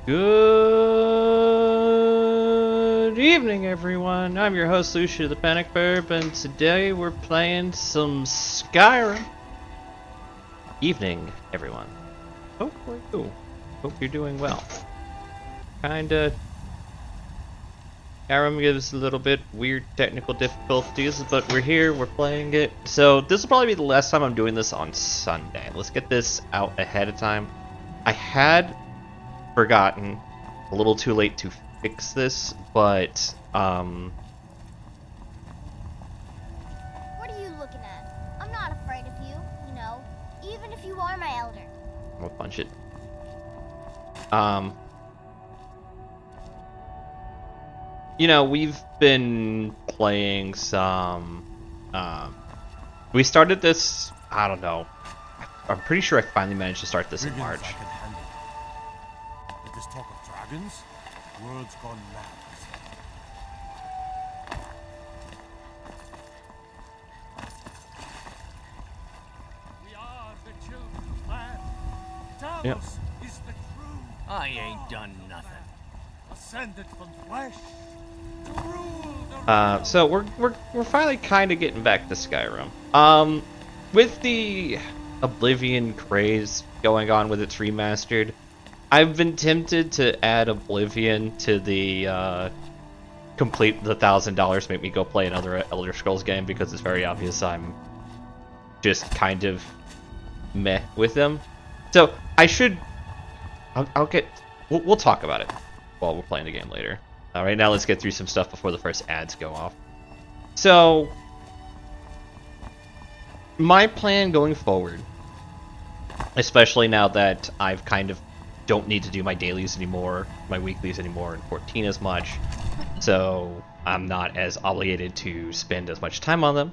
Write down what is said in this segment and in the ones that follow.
Good evening, everyone. I'm your host, Lucia the Panic Burb, and today we're playing some Skyrim. Evening, everyone. Hope you're doing well. Skyrim gives a little bit weird technical difficulties, but we're here, we're playing it. So this will probably be the last time I'm doing this on Sunday. Let's get this out ahead of time. I had forgotten, a little too late to fix this, but What are you looking at? I'm not afraid of you, you know, even if you are my elder. I'm gonna punch it. You know, we've been playing some, we started this, I don't know, I'm pretty sure I finally managed to start this in March. Let us talk of dragons, world's gone mad. We are the children of man. Talos Yep. is the true. I ain't done nothing. Ascended from flesh to rule the So we're finally kind of getting back to Skyrim. With the Oblivion craze going on with its remastered, I've been tempted to add Oblivion to the complete the $1,000 make me go play another Elder Scrolls game, because it's very obvious I'm just kind of meh with them. So I should we'll talk about it while we're playing the game later. Right now, let's get through some stuff before the first ads go off. So my plan going forward, especially now that I've kind of don't need to do my dailies anymore, my weeklies anymore, and 14 as much, so I'm not as obligated to spend as much time on them.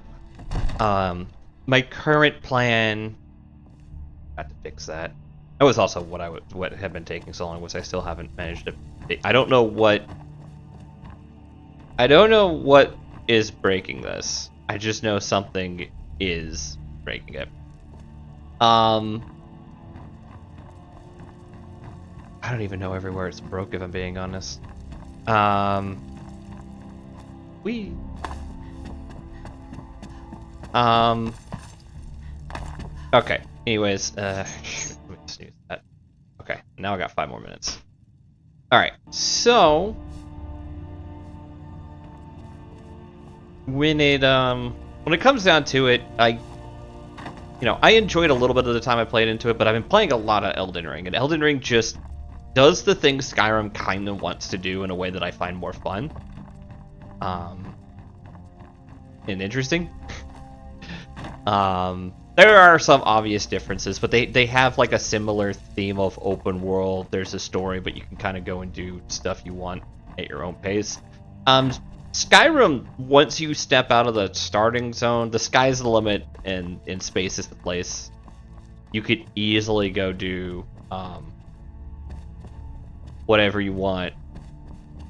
My current plan, got to fix that. That was also what had been taking so long, was I still haven't managed to. I don't know what is breaking this. I just know something is breaking it. I don't even know everywhere it's broke, if I'm being honest. Okay. Anyways, shoot, let me snooze that. Okay, now I got 5 more minutes. Alright, so when it comes down to it, I enjoyed a little bit of the time I played into it, but I've been playing a lot of Elden Ring, and Elden Ring just does the things Skyrim kind of wants to do in a way that I find more fun, and interesting. There are some obvious differences, but they have like a similar theme of open world. There's a story, but you can kind of go and do stuff you want at your own pace. Skyrim, once you step out of the starting zone, the sky's the limit, and in space is the place. You could easily go do whatever you want.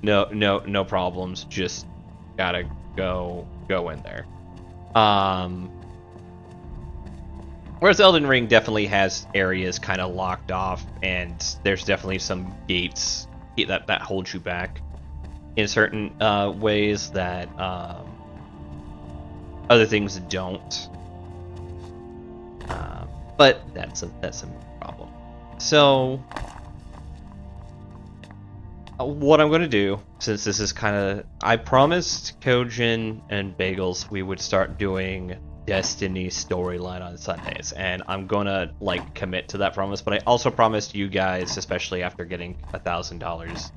No problems. Just gotta go in there. Whereas Elden Ring definitely has areas kind of locked off, and there's definitely some gates that hold you back in certain ways that other things don't. But that's a problem. So what I'm going to do, since this is kind of, I promised Kojin and Bagels we would start doing Destiny storyline on Sundays, and I'm gonna commit to that promise, but I also promised you guys, especially after getting $1,000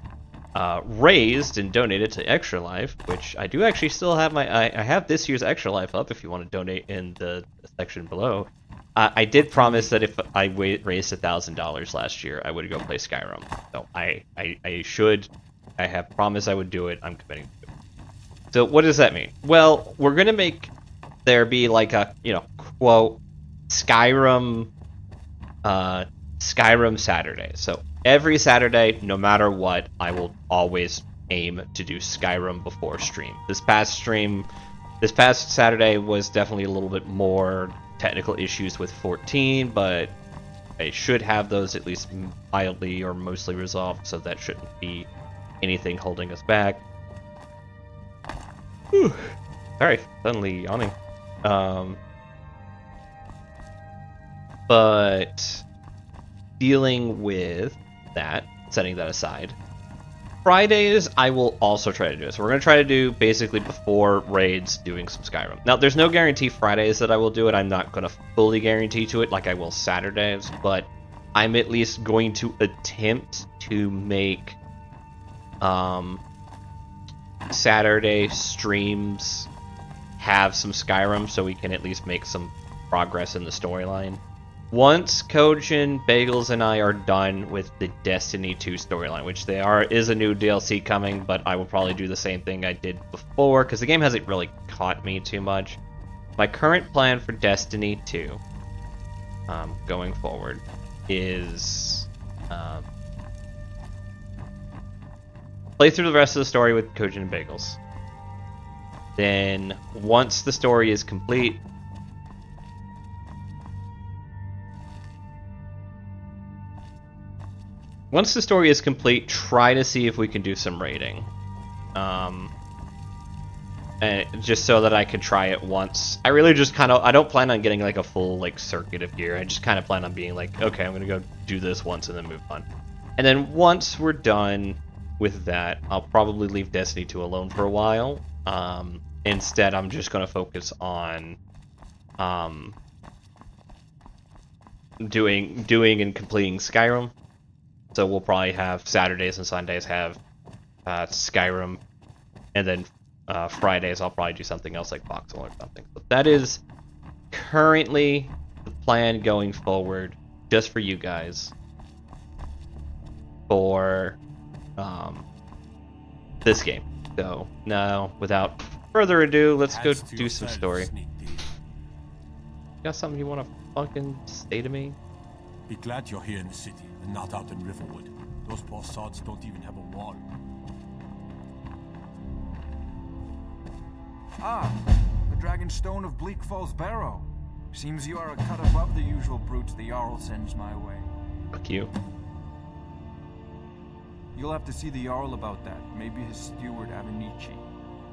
raised and donated to Extra Life, which I do actually still have I have this year's Extra Life up if you want to donate in the section below. I did promise that if I raised $1,000 last year, I would go play Skyrim. So I have promised I would do it. I'm committing to it. So what does that mean? Well, we're gonna make there be like a, quote, Skyrim Saturday. So every Saturday, no matter what, I will always aim to do Skyrim before stream. This past Saturday was definitely a little bit more technical issues with 14, but I should have those at least mildly or mostly resolved, so that shouldn't be anything holding us back. Whew. Sorry, suddenly yawning. But dealing with that, setting that aside, Fridays I will also try to do. So we're going to try to do basically before raids doing some Skyrim. Now there's no guarantee Fridays that I will do it. I'm not going to fully guarantee to it like I will Saturdays, but I'm at least going to attempt to make Saturday streams have some Skyrim so we can at least make some progress in the storyline. Once Kojin, Bagels, and I are done with the Destiny 2 storyline, which is a new DLC coming, but I will probably do the same thing I did before, because the game hasn't really caught me too much. My current plan for Destiny 2, going forward, is play through the rest of the story with Kojin and Bagels. Then, once the story is complete, try to see if we can do some raiding. And just so that I could try it once. I really just I don't plan on getting like a full like circuit of gear. I just kind of plan on being like, okay, I'm gonna go do this once and then move on. And then once we're done with that, I'll probably leave Destiny 2 alone for a while. Instead, I'm just gonna focus on doing and completing Skyrim. So we'll probably have Saturdays and Sundays have Skyrim, and then Fridays I'll probably do something else like Voxel or something. But that is currently the plan going forward, just for you guys, for this game. So now, without further ado, let's go do some story. Got something you want to fucking say to me? Be glad you're here in the city and not out in Riverwood. Those poor sods don't even have a wall. Ah, the Dragon Stone of Bleak Falls Barrow. Seems you are a cut above the usual brutes the Jarl sends my way. Fuck you. You'll have to see the Jarl about that. Maybe his steward, Avenici.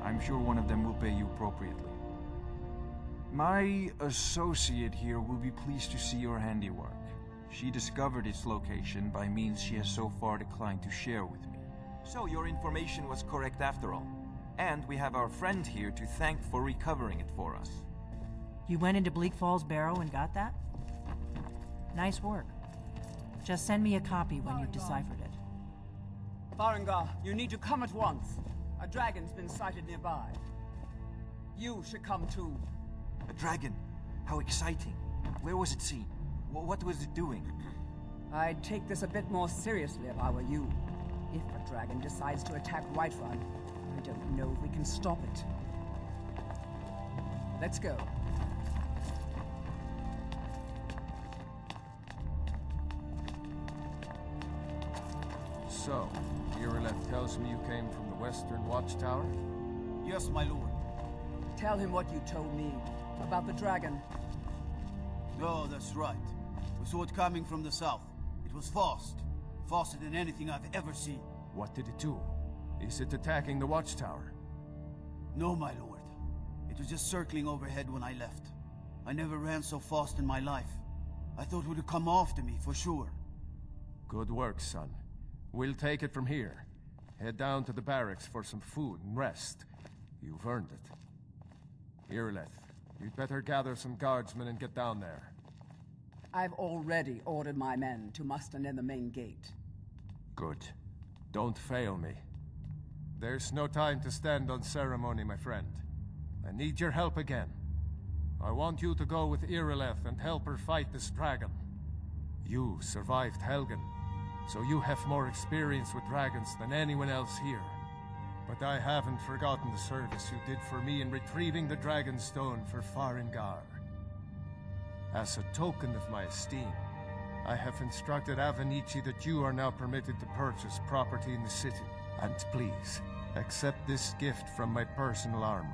I'm sure one of them will pay you appropriately. My associate here will be pleased to see your handiwork. She discovered its location by means she has so far declined to share with me. So your information was correct after all. And we have our friend here to thank for recovering it for us. You went into Bleak Falls Barrow and got that? Nice work. Just send me a copy when you've deciphered it. Farengar, you need to come at once. A dragon's been sighted nearby. You should come too. A dragon? How exciting. Where was it seen? What was it doing? I'd take this a bit more seriously if I were you. If a dragon decides to attack Whiterun, I don't know if we can stop it. Let's go. So, Irileth tells me you came from the Western Watchtower? Yes, my lord. Tell him what you told me about the dragon. Oh, that's right. We saw it coming from the south. It was fast. Faster than anything I've ever seen. What did it do? Is it attacking the Watchtower? No, my lord. It was just circling overhead when I left. I never ran so fast in my life. I thought it would come after me, for sure. Good work, son. We'll take it from here. Head down to the barracks for some food and rest. You've earned it. Irileth, you'd better gather some guardsmen and get down there. I've already ordered my men to muster near the main gate. Good. Don't fail me. There's no time to stand on ceremony, my friend. I need your help again. I want you to go with Irileth and help her fight this dragon. You survived Helgen, so you have more experience with dragons than anyone else here. But I haven't forgotten the service you did for me in retrieving the Dragon Stone for Farengar. As a token of my esteem, I have instructed Avenici that you are now permitted to purchase property in the city. And please, accept this gift from my personal armory.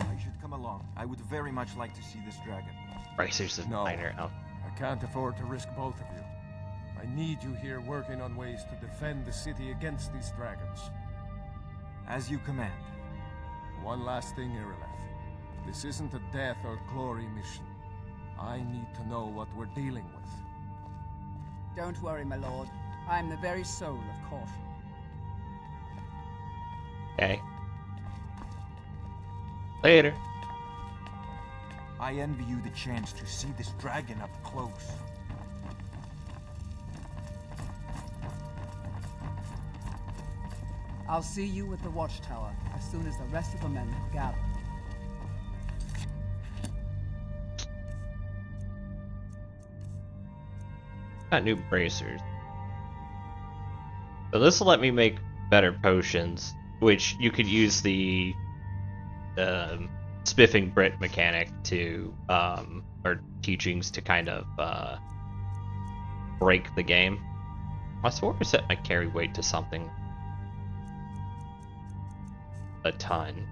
I should come along. I would very much like to see this dragon. Right, there's a miner out. I can't afford to risk both of you. I need you here working on ways to defend the city against these dragons. As you command. One last thing, Irileth. This isn't a death or glory mission. I need to know what we're dealing with. Don't worry, my lord. I'm the very soul of caution. Okay. Later. I envy you the chance to see this dragon up close. I'll see you at the watchtower as soon as the rest of the men have gathered. Got new bracers. So this will let me make better potions, which you could use the spiffing Brit mechanic to, or teachings to kind of break the game. I swore I set my carry weight to something a ton.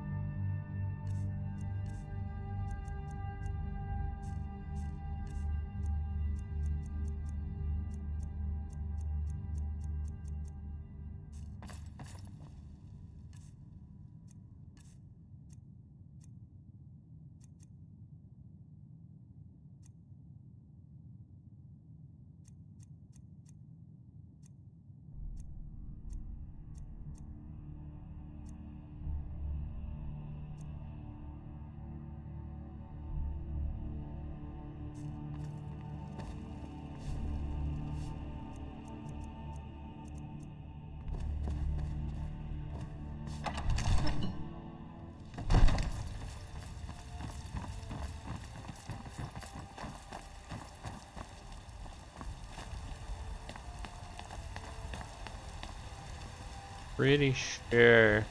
Pretty sure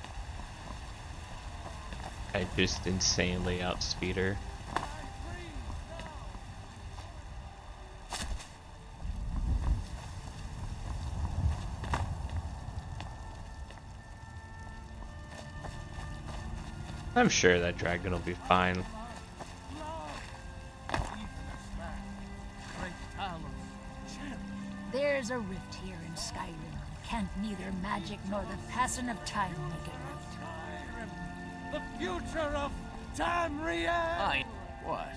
I just insanely outspeed her. I'm sure that dragon will be fine. There's a rift here in Skyrim. Can't neither magic nor the passing of time make it right. The future of Tamriel! What?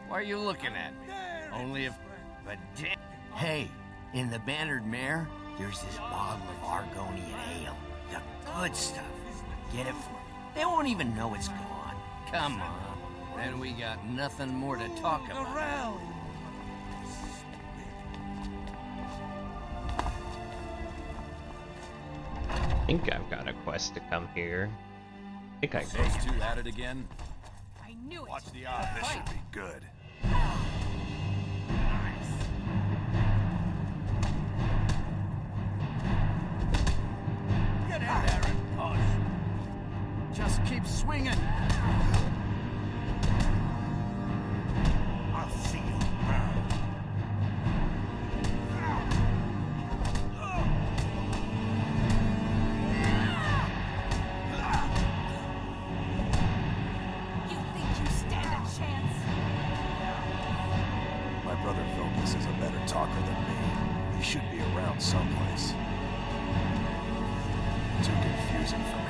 Why are you looking at me? Only if... But hey, in the Bannered Mare, there's this bottle of Argonian ale. The good stuff. Get it for me. They won't even know it's gone. Come on. Then we got nothing more to talk about. I think I've got a quest to come here. I think I can. Those two at it again. I knew it. Watch the odds. This should be good. Get in there and push. Just keep swinging. I'll see you burn. You think you stand a chance? My brother Focus is a better talker than me. He should be around someplace. Too confusing for me.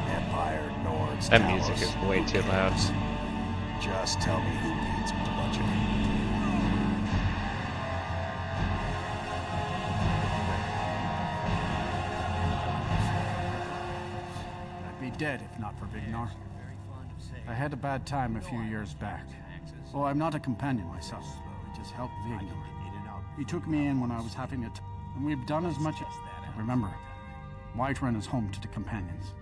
Empire, Nords, That music is way too loud. Just tell me who needs bludgeoning. I'd be dead if not for Vignar. I had a bad time a few years back. Oh, I'm not a companion myself. I just helped Vignar. He took me in when I was having it, and we've done as much as... Remember, Whiterun is home to the companions.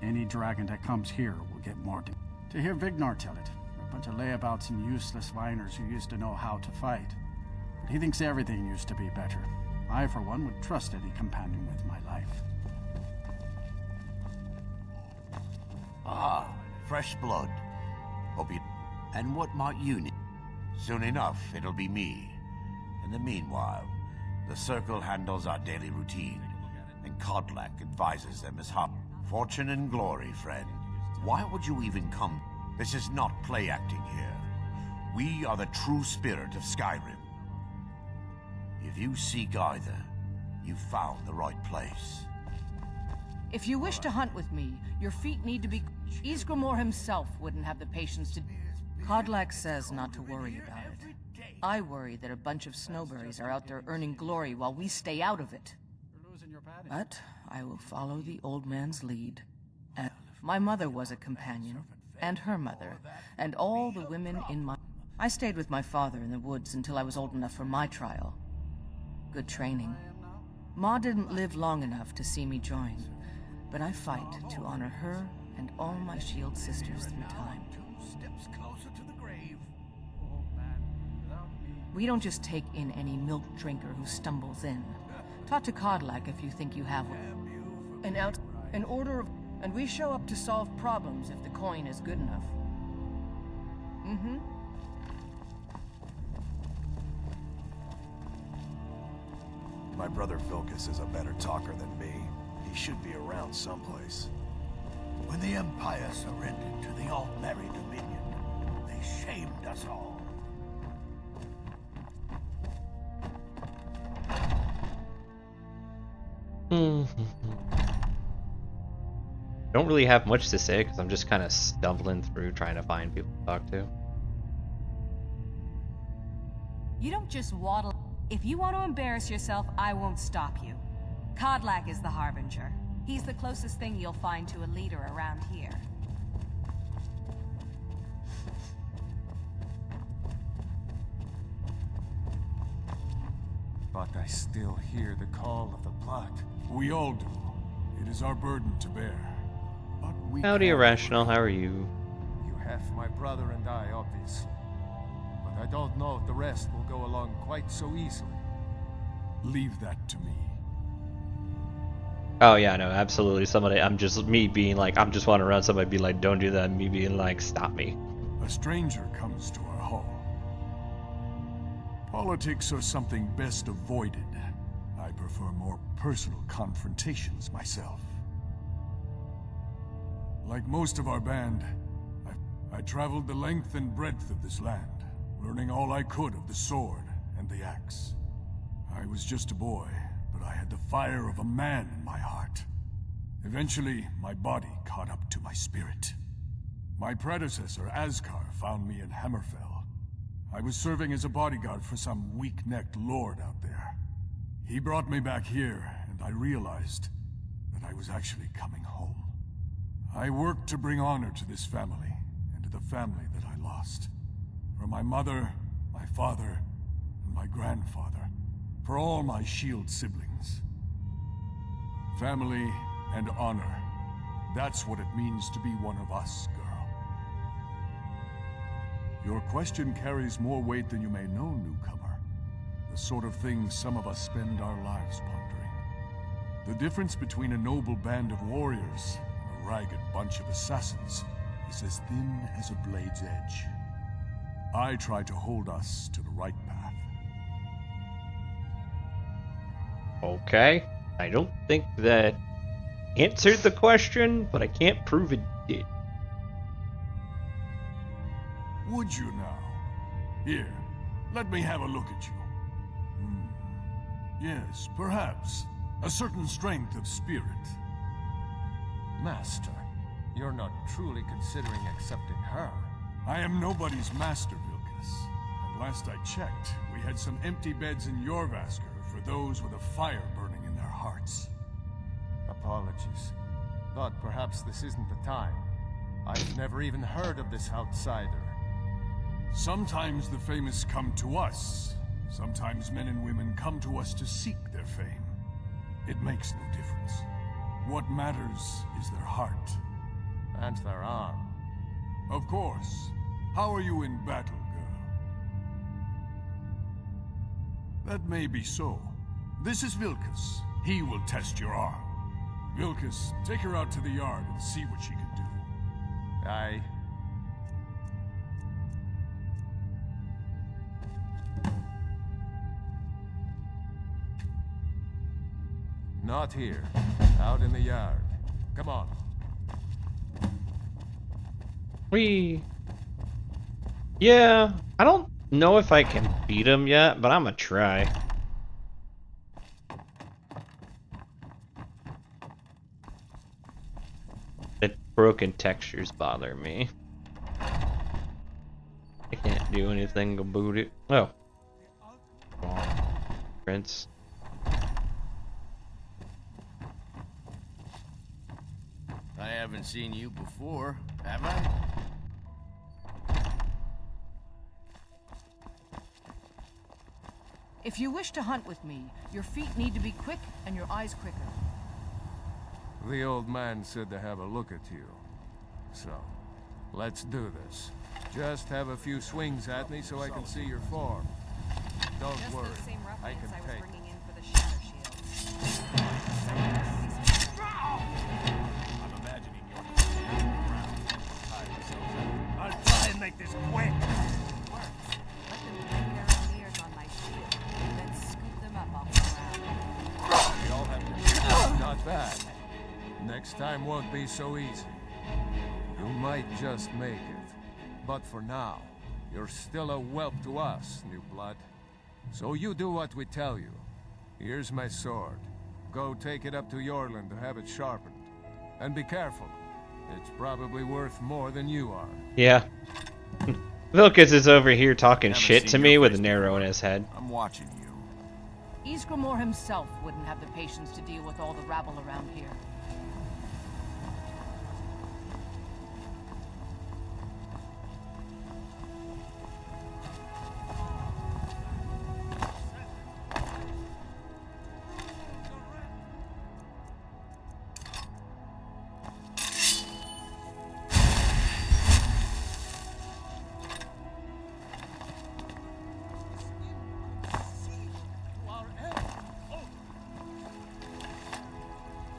Any dragon that comes here will get more to hear Vignar tell it. A bunch of layabouts and useless whiners who used to know how to fight. But he thinks everything used to be better. I, for one, would trust any companion with my life. Ah, fresh blood. Hope you... And what might you need? Soon enough, it'll be me. In the meanwhile, the Circle handles our daily routine, and Kodlak advises them as how... Fortune and glory, friend. Why would you even come? This is not play acting here. We are the true spirit of Skyrim. If you seek either, you've found the right place. If you wish to hunt with me, your feet need to be... Ysgramor himself wouldn't have the patience to... Kodlak says not to worry about it. I worry that a bunch of snowberries are out there earning glory while we stay out of it. But I will follow the old man's lead. And my mother was a companion, and her mother, and all the women in my... I stayed with my father in the woods until I was old enough for my trial. Good training. Ma didn't live long enough to see me join, but I fight to honor her and all my shield sisters through time. We don't just take in any milk drinker who stumbles in. Talk to Kodlak if you think you have one. An order of... And we show up to solve problems if the coin is good enough. Mm-hmm. My brother Vilkas is a better talker than me. He should be around someplace. When the Empire surrendered to the Altmerry Dominion, they shamed us all. Don't really have much to say because I'm just kind of stumbling through trying to find people to talk to. You don't just waddle. If you want to embarrass yourself, I won't stop you. Kodlak is the Harbinger. He's the closest thing you'll find to a leader around here. But I still hear the call of the blood. We all do. It is our burden to bear. But we Howdy, can't. Irrational. How are you? You have my brother and I, obviously. But I don't know if the rest will go along quite so easily. Leave that to me. Oh yeah, no, absolutely. Somebody, me being like, I'm just wandering around. Somebody be like, don't do that. And me being like, stop me. A stranger comes to our hall. Politics are something best avoided. I prefer more personal confrontations myself. Like most of our band, I traveled the length and breadth of this land, learning all I could of the sword and the axe. I was just a boy, but I had the fire of a man in my heart. Eventually, my body caught up to my spirit. My predecessor, Askar, found me in Hammerfell. I was serving as a bodyguard for some weak-necked lord out there. He brought me back here, and I realized that I was actually coming home. I worked to bring honor to this family, and to the family that I lost. For my mother, my father, and my grandfather. For all my shield siblings. Family and honor. That's what it means to be one of us, girl. Your question carries more weight than you may know, newcomer. The sort of thing some of us spend our lives pondering. The difference between a noble band of warriors and a ragged bunch of assassins is as thin as a blade's edge. I try to hold us to the right path. Okay. I don't think that answered the question, but I can't prove it did. Would you now? Here, let me have a look at you. Yes, perhaps. A certain strength of spirit. Master, you're not truly considering accepting her. I am nobody's master, Vilkas. And last I checked, we had some empty beds in Jorvaskr for those with a fire burning in their hearts. Apologies. Thought perhaps this isn't the time. I've never even heard of this outsider. Sometimes the famous come to us. Sometimes men and women come to us to seek their fame. It makes no difference. What matters is their heart. And their arm. Of course. How are you in battle, girl? That may be so. This is Vilkas. He will test your arm. Vilkas, take her out to the yard and see what she can do. Aye. Not here. Out in the yard. Come on. Yeah, I don't know if I can beat him yet, but I'm gonna try. broken textures bother me. I can't do anything about it. Oh. Prince. I haven't seen you before, have I? If you wish to hunt with me, your feet need to be quick and your eyes quicker. The old man said to have a look at you. So, let's do this. Just have a few swings at me so I can see your form. Don't Just worry, those same I ruffians can I was take bringing in for the shatter shield. I'm imagining you're I'll try and make this quick. Works. Let them bring their own ears on my shield, then scoop them up off the ground. We all have to. Not bad. Next time won't be so easy. You might just make it. But for now, you're still a whelp to us, new blood. So you do what we tell you. Here's my sword. Go take it up to Yorland to have it sharpened. And be careful. It's probably worth more than you are. Yeah. Vilkas is over here talking shit to me with an arrow in his head. I'm watching you. Ysgramor himself wouldn't have the patience to deal with all the rabble around here.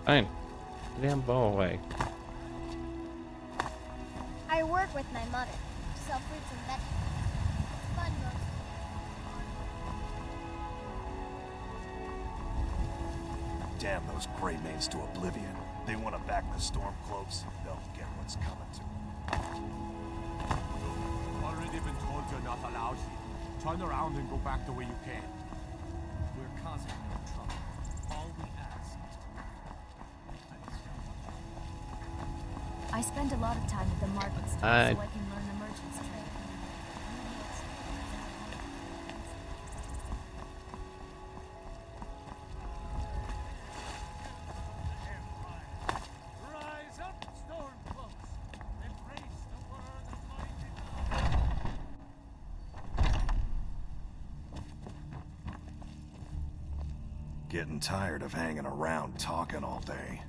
Fine. Damn ball away. I work with my mother. Sell fruits and vegetables. It's fun mostly. Damn those Greymanes to oblivion. They want to back the Stormcloaks. They'll get what's coming to them. Already been told you're not allowed here. Turn around and go back the way you came. We're causing no trouble. All we ask is I spend a lot of time at the market store so I can learn the merchant's trade. rise up, Stormcloaks! Embrace the word of mighty Getting tired of hanging around talking all day.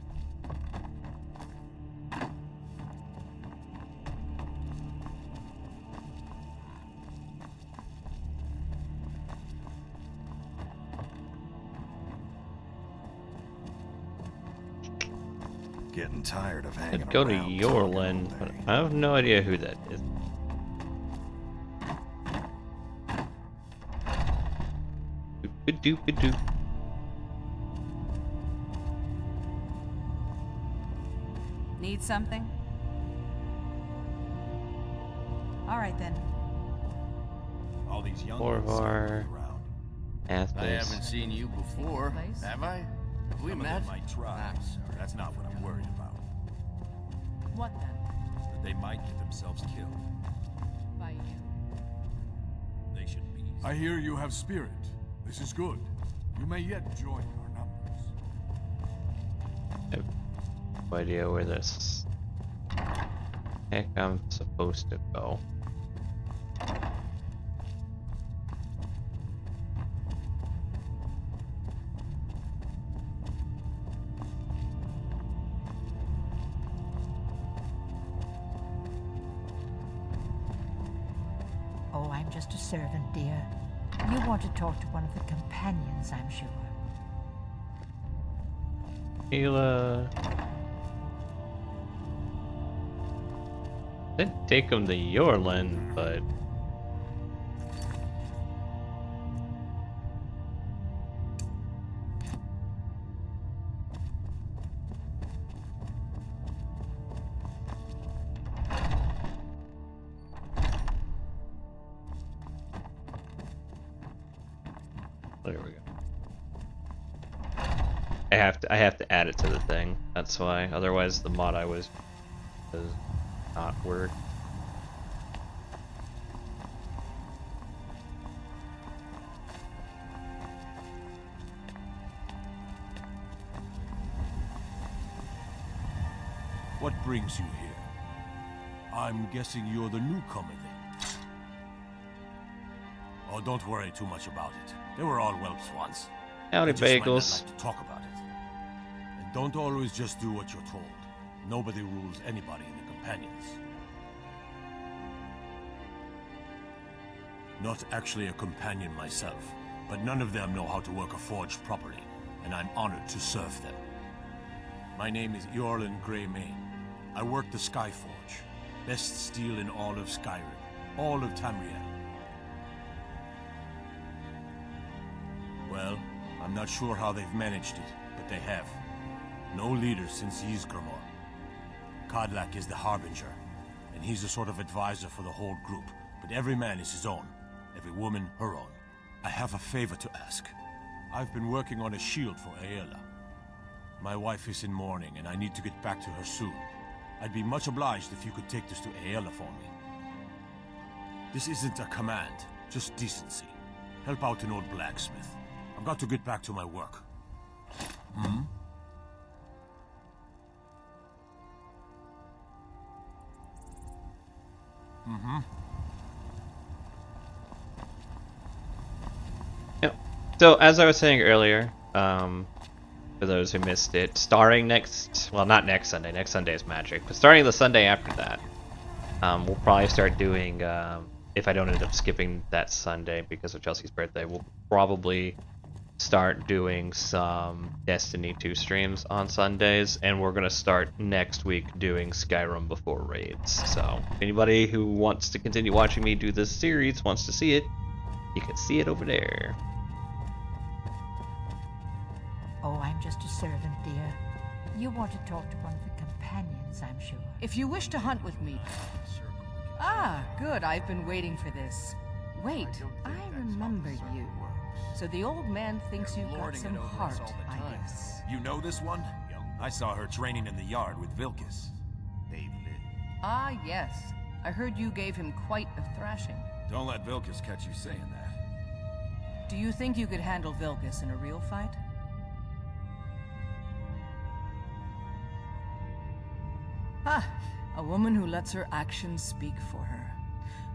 Getting tired of hanging I'd go to around Yorland, talking all but day. I have no idea who that is. Doop-a-doop-a-doop. Need something? Alright then. All these young Orvar. I Athos. haven't seen you before, have I? Have we Some of met? them might try. That's not what I'm worried about. What then? That they might get themselves killed. By you. They should be. I hear you have spirit. This is good. You may yet join our numbers. I have no idea where this heck I'm supposed to go. Oh, I'm just a servant, dear. You want to talk to one of the companions, I'm sure. Hila. Didn't take him to Yorland, but there we go. I have to add it to the thing. That's why. Otherwise, the mod I was does not work. What brings you here? I'm guessing you're the newcomer then. Oh, don't worry too much about it. They were all whelps once. Howdy, They just might not Bagels. like to talk about it. And don't always just do what you're told. Nobody rules anybody in the companions. Not actually a companion myself, but none of them know how to work a forge properly, and I'm honored to serve them. My name is Eorlin Greymane. I work the Skyforge. Best steel in all of Skyrim. All of Tamriel. Well, I'm not sure how they've managed it, but they have. No leader since Ysgramor. Kodlak is the Harbinger, and he's a sort of advisor for the whole group, but every man is his own. Every woman, her own. I have a favor to ask. I've been working on a shield for Aela. My wife is in mourning, and I need to get back to her soon. I'd be much obliged if you could take this to Aela for me. This isn't a command, just decency. Help out an old blacksmith. I've got to get back to my work. Hmm? Mm-hmm. Yep. So, as I was saying earlier, for those who missed it, starting not next Sunday is Magic, but starting the Sunday after that, we'll probably start doing, if I don't end up skipping that Sunday because of Chelsea's birthday, we'll probably start doing some Destiny 2 streams on Sundays, and we're going to start next week doing Skyrim before raids. So, if anybody who wants to continue watching me do this series wants to see it, you can see it over there. Oh, I'm just a servant, dear. You want to talk to one of the companions, I'm sure. If you wish to hunt with me... Ah, good. I've been waiting for this. Wait, I remember you. So the old man thinks you've got some heart, I guess. You know this one? I saw her training in the yard with Vilkas. Ah, yes. I heard you gave him quite a thrashing. Don't let Vilkas catch you saying that. Do you think you could handle Vilkas in a real fight? Ah, a woman who lets her actions speak for her.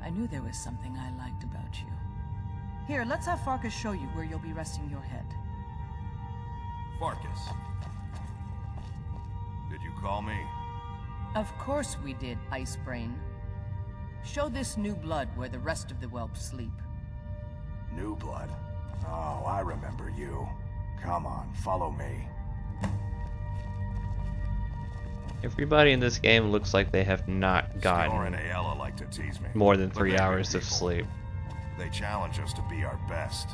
I knew there was something I liked about you. Here, let's have Farkas show you where you'll be resting your head. Farkas. Did you call me? Of course we did, Icebrain. Show this new blood where the rest of the whelps sleep. New blood? Oh, I remember you. Come on, follow me. Everybody in this game looks like they have not gotten Skor and Aela like to tease me, more than but 3 they're good hours of people. sleep. They challenge us to be our best.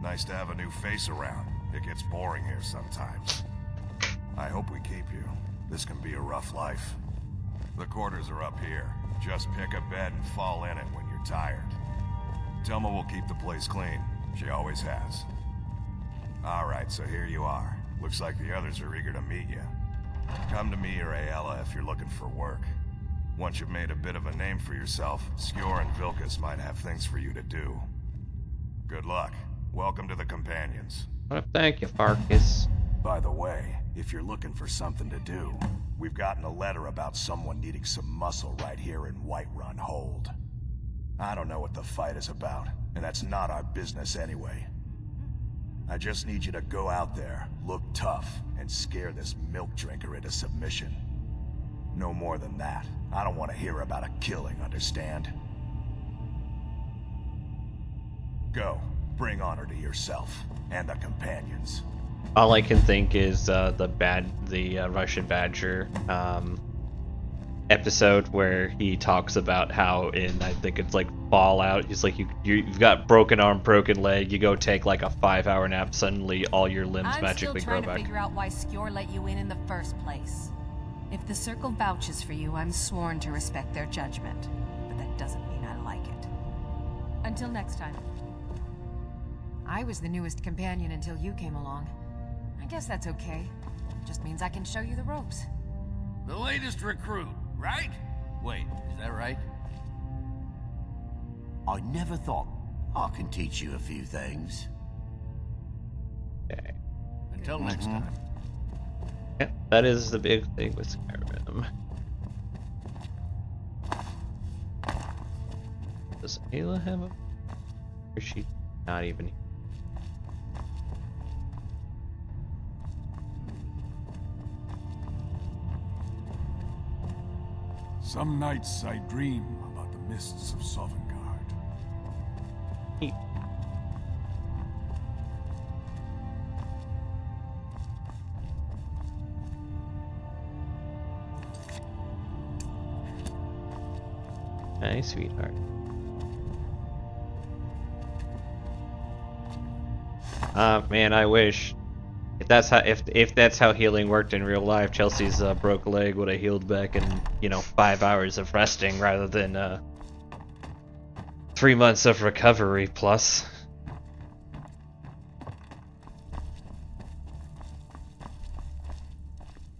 Nice to have a new face around. It gets boring here sometimes. I hope we keep you. This can be a rough life. The quarters are up here. Just pick a bed and fall in it when you're tired. Telma will keep the place clean. She always has. Alright, so here you are. Looks like the others are eager to meet you. Come to me or Aela if you're looking for work. Once you've made a bit of a name for yourself, Skor and Vilkas might have things for you to do. Good luck. Welcome to the Companions. Well, thank you, Farkas. By the way, if you're looking for something to do, we've gotten a letter about someone needing some muscle right here in Whiterun Hold. I don't know what the fight is about, and that's not our business anyway. I just need you to go out there, look tough, and scare this milk drinker into submission. No more than that. I don't want to hear about a killing, understand? Go. Bring honor to yourself and the Companions. All I can think is the Russian Badger episode where he talks about how in, I think it's like Fallout, he's like, you've got broken arm, broken leg, you go take like a 5-hour nap, suddenly all your limbs I'm magically still grow trying to back. figure out why Skor let you in the first place. If the Circle vouches for you, I'm sworn to respect their judgment. But that doesn't mean I like it. Until next time. I was the newest companion until you came along. I guess that's okay. Just means I can show you the ropes. The latest recruit, right? Wait, is that right? I never thought I can teach you a few things. Okay. Until next time. Yeah, that is the big thing with Skyrim. Does Ayla have a... Or is she not even here? Some nights I dream about the mists of Sovngarde. Hey, sweetheart. Man, I wish. If that's how healing worked in real life, Chelsea's broke leg would have healed back in, 5 hours of resting rather than 3 months of recovery plus.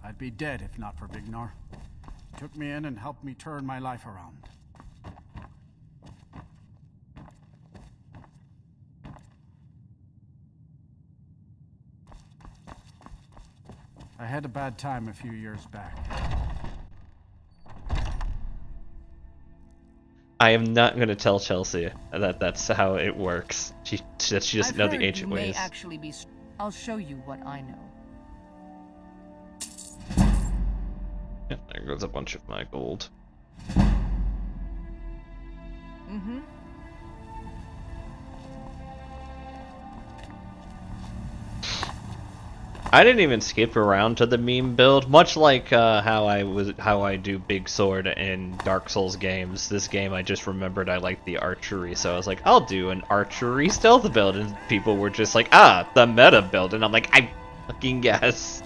I'd be dead if not for Vignar. He took me in and helped me turn my life around. I had a bad time a few years back. I am not going to tell Chelsea that that's how it works. She doesn't know the ancient ways. May actually be. I'll show you what I know. Yeah, there goes a bunch of my gold. Mm-hmm. I didn't even skip around to the meme build, much like how I do Big Sword in Dark Souls games. This game, I just remembered I liked the archery, so I was like, I'll do an archery stealth build, and people were just like, the meta build, and I'm like, I fucking guess.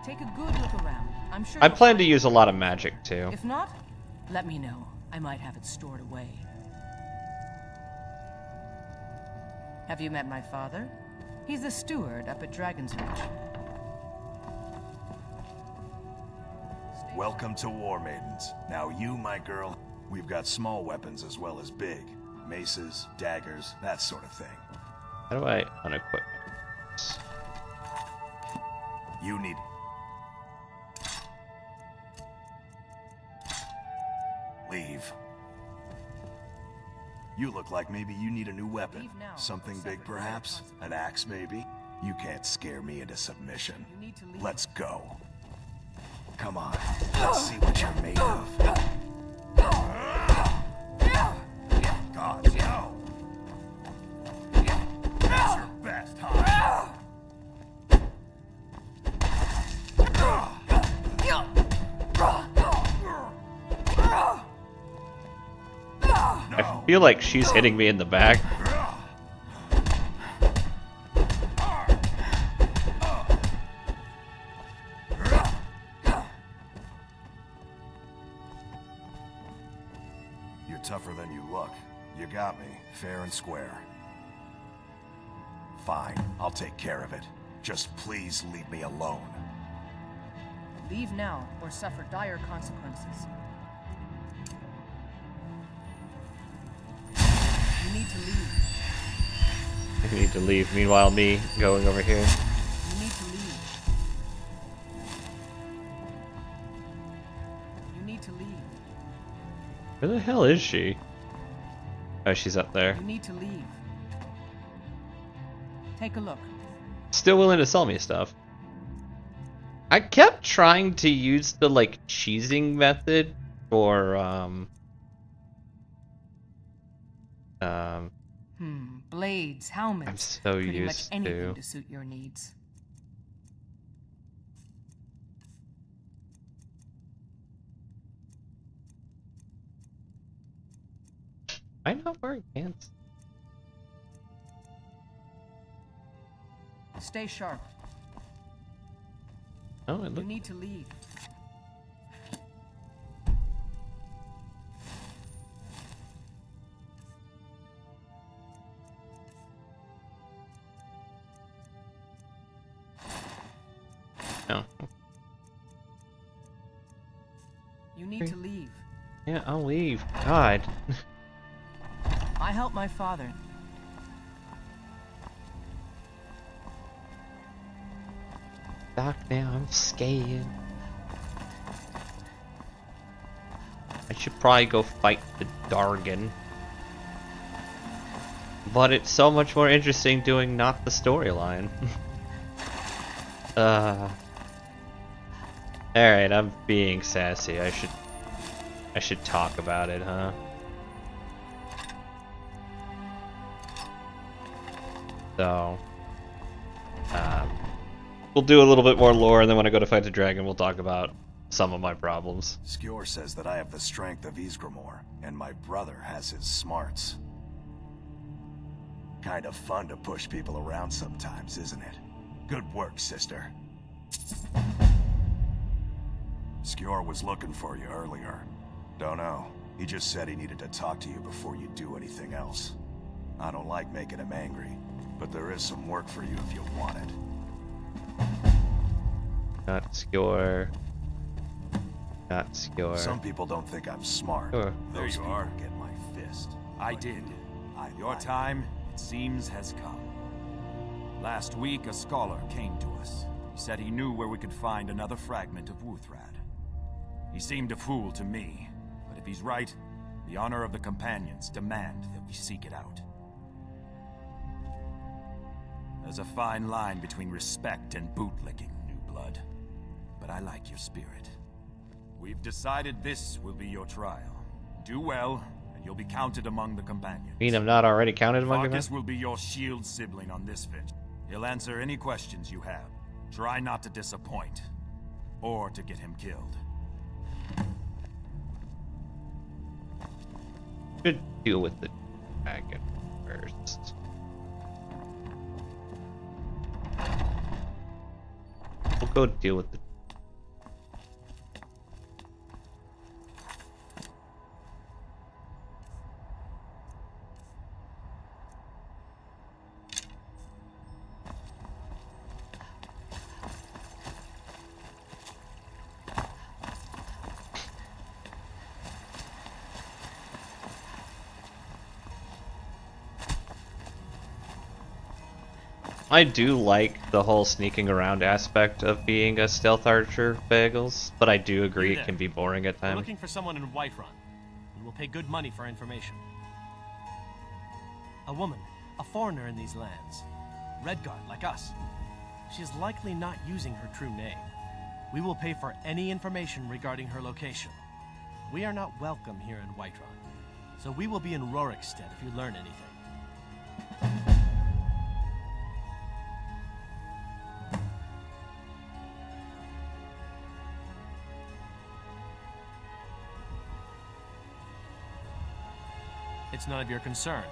Take a good look around. I'm sure I plan to use a lot of magic too. If not, let me know. I might have it stored away. Have you met my father? He's the steward up at Dragon's Reach. Welcome to War Maidens. Now you, my girl, we've got small weapons as well as big. Maces, daggers, that sort of thing. How do I unequip this? You need... Leave. You look like maybe you need a new weapon. Something big, perhaps? An axe, maybe? You can't scare me into submission. Let's go. Come on, let's see what you're made of. God, no! That's your best, huh? I feel like she's hitting me in the back. You're tougher than you look. You got me, fair and square. Fine, I'll take care of it. Just please leave me alone. Leave now, or suffer dire consequences. You need to leave. I need to leave. Meanwhile, me going over here. You need to leave. You need to leave. Where the hell is she? Oh, she's up there. You need to leave. Take a look. Still willing to sell me stuff. I kept trying to use the cheesing method for Blades, helmets. I'm so pretty much used anything to suit your needs. I'm not wearing pants. Stay sharp. Oh, it You looks. need to leave. No. You need to leave. Yeah, I'll leave. God. I helped my father. Doc, now I'm scared. I should probably go fight the Dargon. But it's so much more interesting doing not the storyline. Alright, I'm being sassy. I should talk about it, huh? So, we'll do a little bit more lore, and then when I go to fight the dragon, we'll talk about some of my problems. Skjor says that I have the strength of Ysgramor, and my brother has his smarts. Kind of fun to push people around sometimes, isn't it? Good work, sister. Skjor was looking for you earlier. Don't know. He just said he needed to talk to you before you do anything else. I don't like making him angry, but there is some work for you if you want it. Not Skjor. Not Skjor. Some people don't think I'm smart. Sure. There Those you people are. Get my fist. I did. Your time, it seems, has come. Last week, a scholar came to us. He said he knew where we could find another fragment of Wuthrad. He seemed a fool to me, but if he's right, the honor of the companions demand that we seek it out. There's a fine line between respect and bootlicking, new blood. But I like your spirit. We've decided this will be your trial. Do well, and you'll be counted among the companions. I mean, I'm not already counted among them? Farkas will be your shield sibling on this venture. He'll answer any questions you have. Try not to disappoint, or to get him killed. Should deal with the dragon first. We'll go deal with the. I do like the whole sneaking around aspect of being a stealth archer, Bagels, but I do agree it can be boring at We're times. looking for someone in Whiterun, and we'll pay good money for information. A woman, a foreigner in these lands. Redguard, like us. She is likely not using her true name. We will pay for any information regarding her location. We are not welcome here in Whiterun, so we will be in Rorikstead if you learn anything. It's none of your concern.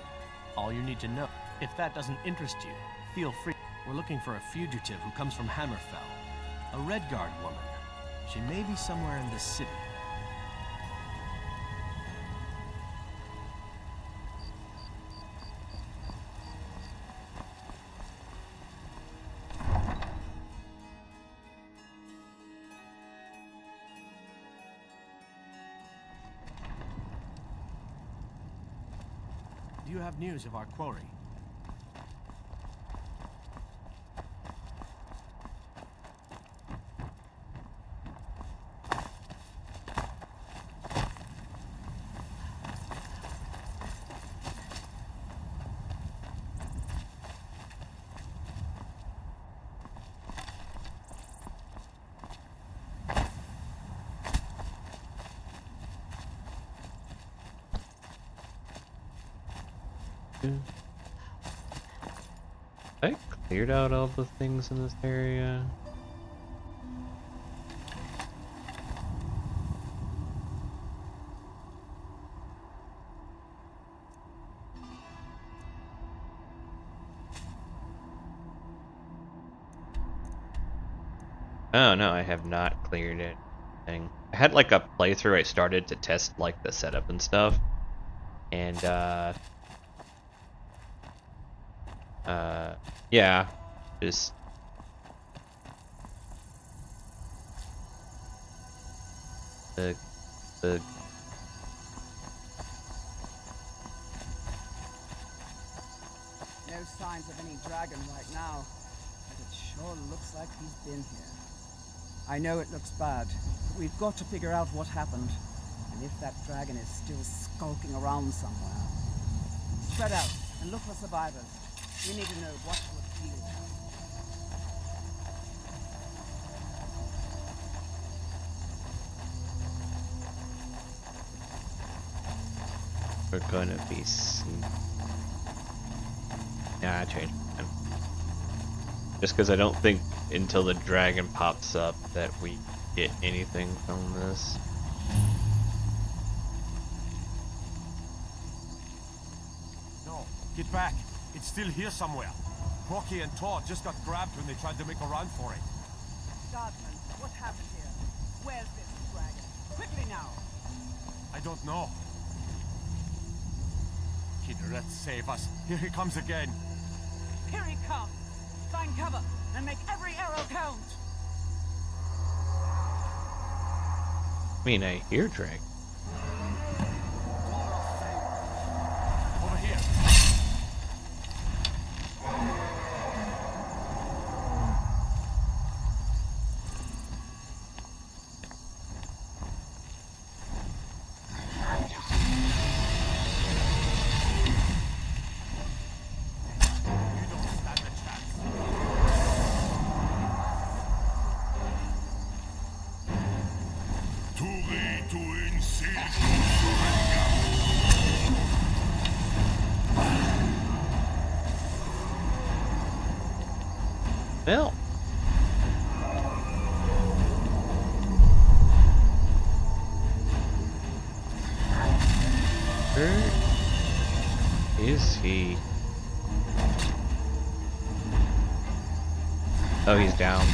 All you need to know. If that doesn't interest you, feel free. We're looking for a fugitive who comes from Hammerfell. A Redguard woman. She may be somewhere in this city. Do you have news of our quarry? I cleared out all the things in this area. Oh no, I have not cleared anything. I had like a playthrough I started to test like the setup and stuff. And yeah, just the No signs of any dragon right now, but it sure looks like he's been here. I know it looks bad, but we've got to figure out what happened, and if that dragon is still skulking around somewhere. Spread out and look for survivors. We need to know what we're dealing with. we're gonna be. Nah, I changed. Just because I don't think until the dragon pops up that we get anything from this. No, get back. It's still here somewhere. Rocky and Todd just got grabbed when they tried to make a run for it. Guardsman, what happened here? Where's this dragon? Quickly now! I don't know. Kidret, save us. Here he comes again. Here he comes! Find cover and make every arrow count! I mean, I hear dragon. Over here. Well. Where is he? Oh, he's down.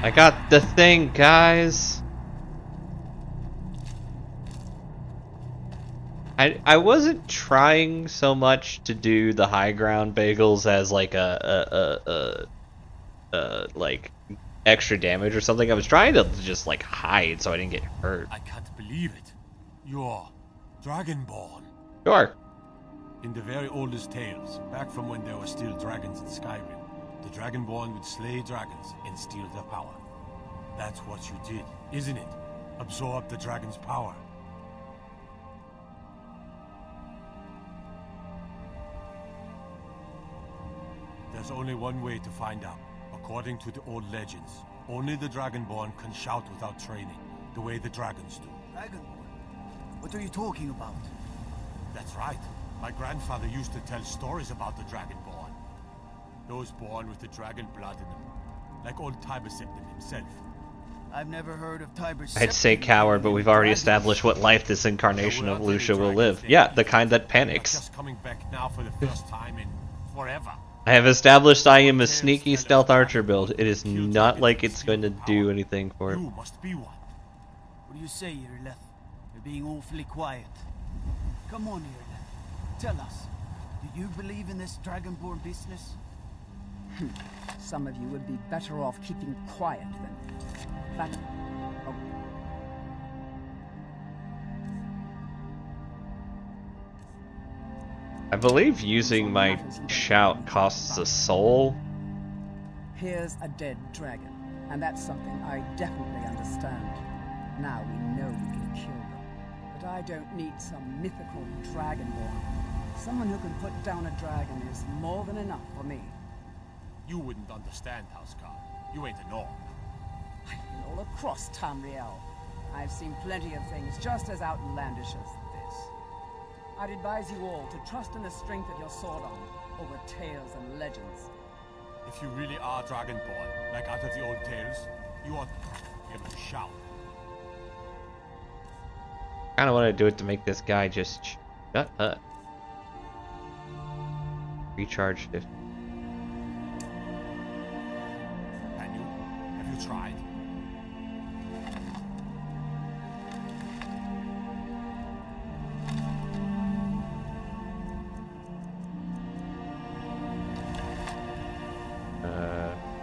I got the thing, guys. I wasn't trying so much to do the high ground bagels as like like extra damage or something. I was trying to just like hide so I didn't get hurt. I can't believe it. You're Dragonborn. Sure. In the very oldest tales, back from when there were still dragons in Skyrim, the Dragonborn would slay dragons and steal their power. That's what you did, isn't it? Absorb the dragon's power. There's only one way to find out. According to the old legends, only the Dragonborn can shout without training, the way the dragons do. Dragonborn? What are you talking about? That's right. My grandfather used to tell stories about the Dragonborn. Those born with the dragon blood in them. Like old Tiber Septim himself. I've never heard of Tiber Septim. I'd say coward, but we've already established what life this incarnation of Lucia will live. Yeah, the kind that panics. Just coming back now for the first time in forever. I have established I am a sneaky stealth archer build. It is not like it's going to do anything for it. You must be one. What do you say, Irileth? You're being awfully quiet. Come on, Irileth. Tell us, do you believe in this Dragonborn business? Some of you would be better off keeping quiet than... That... Oh. I believe using my shout costs a soul. Here's a dead dragon, and that's something I definitely understand. Now we know we can kill them. But I don't need some mythical Dragonborn. Someone who can put down a dragon is more than enough for me. You wouldn't understand, Housecarl. You ain't a Norm. I've been all across Tamriel. I've seen plenty of things just as outlandish as this. I'd advise you all to trust in the strength of your sword arm over tales and legends. If you really are Dragonborn, like out of the old tales, you ought to be able to shout. I kinda wanna do it to make this guy just shut up. Recharge 50. Have you tried?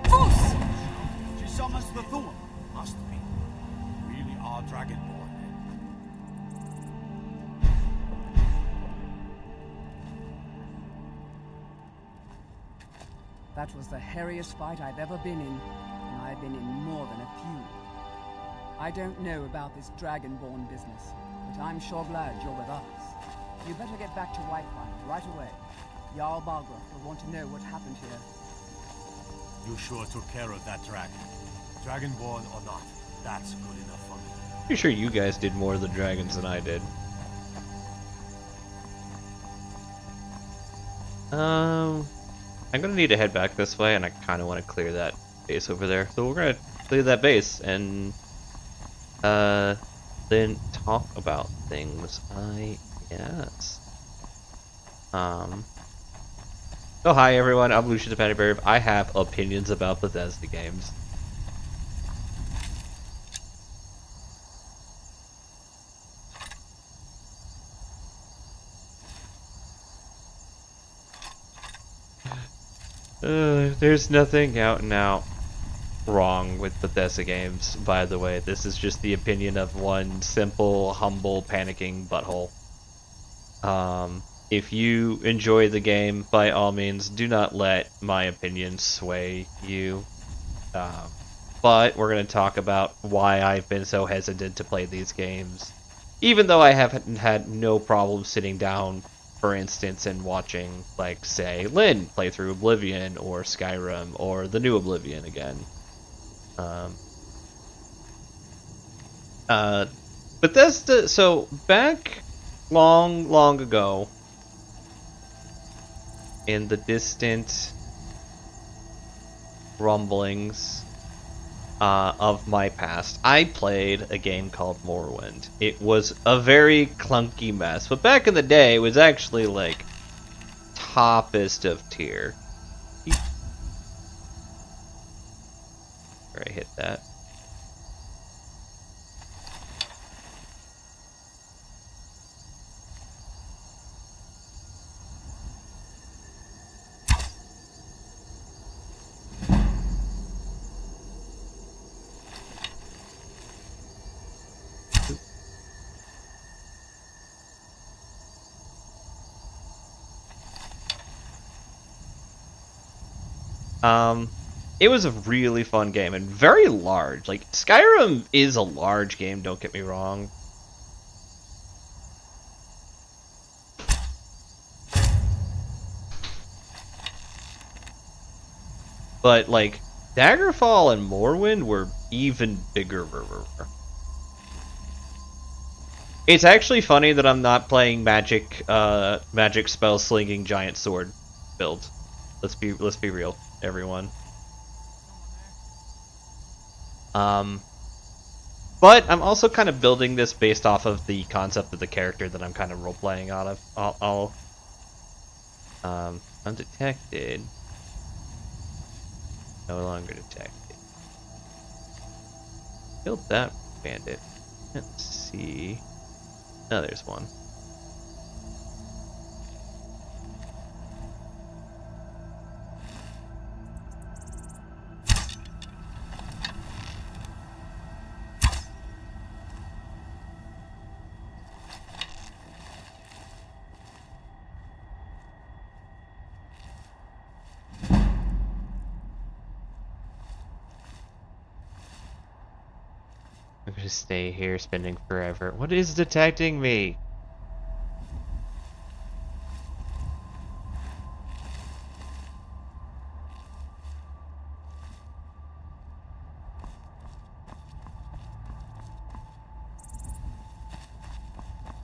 Foos! She summons the Thor. Must be. Really are Dragonborn, then. That was the hairiest fight I've ever been in, and I've been in more than a few. I don't know about this Dragonborn business, but I'm sure glad you're with us. You better get back to Whitefind right away. Jarl Balgruuf will want to know what happened here. You sure took care of that dragon. Dragonborn or not, that's good enough for me. Pretty sure you guys did more of the dragons than I did. I'm gonna need to head back this way, and I kind of want to clear that base over there. So we're gonna clear that base and then talk about things, I guess. Oh hi everyone, I'm Lucius the Patty Bear. I have opinions about Bethesda games. There's nothing out and out wrong with Bethesda games, by the way. This is just the opinion of one simple, humble, panicking butthole. If you enjoy the game, by all means, do not let my opinion sway you. But we're going to talk about why I've been so hesitant to play these games. Even though I haven't had no problem sitting down, for instance, and watching, like, say, Lynn play through Oblivion, or Skyrim, or the new Oblivion again. Bethesda, so back long ago, in the distant rumblings of my past, I played a game called Morrowind. It was a very clunky mess, but back in the day, it was actually, like, toppest of tier. Where I hit that. It was a really fun game and very large. Like, Skyrim is a large game, don't get me wrong. But, like, Daggerfall and Morrowind were even bigger. It's actually funny that I'm not playing magic spell slinging giant sword build. Let's be real, everyone. But I'm also kind of building this based off of the concept of the character that I'm kind of role-playing out of. Undetected. No longer detected. Killed that bandit. Let's see. Oh, there's one. I'm gonna stay here spending forever. What is detecting me?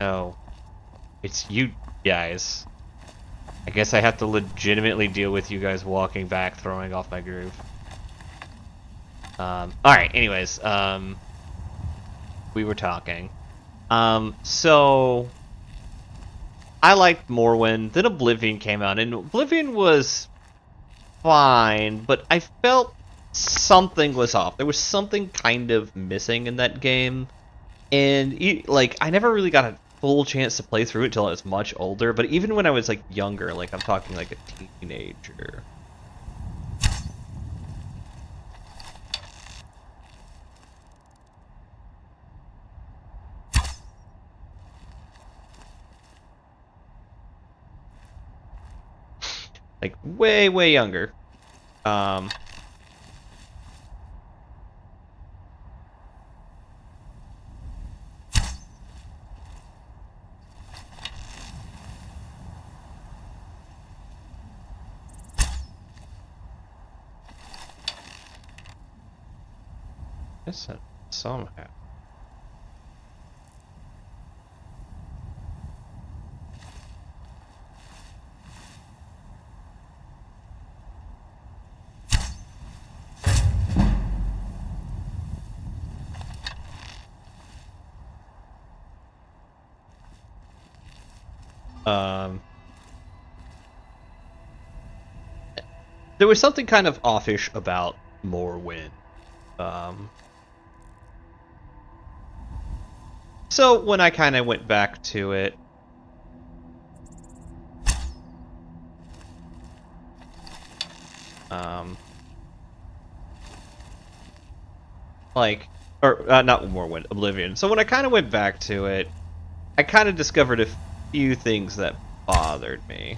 Oh. It's you guys. I guess I have to legitimately deal with you guys walking back, throwing off my groove. Alright, anyways, we were talking. So I liked Morrowind, then Oblivion came out, and Oblivion was fine, but I felt something was off. There was something kind of missing in that game, and like I never really got a full chance to play through it until I was much older. But even when I was like younger, like I'm talking like a teenager. Like way younger. Guess that somehow. There was something kind of offish about Morrowind. So when I kind of went back to it, not Morrowind, Oblivion. So when I kind of went back to it, I kind of discovered a few things that bothered me.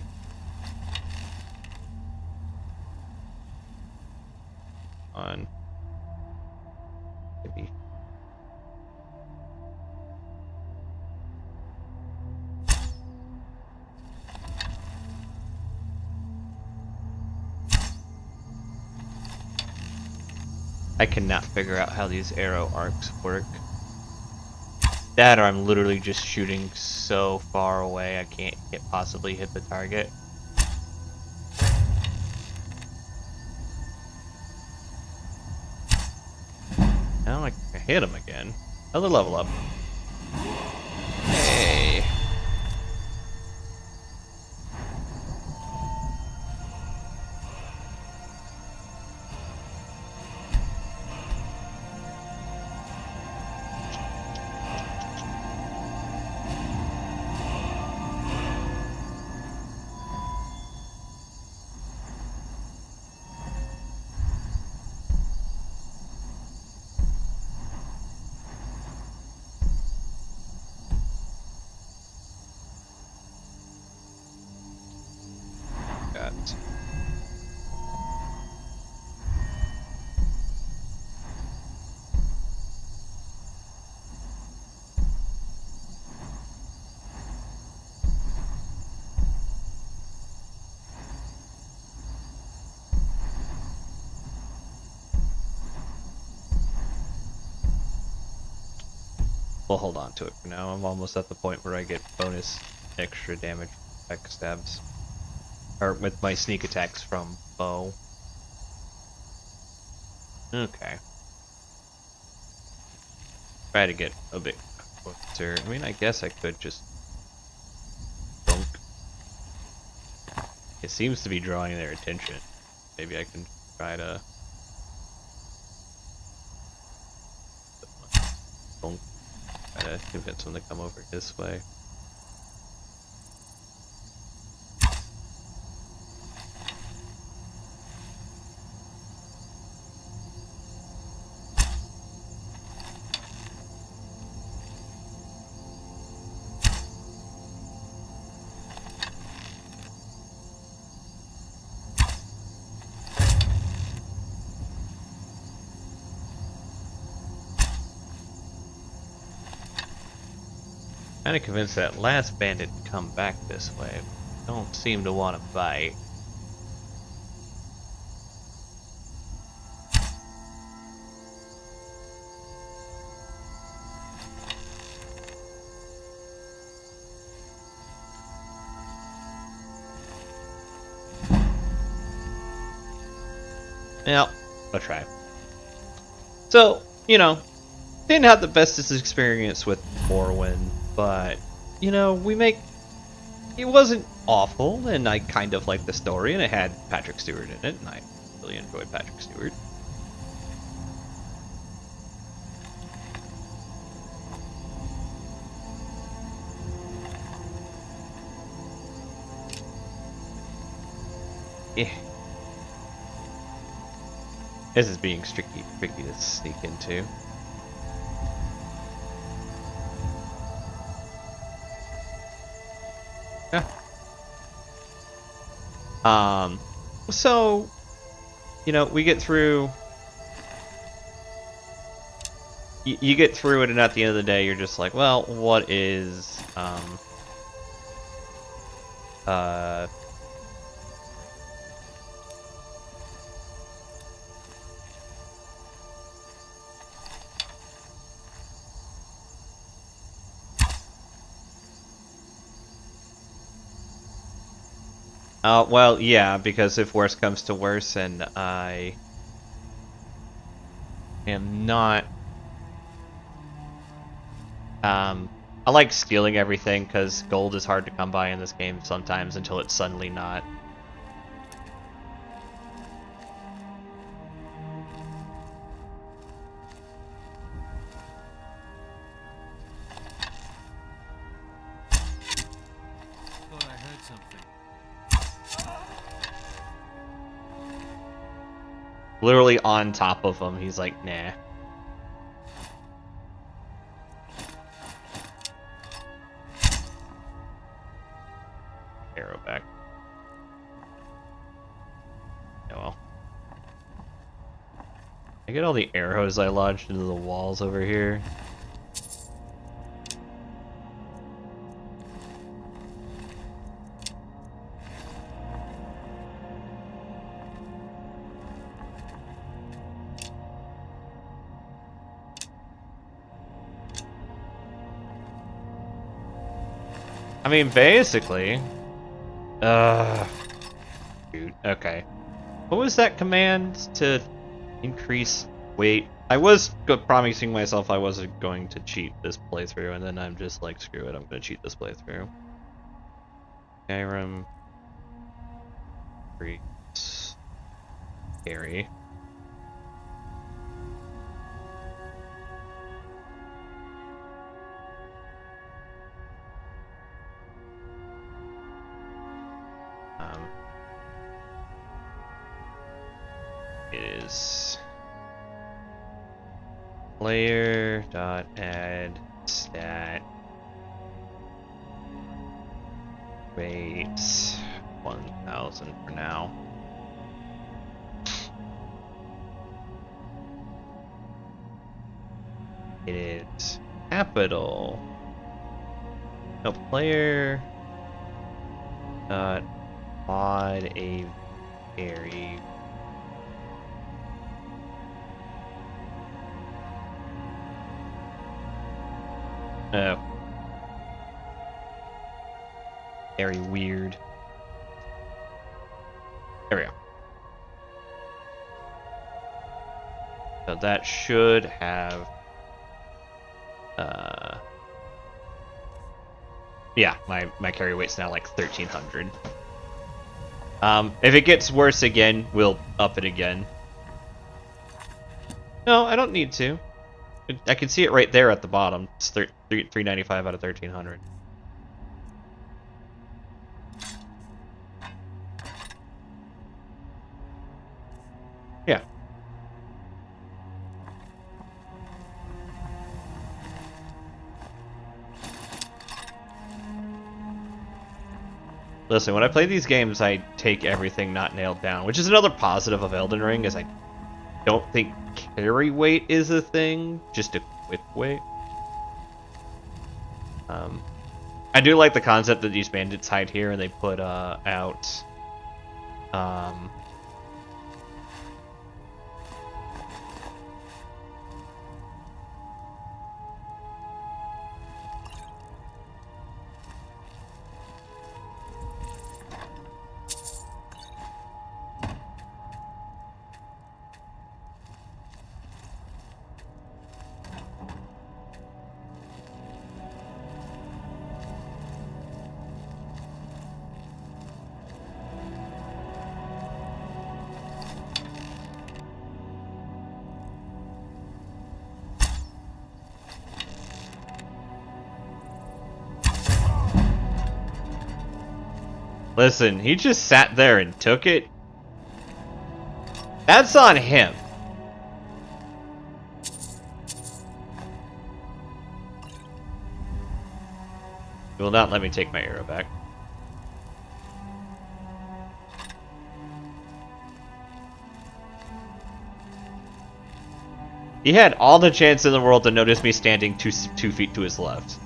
On maybe. I cannot figure out how these arrow arcs work. That or I'm literally just shooting so far away I can't possibly hit the target. Now I can hit him again. Another level up. Hey. We'll hold on to it for now. I'm almost at the point where I get bonus extra damage backstabs. Or with my sneak attacks from bow. Okay. Try to get a bit closer. I mean, I guess I could just dunk. It seems to be drawing their attention. Maybe I can try to dunk. try to convince him to come over this way. Kind of convinced that last bandit to come back this way. Don't seem to want to fight. Yeah, I'll try. So, you know, didn't have the bestest experience with Morrowind, but, you know, it wasn't awful, and I kind of liked the story, and it had Patrick Stewart in it, and I really enjoyed Patrick Stewart. Yeah. This is being tricky to sneak into. Yeah. So, you know, we get through. You get through it, and at the end of the day, you're just like, well, what is well, yeah, because if worse comes to worse, and I am not, I like stealing everything, because gold is hard to come by in this game sometimes until it's suddenly not. Literally on top of him, he's like, nah. Arrow back. Oh well. I get all the arrows I lodged into the walls over here. I mean, basically. Shoot. Okay. What was that command to increase weight? I was promising myself I wasn't going to cheat this playthrough, and then I'm just like, screw it, I'm going to cheat this playthrough. Skyrim. Scary. It is player dot add stat rate 1000 for now. It is capital. No, player dot mod a very very weird. There we go. So that should have yeah, my carry weight's now like 1300. If it gets worse again, we'll up it again. No, I don't need to. I can see it right there at the bottom. It's 395 out of 1300. Yeah. Listen, when I play these games, I take everything not nailed down, which is another positive of Elden Ring, is I don't think carry weight is a thing, just equip weight. I do like the concept that these bandits hide here and they put out Listen, he just sat there and took it. That's on him. He will not let me take my arrow back. He had all the chance in the world to notice me standing 2 feet to his left.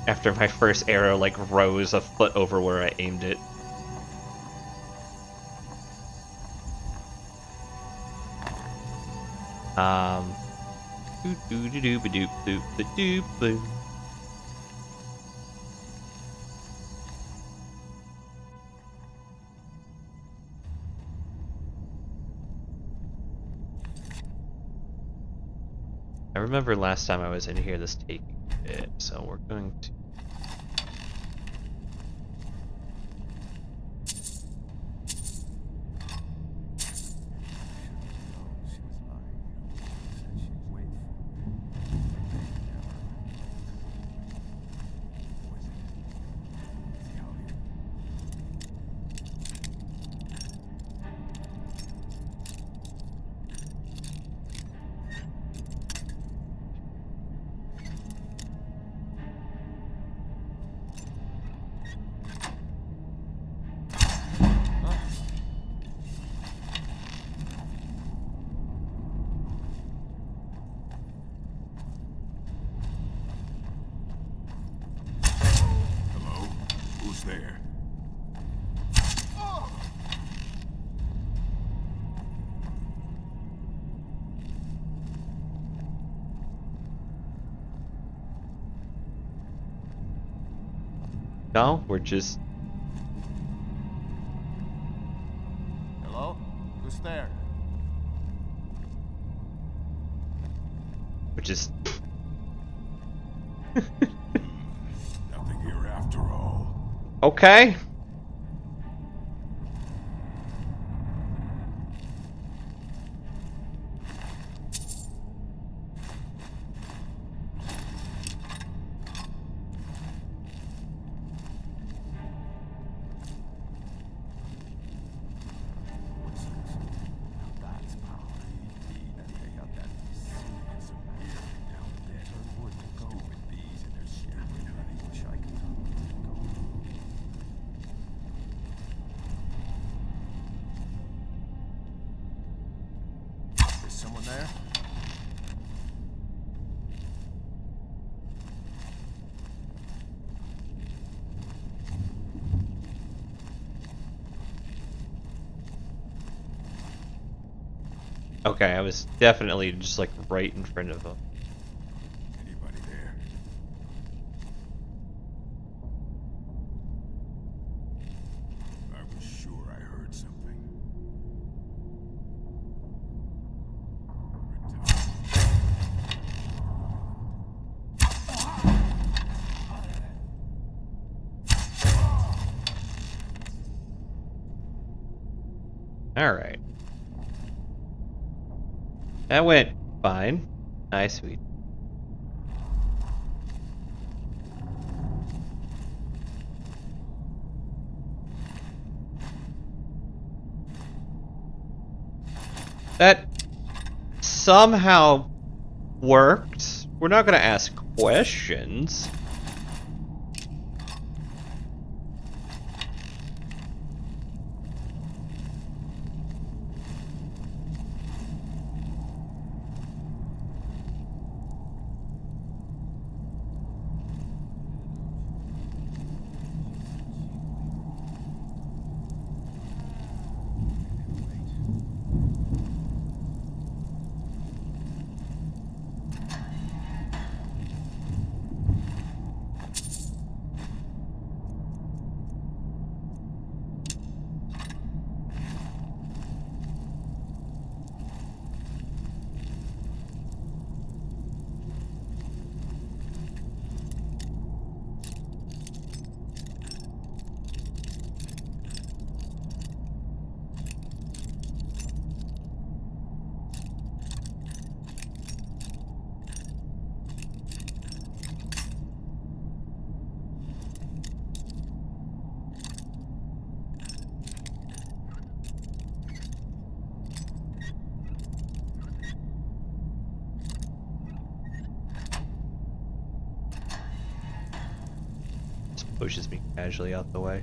After my first arrow, like, rose a foot over where I aimed it. I remember last time I was in here, this taking it, so we're going to. There. No, we're just. Hello? Who's there? We're just. Nothing here after all. Okay. Someone there? Okay, I was definitely just like right in front of him. Anybody there? I was sure I heard something. All right. That went fine. Nice, sweet. That somehow worked. We're not gonna ask questions. Pushes me casually out the way.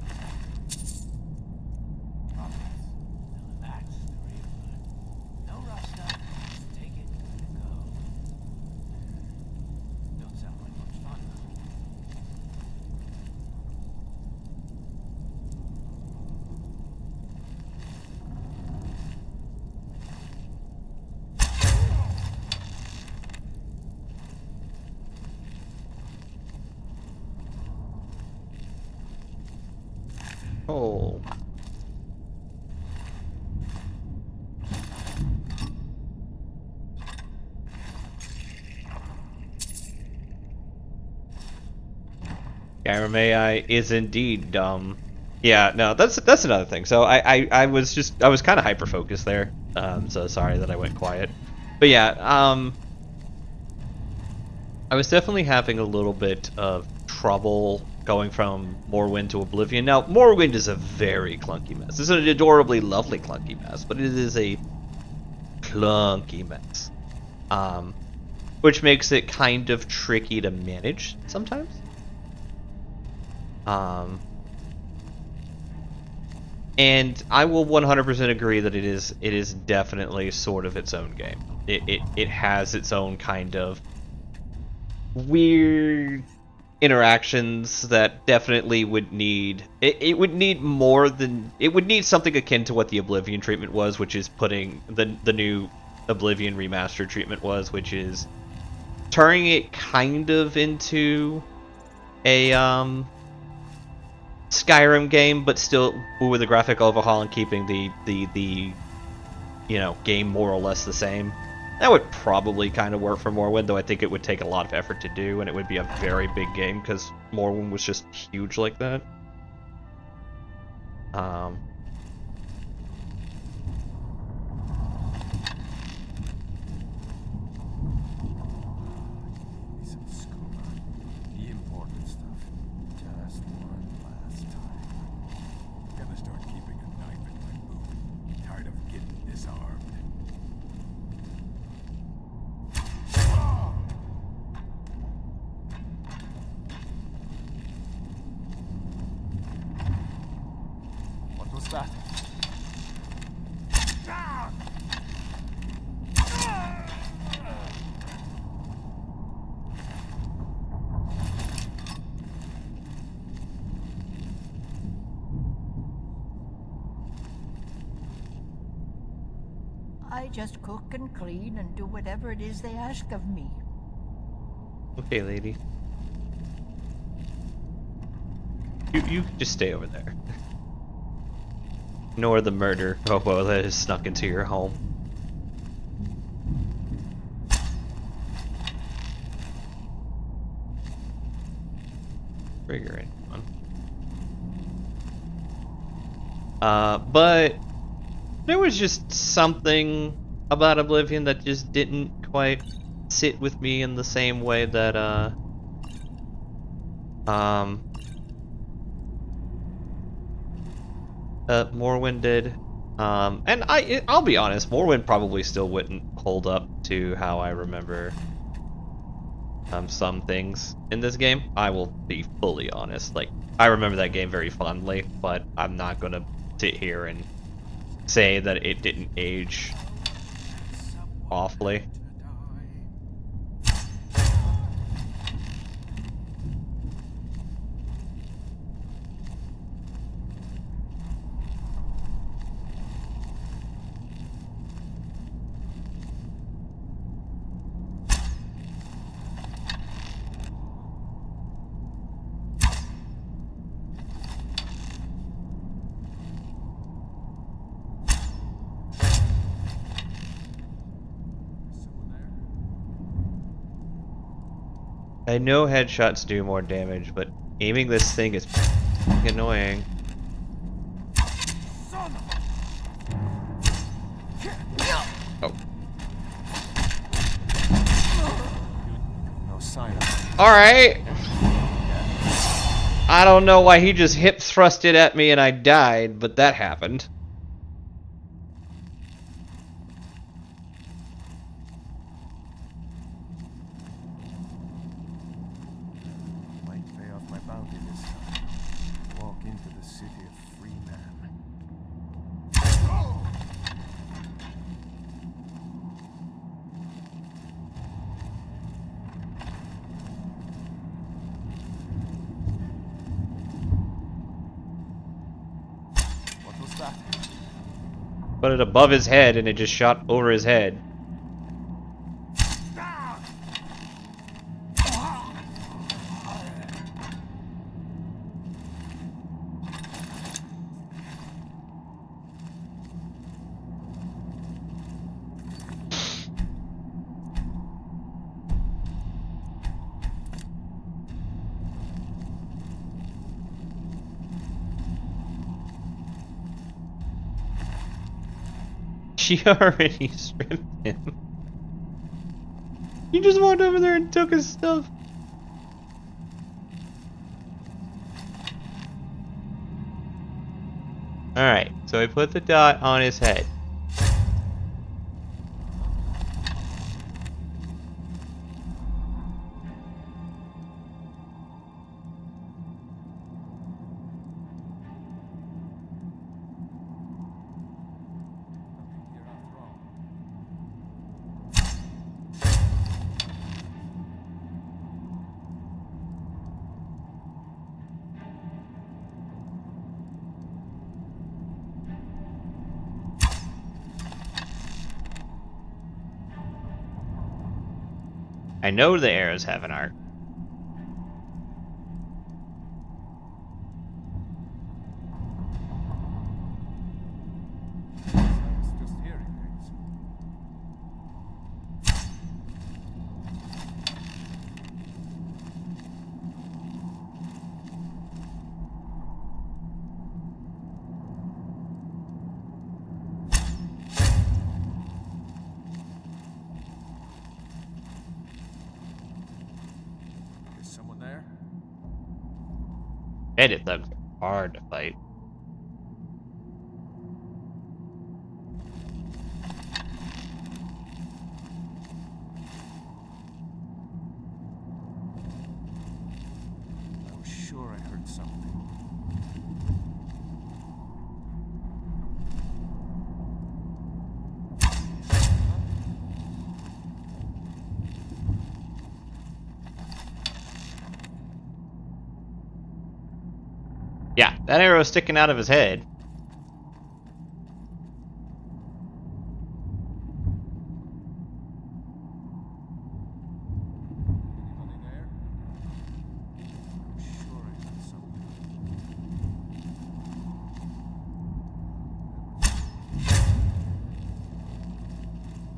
Oh. Skyrim AI is indeed dumb. Yeah, no, that's another thing. So I was kind of hyper focused there. So sorry that I went quiet. But yeah, I was definitely having a little bit of trouble going from Morrowind to Oblivion. Now, Morrowind is a very clunky mess. It's an adorably lovely clunky mess, but it is a clunky mess. Which makes it kind of tricky to manage sometimes. And I will 100% agree that it is definitely sort of its own game. It has its own kind of weird interactions that definitely would need it would need more than it would need something akin to what the Oblivion treatment was, which is putting the new Oblivion remastered treatment was, which is turning it kind of into a Skyrim game, but still with a graphic overhaul and keeping the you know, game more or less the same. That would probably kind of work for Morrowind, though I think it would take a lot of effort to do, and it would be a very big game, because Morrowind was just huge like that. The important stuff. Just one last time. Gotta start keeping a knife in my boot. Tired of getting disarmed. What was that? I just cook and clean and do whatever it is they ask of me. Okay, lady. You just stay over there. Ignore the murder. Oh well, that has snuck into your home. Trigger anyone. But there was just something about Oblivion that just didn't quite sit with me in the same way that Morrowind did. And I'll be honest, Morrowind probably still wouldn't hold up to how I remember some things in this game. I will be fully honest. Like, I remember that game very fondly, but I'm not gonna sit here and say that it didn't age awfully. I know headshots do more damage, but aiming this thing is annoying. Oh. No sign of it. Alright. I don't know why he just hip thrusted at me and I died, but that happened. Put it above his head and it just shot over his head. She already stripped him. You just walked over there and took his stuff. Alright, so I put the dot on his head. I know the arrows have an arc. Bandit thugs are hard to fight. I was sure I heard something. Yeah, that arrow is sticking out of his head.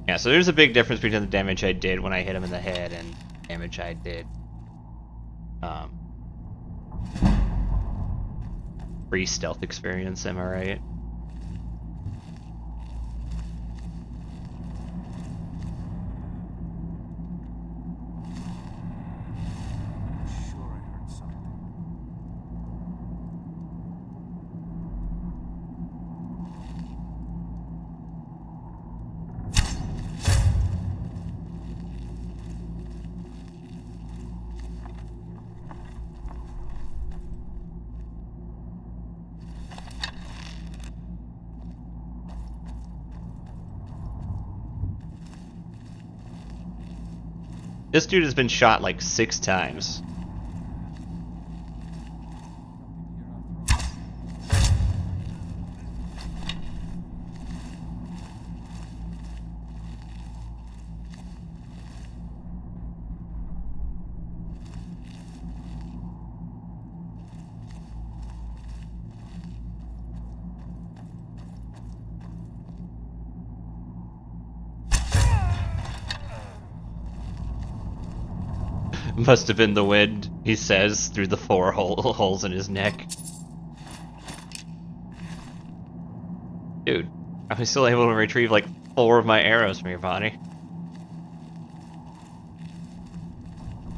Yeah, so there's a big difference between the damage I did when I hit him in the head and damage I did pre-stealth experience, am I right? This dude has been shot like 6 times. Must have been the wind, he says, through the 4 holes in his neck. Dude, I'm still able to retrieve like 4 of my arrows from your body.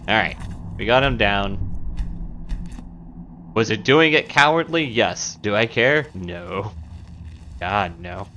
Alright, we got him down. Was it doing it cowardly? Yes. Do I care? No. God, no.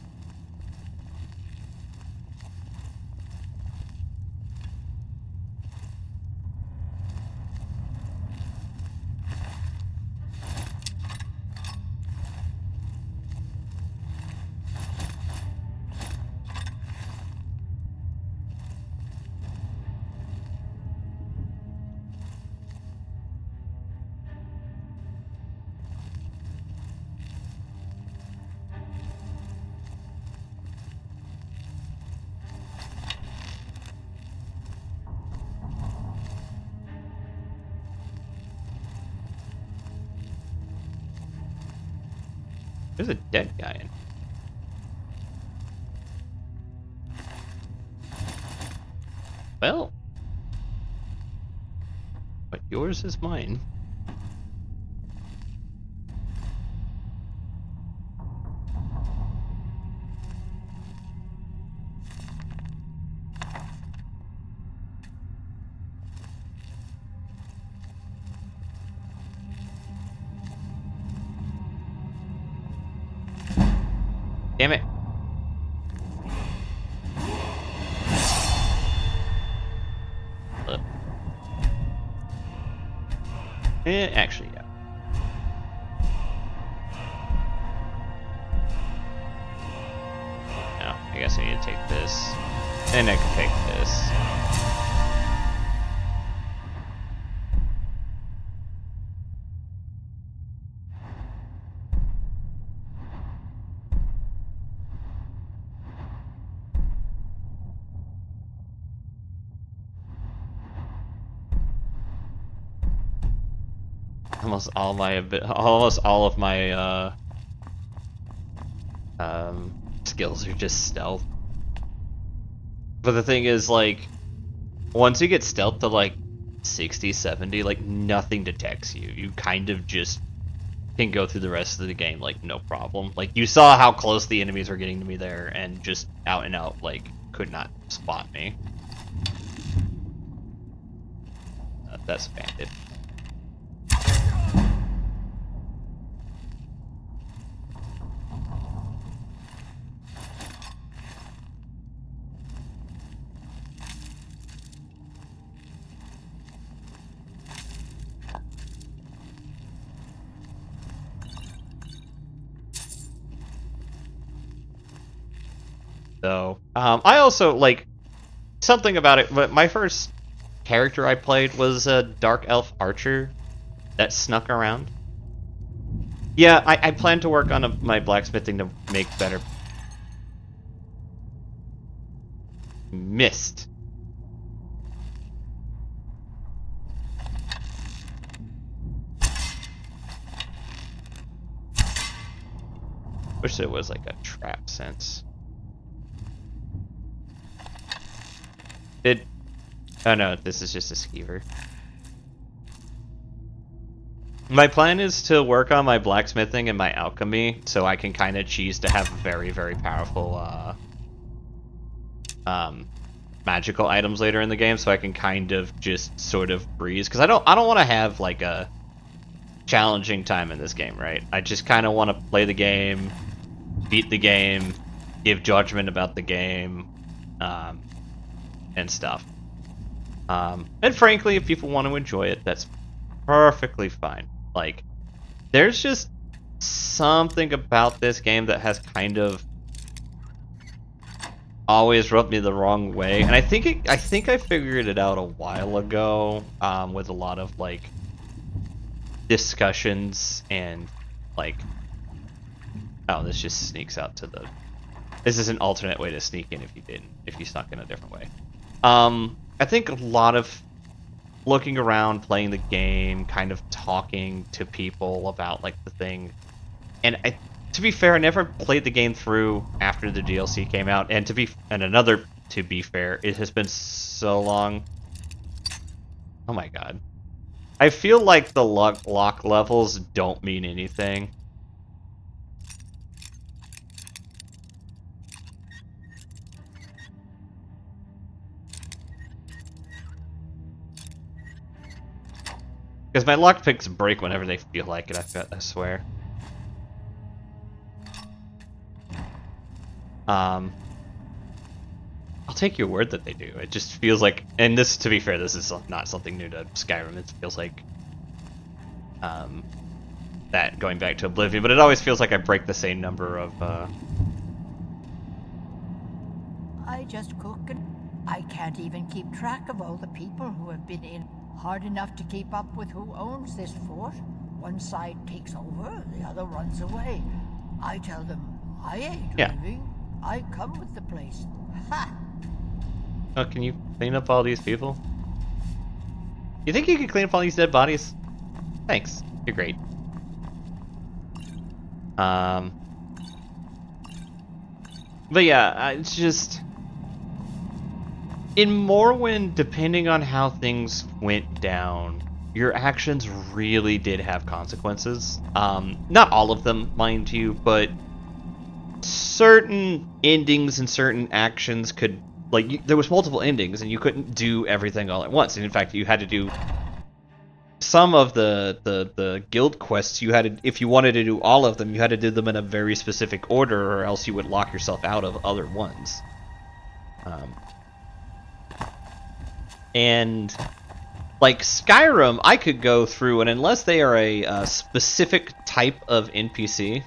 There's a dead guy in. Well, but yours is mine. Damn it. Look. Actually, yeah. No, I guess I need to take this. And I can take this. Almost all of my skills are just stealth. But the thing is, like, once you get stealth to like 60, 70, like nothing detects you. You kind of just can go through the rest of the game like no problem. Like you saw how close the enemies were getting to me there, and just out and out like could not spot me. That's a bandit. So, I also, like, something about it, but my first character I played was a Dark Elf Archer that snuck around. Yeah, I plan to work on my blacksmithing to make better... Missed. Wish there was, like, a trap sense. Oh no, this is just a skeever. My plan is to work on my blacksmithing and my alchemy, so I can kind of choose to have very, very powerful magical items later in the game, so I can kind of just sort of breeze. Because I don't want to have like a challenging time in this game, right? I just kind of want to play the game, beat the game, give judgment about the game, and stuff. And frankly, if people want to enjoy it, that's perfectly fine. Like, there's just something about this game that has kind of always rubbed me the wrong way, and I think I figured it out a while ago, with a lot of like discussions and like, oh, this just sneaks out to the. This is an alternate way to sneak in if you snuck in a different way. I think a lot of looking around, playing the game, kind of talking to people about like the thing, and to be fair, I never played the game through after the DLC came out, and to be fair, it has been so long. Oh my god. I feel like the lock levels don't mean anything. Because my lockpicks break whenever they feel like it, I swear. I'll take your word that they do. It just feels like, and this, to be fair, this is not something new to Skyrim. It feels like that going back to Oblivion, but it always feels like I break the same number of. I just cook and I can't even keep track of all the people who have been in. Hard enough to keep up with who owns this fort. One side takes over, the other runs away. I tell them, I ain't leaving. I come with the place. Ha! Oh, can you clean up all these people? You think you could clean up all these dead bodies? Thanks. You're great. But yeah, it's just... In Morrowind, depending on how things went down, your actions really did have consequences. Not all of them, mind you, but certain endings and certain actions could... Like, there was multiple endings, and you couldn't do everything all at once. And in fact, you had to do some of the guild quests. You had to, if you wanted to do all of them, you had to do them in a very specific order, or else you would lock yourself out of other ones. And like Skyrim, I could go through, and unless they are a specific type of NPC,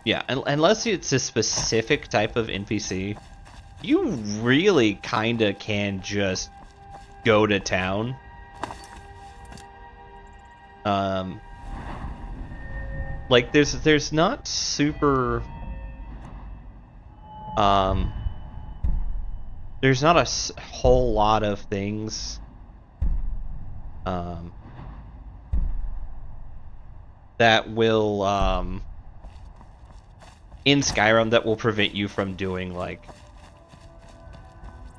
yeah, unless it's a specific type of NPC, you really kinda can just go to town. Like there's not super there's not a whole lot of things that will in Skyrim that will prevent you from doing like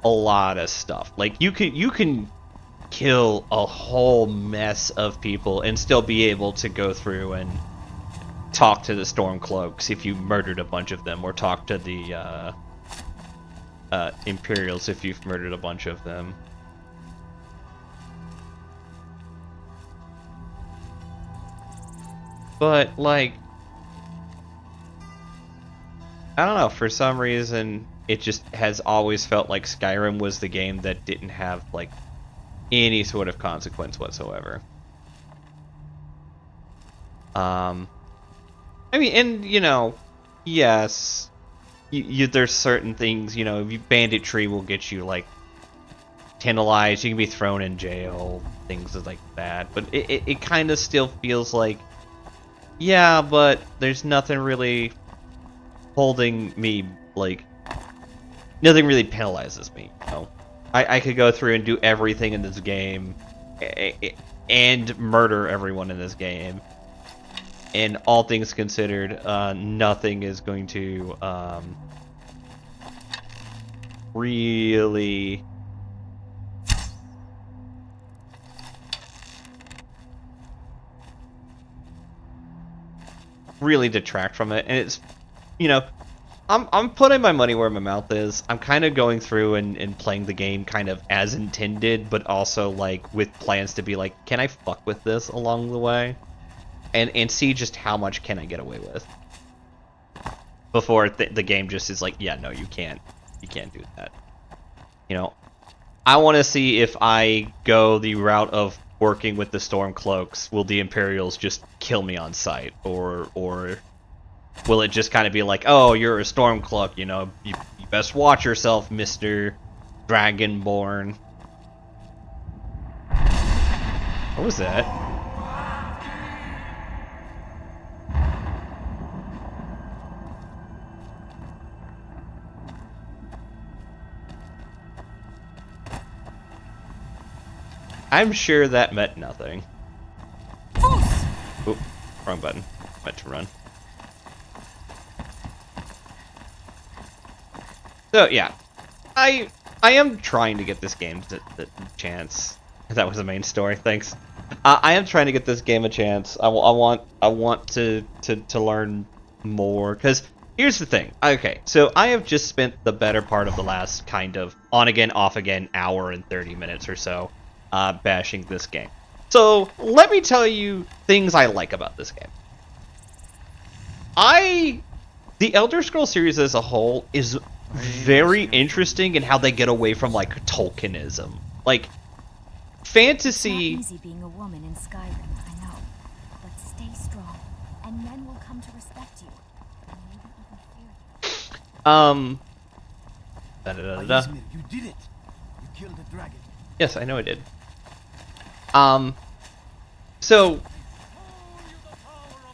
a lot of stuff. Like you can kill a whole mess of people and still be able to go through and talk to the Stormcloaks if you murdered a bunch of them, or talk to the Imperials if you've murdered a bunch of them. But like, I don't know, for some reason it just has always felt like Skyrim was the game that didn't have like any sort of consequence whatsoever. I mean, and you know, yes, there's certain things, you know, banditry will get you like tantalized, you can be thrown in jail, things like that, but it kind of still feels like, yeah, but there's nothing really holding me, like, nothing really penalizes me, you know? I could go through and do everything in this game and murder everyone in this game, and all things considered, nothing is going to really detract from it. And it's, you know, I'm putting my money where my mouth is. I'm kind of going through and playing the game kind of as intended, but also like with plans to be like, can I fuck with this along the way? And see just how much can I get away with before the game just is like, yeah, no, you can't do that. You know, I want to see if I go the route of working with the Stormcloaks, will the Imperials just kill me on sight, or will it just kind of be like, oh, you're a Stormcloak, you know, you best watch yourself, Mr. Dragonborn. What was that? I'm sure that meant nothing. Oop, wrong button. Meant to run. So yeah, I am trying to get this game the chance. That was the main story. Thanks. I am trying to get this game a chance. I want to learn more, because here's the thing. Okay, so I have just spent the better part of the last kind of on again off again hour and 30 minutes or so bashing this game. So let me tell you things I like about this game. The Elder Scrolls series as a whole is very interesting in how they get away from like Tolkienism. Like fantasy. It's not easy being a woman in Skyrim, I know. But stay strong, and men will come to respect you. And maybe even fear you. Ysmir, you did it. You killed the dragon. Yes, I know I did. So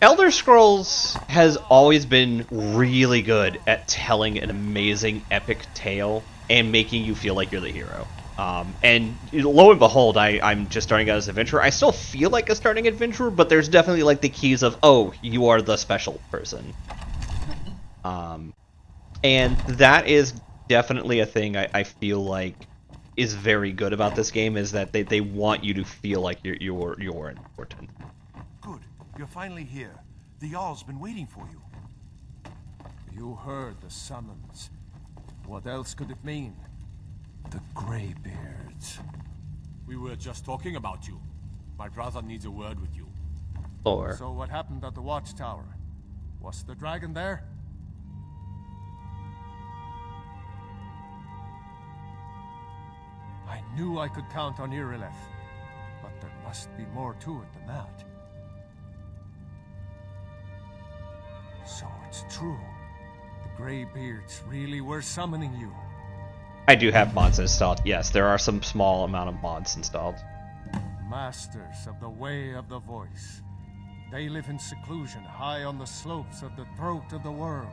Elder Scrolls has always been really good at telling an amazing epic tale and making you feel like you're the hero. And lo and behold, I'm just starting out as an adventurer. I still feel like a starting adventurer, but there's definitely like the keys of, oh, you are the special person. And that is definitely a thing I feel like is very good about this game, is that they want you to feel like you're important. Good. You're finally here. The Jarl's been waiting for you. You heard the summons. What else could it mean? The Greybeards. We were just talking about you. My brother needs a word with you. Or So what happened at the watchtower? Was the dragon there? I knew I could count on Irileth, but there must be more to it than that. So it's true. The Greybeards really were summoning you. I do have mods installed. Yes, there are some small amount of mods installed. Masters of the Way of the Voice. They live in seclusion high on the slopes of the throat of the world.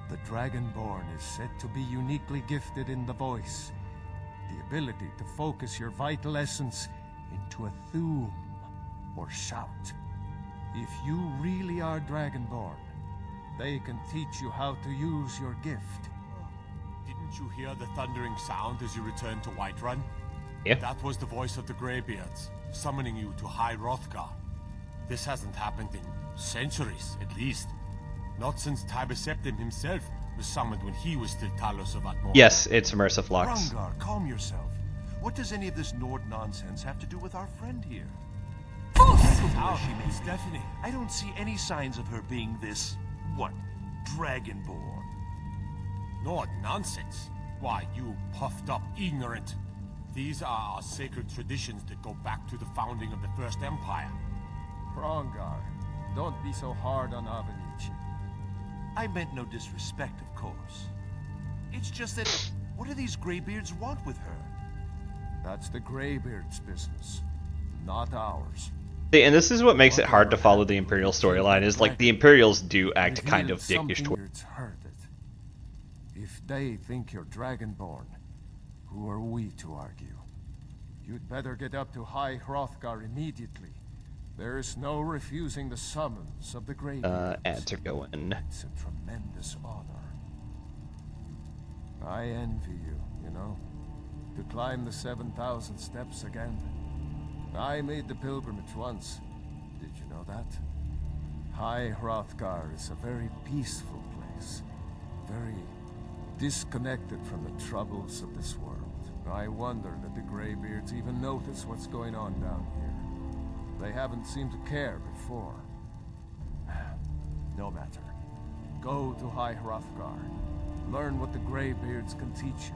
The Dragonborn is said to be uniquely gifted in the voice. The ability to focus your vital essence into a thum, or shout. If you really are Dragonborn, they can teach you how to use your gift. Didn't you hear the thundering sound as you returned to Whiterun? Yeah. That was the voice of the Greybeards, summoning you to High Hrothgar. This hasn't happened in centuries, at least. Not since Tiber Septim himself was summoned when he was still Talos of Atmor. Yes, it's Merciflux. Hrongar, calm yourself. What does any of this Nord nonsense have to do with our friend here? Stephanie. I don't see any signs of her being this, what, Dragonborn. Nord nonsense? Why, you puffed up ignorant. These are our sacred traditions that go back to the founding of the First Empire. Hrongar, don't be so hard on Avenici. I meant no disrespect, of course. It's just that, what do these Greybeards want with her? That's the Greybeards' business, not ours. See, and this is what makes it hard to follow the Imperial storyline, is like the Imperials do act kind of dickish towards. Heard it. If they think you're Dragonborn, who are we to argue? You'd better get up to High Hrothgar immediately. There is no refusing the summons of the Greybeards. Ads are going. It's a tremendous honor. I envy you, you know, to climb the 7,000 steps again. I made the pilgrimage once. Did you know that? High Hrothgar is a very peaceful place. Very disconnected from the troubles of this world. I wonder that the Greybeards even notice what's going on down here. They haven't seemed to care before. No matter. Go to High Hrothgar. Learn what the Greybeards can teach you.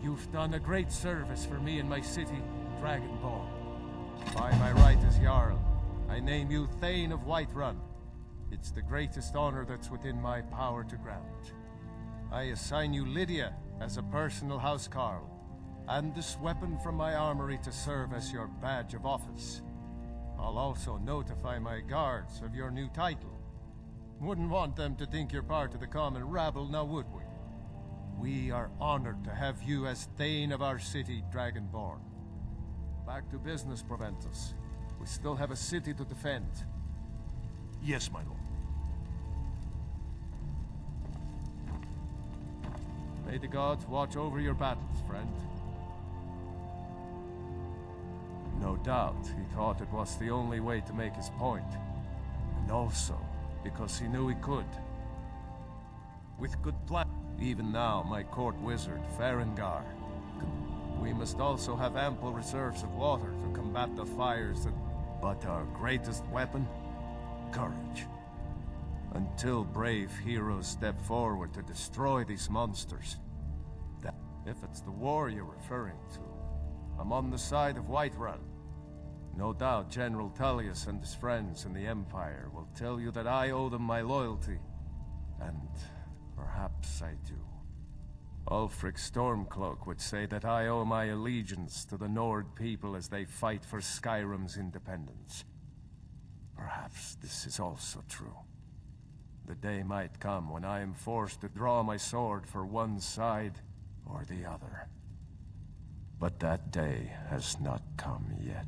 You've done a great service for me and my city, Dragonborn. By my right as Jarl, I name you Thane of Whiterun. It's the greatest honor that's within my power to grant. I assign you Lydia as a personal housecarl, and this weapon from my armory to serve as your badge of office. I'll also notify my guards of your new title. Wouldn't want them to think you're part of the common rabble, now would we? We are honored to have you as Thane of our city, Dragonborn. Back to business, Proventus. We still have a city to defend. Yes, my lord. May the gods watch over your battles, friend. No doubt, he thought it was the only way to make his point. And also, because he knew he could. With good plan. Even now, my court wizard, Farengar. We must also have ample reserves of water to combat the fires that... But our greatest weapon? Courage. Until brave heroes step forward to destroy these monsters. If it's the war you're referring to, I'm on the side of Whiterun. No doubt General Tullius and his friends in the Empire will tell you that I owe them my loyalty. And perhaps I do. Ulfric Stormcloak would say that I owe my allegiance to the Nord people as they fight for Skyrim's independence. Perhaps this is also true. The day might come when I am forced to draw my sword for one side or the other. But that day has not come yet.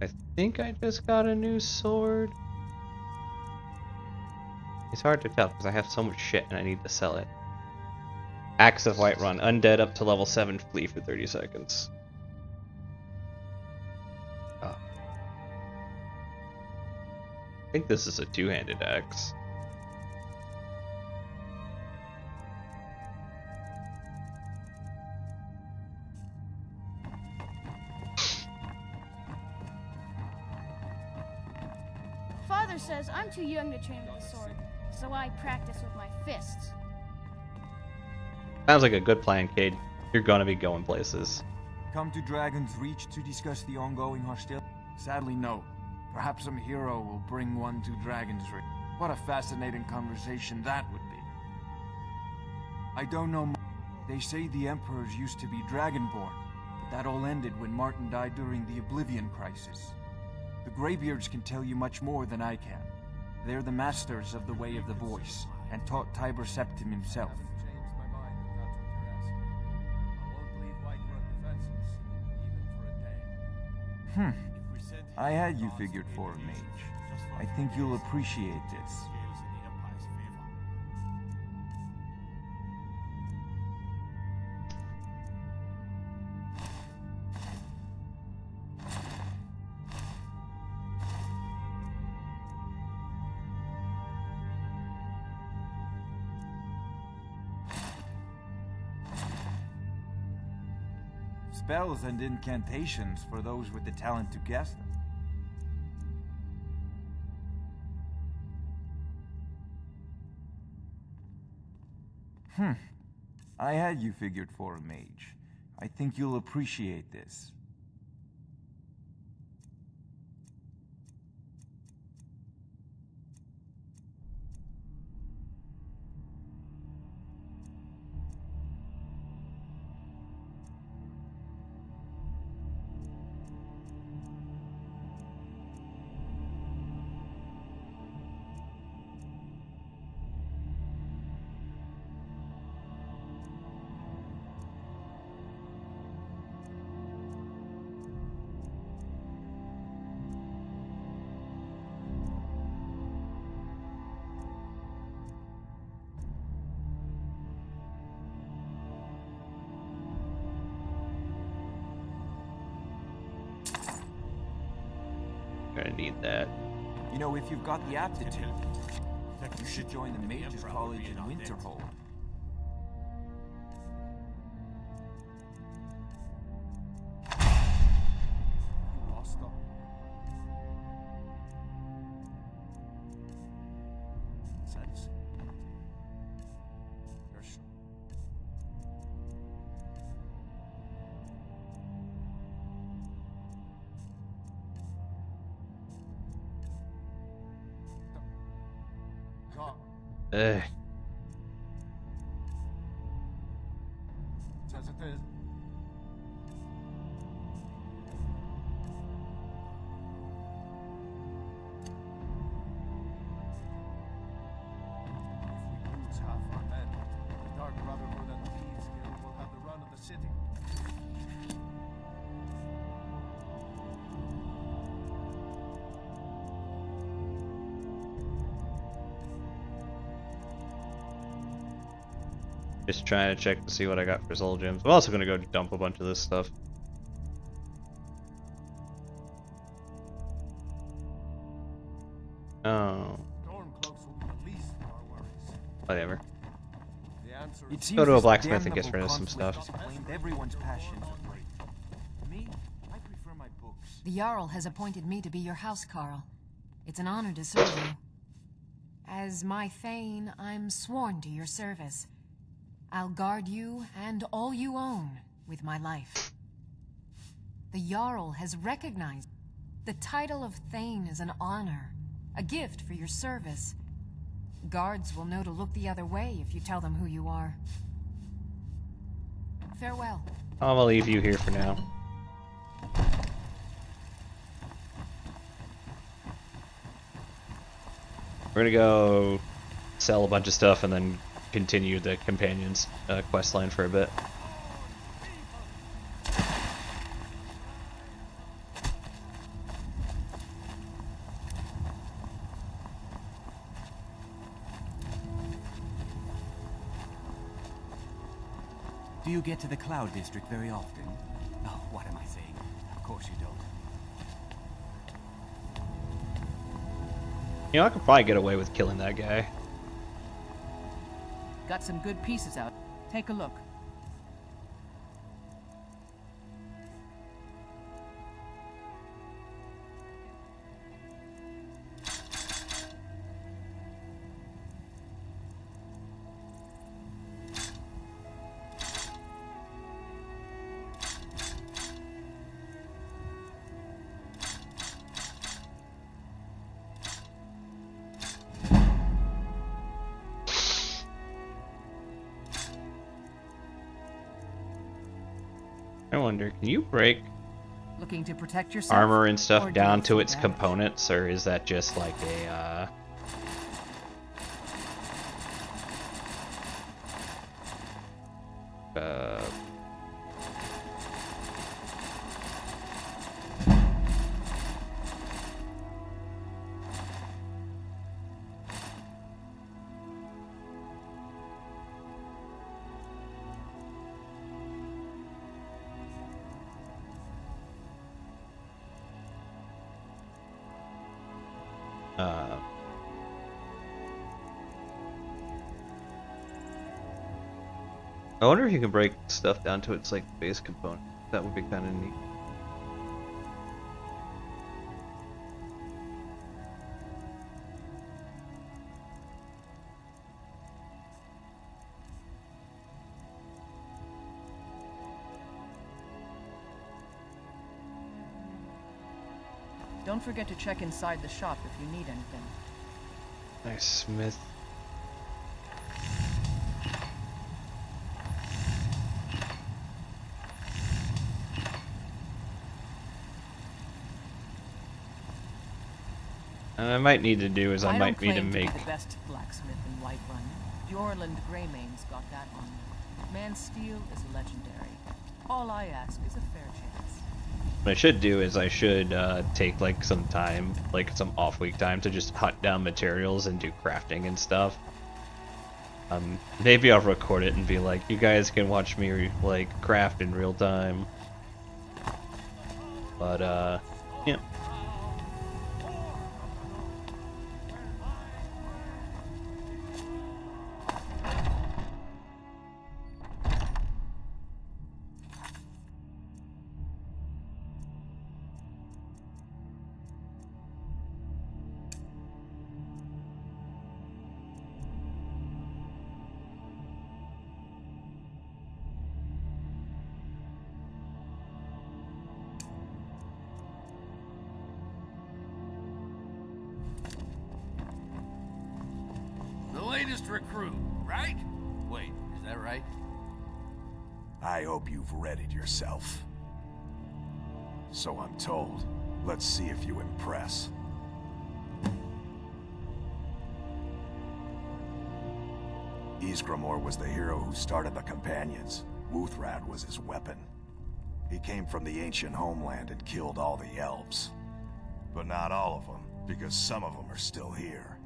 I think I just got a new sword. It's hard to tell because I have so much shit and I need to sell it. Axe of Whiterun, undead up to level 7, flee for 30 seconds. Oh. I think this is a two-handed axe. Father says I'm too young to train with a sword, so I practice with my fists. Sounds like a good plan, kid. You're gonna be going places. Come to Dragon's Reach to discuss the ongoing hostility? Sadly, no. Perhaps some hero will bring one to Dragon's Reach. What a fascinating conversation that would be. I don't know. They say the Emperors used to be Dragonborn, but that all ended when Martin died during the Oblivion Crisis. The Greybeards can tell you much more than I can. They're the masters of the Way of the Voice, and taught Tiber Septim himself. I had you figured for a mage. I think you'll appreciate this. Spells and incantations for those with the talent to cast them. I had you figured for a mage. I think you'll appreciate this. Gonna need that. You know, if you've got the aptitude, you should join the Mages College in Winterhold. You lost them. Sense. Ugh. Says it is. If we lose half our men, the Dark Brotherhood and Thieves Guild will have the run of the city. Just trying to check to see what I got for soul gems. I'm also gonna go dump a bunch of this stuff. Oh. Whatever. It Go to a seems blacksmith this and get rid of some damnable stuff. conflict has claimed everyone's passions of late. Me, I prefer my books. The Jarl has appointed me to be your housecarl. It's an honor to serve you. As my Thane, I'm sworn to your service. I'll guard you and all you own with my life. The Jarl has recognized the title of Thane is an honor, a gift for your service. Guards will know to look the other way if you tell them who you are. Farewell. I'm gonna leave you here for now. We're gonna go sell a bunch of stuff and then continue the companions quest line for a bit. Do you get to the Cloud District very often? Oh, what am I saying? Of course you don't. You know, I could probably get away with killing that guy. Got some good pieces out. Take a look. I wonder, can you break Looking to protect yourself? armor and stuff or down deal to full its damage? components, or is that just like a I wonder if you can break stuff down to its like base component. That would be kind of neat. Don't forget to check inside the shop if you need anything. Nice smith. And I might need to do is I might need to don't claim make. be the best blacksmith in Whiterun. Jorland Greymane's got that on me. Man Steel is legendary. All I ask is a fair chance. What I should do is I should take like some time, like some off week time, to just hunt down materials and do crafting and stuff. Maybe I'll record it and be like, you guys can watch me like craft in real time. But yeah. first recruit, right? Wait, is that right? I hope you've readied yourself. So I'm told. Let's see if you impress. Ysgramor was the hero who started the Companions. Wuthrad was his weapon. He came from the ancient homeland and killed all the elves. But not all of them, because some of them are still here.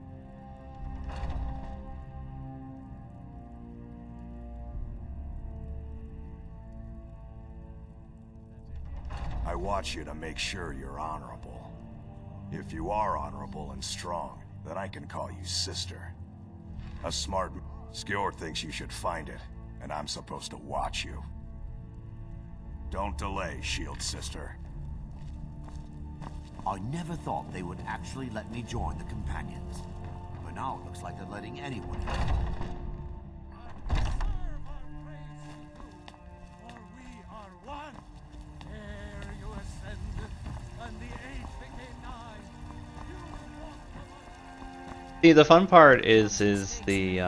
I watch you to make sure you're honorable. If you are honorable and strong, then I can call you sister. A smart Skjord thinks you should find it, and I'm supposed to watch you. Don't delay, Shield Sister. I never thought they would actually let me join the Companions. But now it looks like they're letting anyone in. For we are one. Ere you ascended, and the age became nigh. See, the fun part is the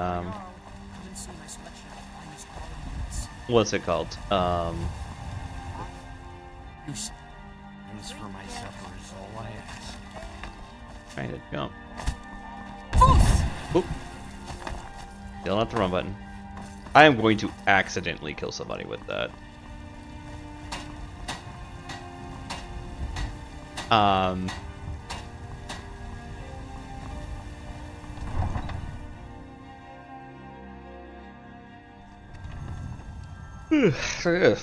what's it called? Thanks for my supper is all I ask. Trying to jump. Oop. Still not the run button. I am going to accidentally kill somebody with that. Sorry.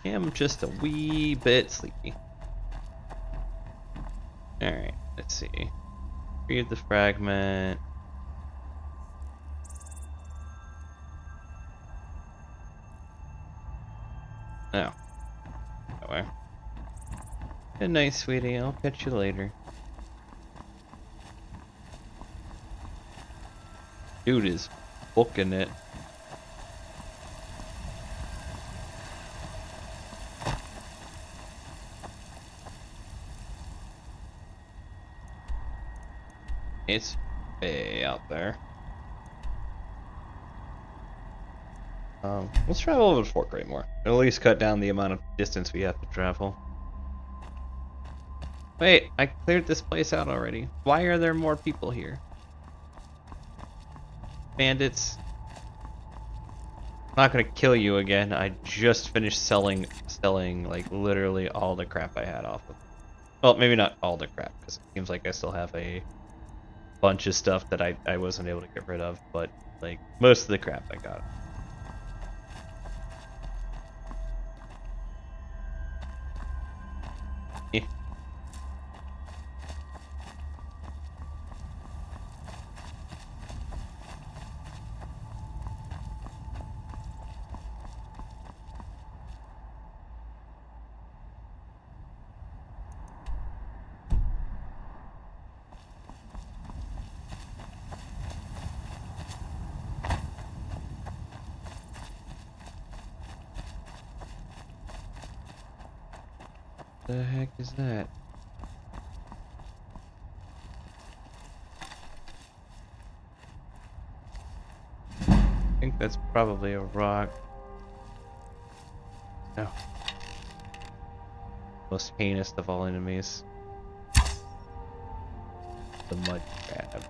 I am just a wee bit sleepy. Alright, let's see. Read the fragment. Oh. That way. Good night, sweetie. I'll catch you later. Dude is booking it. It's way out there. Let's travel over to Fort Greymore. At least cut down the amount of distance we have to travel. Wait, I cleared this place out already. Why are there more people here? Bandits. I'm not gonna kill you again. I just finished selling like literally all the crap I had off of. Well, maybe not all the crap, because it seems like I still have a bunch of stuff that I wasn't able to get rid of, but like most of the crap I got. Eh. The heck is that? I think that's probably a rock. No. Most heinous of all enemies. The mud crab.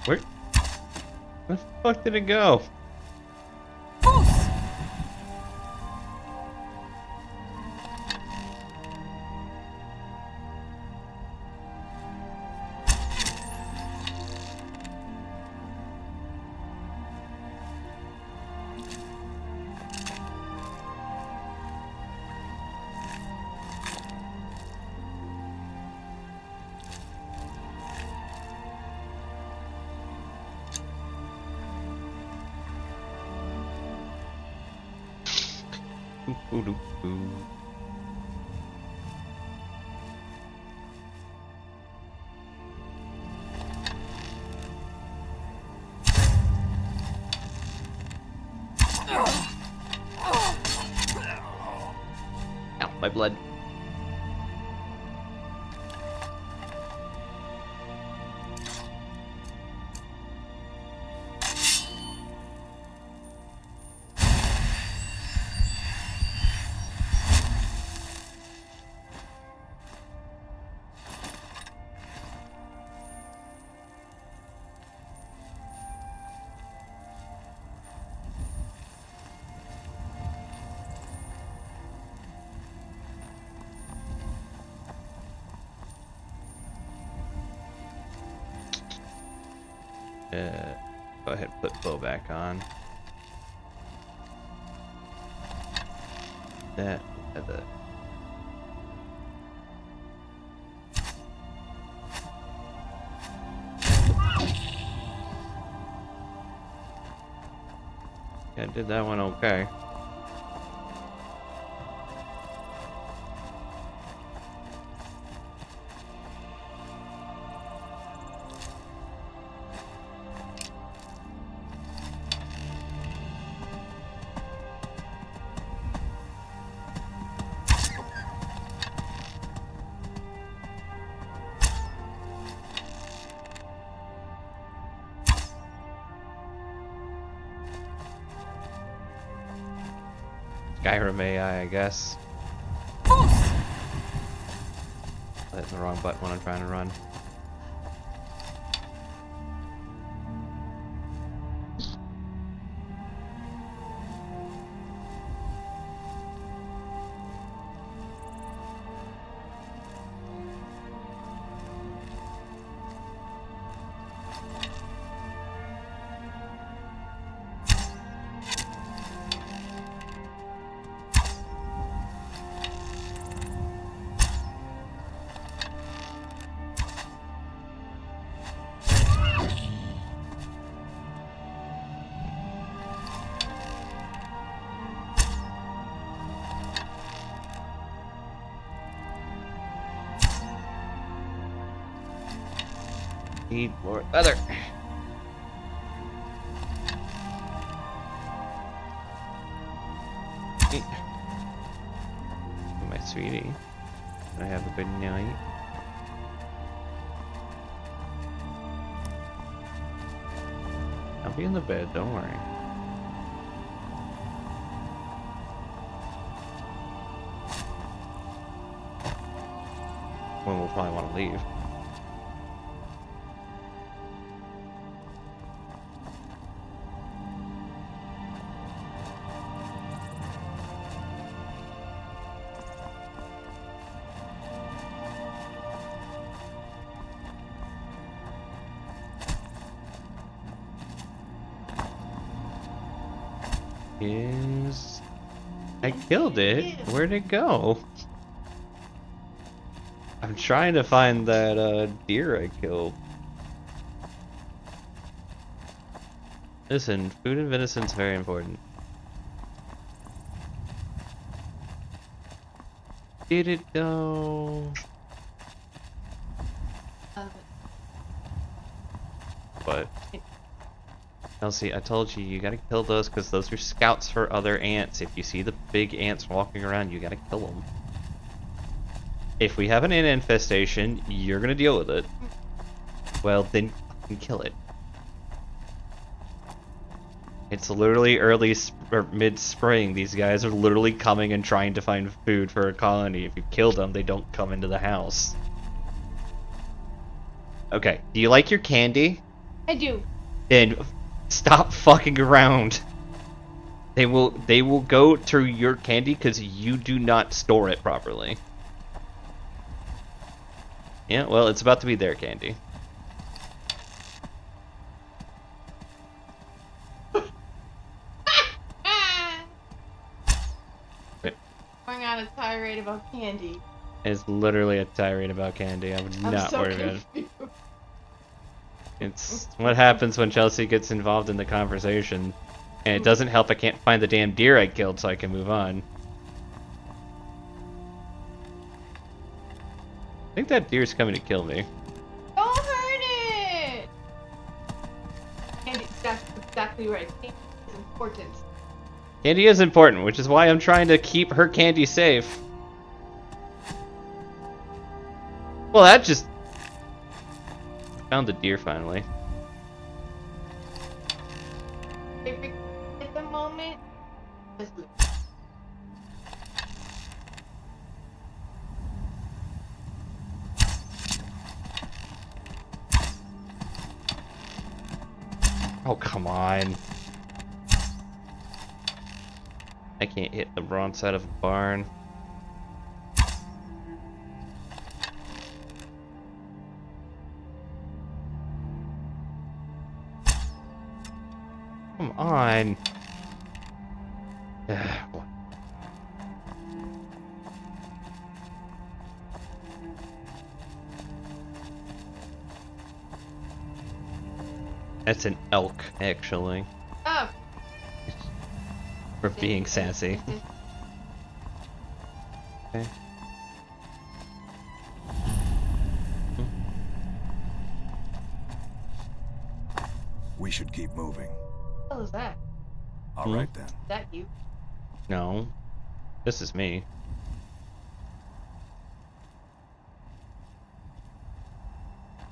Where the fuck did it go? Boo-doo-boo. Ow, my blood. Go ahead and put bow back on. That, the yeah, I did that one okay. Skyrim AI, I guess. That's the wrong button when I'm trying to run. Need more leather. Hey. My sweetie, I have a good night. I'll be in the bed, don't worry. When we'll probably want to leave. I killed it. Where'd it go? I'm trying to find that deer I killed. Listen, food and venicon's very important. Did it go? What? Elsie, I told you, you gotta kill those because those are scouts for other ants. If you see the big ants walking around, you gotta kill them. If we have an ant infestation, you're gonna deal with it. Well, then kill it. It's literally early or mid-spring. These guys are literally coming and trying to find food for a colony. If you kill them, they don't come into the house. Okay, do you like your candy? I do. Then stop fucking around. They will go through your candy because you do not store it properly. Yeah, well, it's about to be their candy. Going on a tirade about candy. It's literally a tirade about candy. I would not worry about it. It's what happens when Chelsea gets involved in the conversation. And it doesn't help I can't find the damn deer I killed so I can move on. I think that deer's coming to kill me. Don't hurt it! Candy, that's exactly right. Candy is important. Candy is important, which is why I'm trying to keep her candy safe. Well, that just... Found the deer finally. At the moment, let's look. Oh, come on. I can't hit the wrong side of a barn. Come on. What? That's an elk, actually. Oh. For being sassy. Okay. We should keep moving. What the hell is that? All right then. Is that you? No. This is me.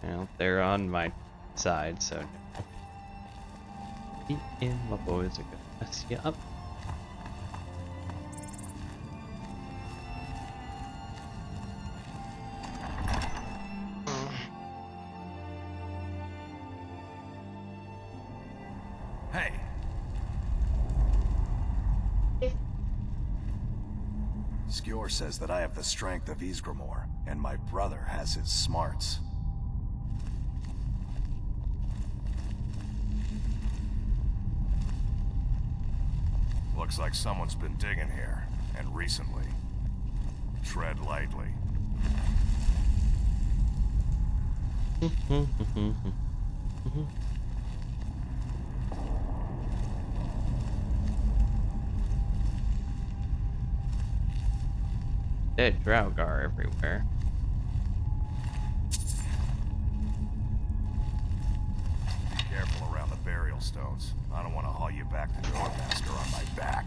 Well, they're on my side, so... Me and my boys are gonna mess you up. Hey. Skjor says that I have the strength of Ysgramor, and my brother has his smarts. Looks like someone's been digging here, and recently. Tread lightly. Dead Draugr everywhere. Be careful around the burial stones. I don't want to haul you back to Normaster on my back.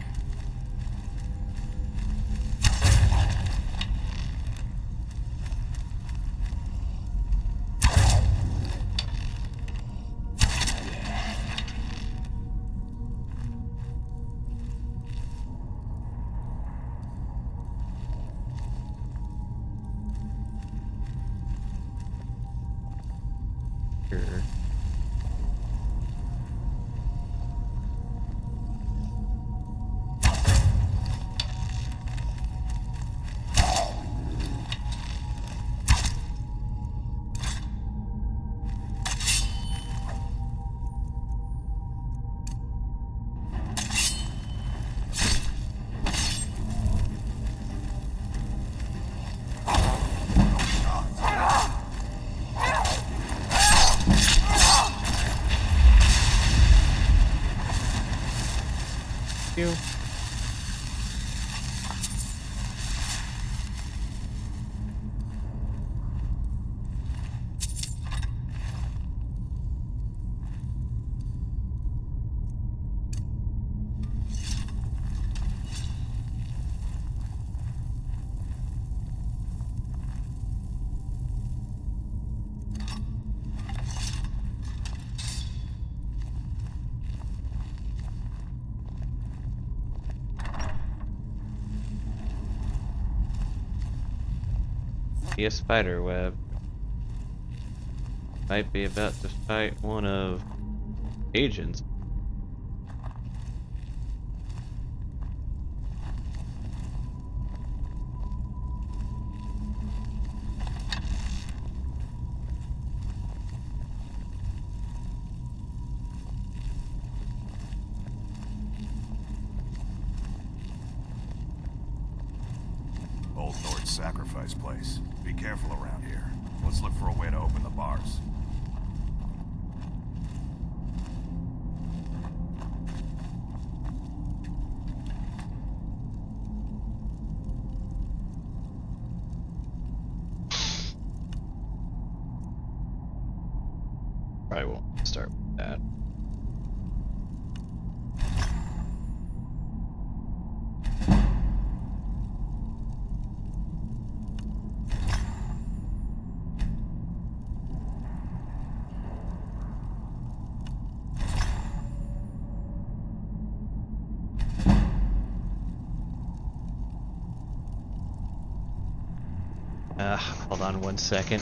Sure. You. A spider web. Might be about to fight one of agents. Old Nord's sacrifice place. Be careful around here. Let's look for a way to open the bars. Probably won't start with that. Hold on 1 second.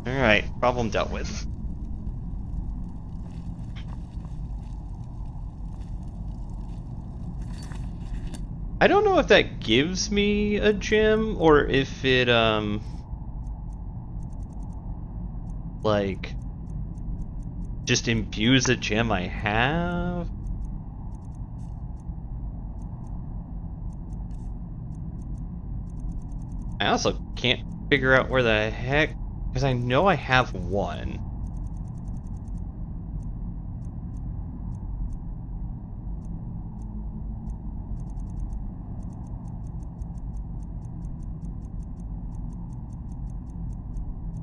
Alright, problem dealt with. I don't know if that gives me a gem or if it like just imbues a gem I have. I also can't figure out where the heck, because I know I have one.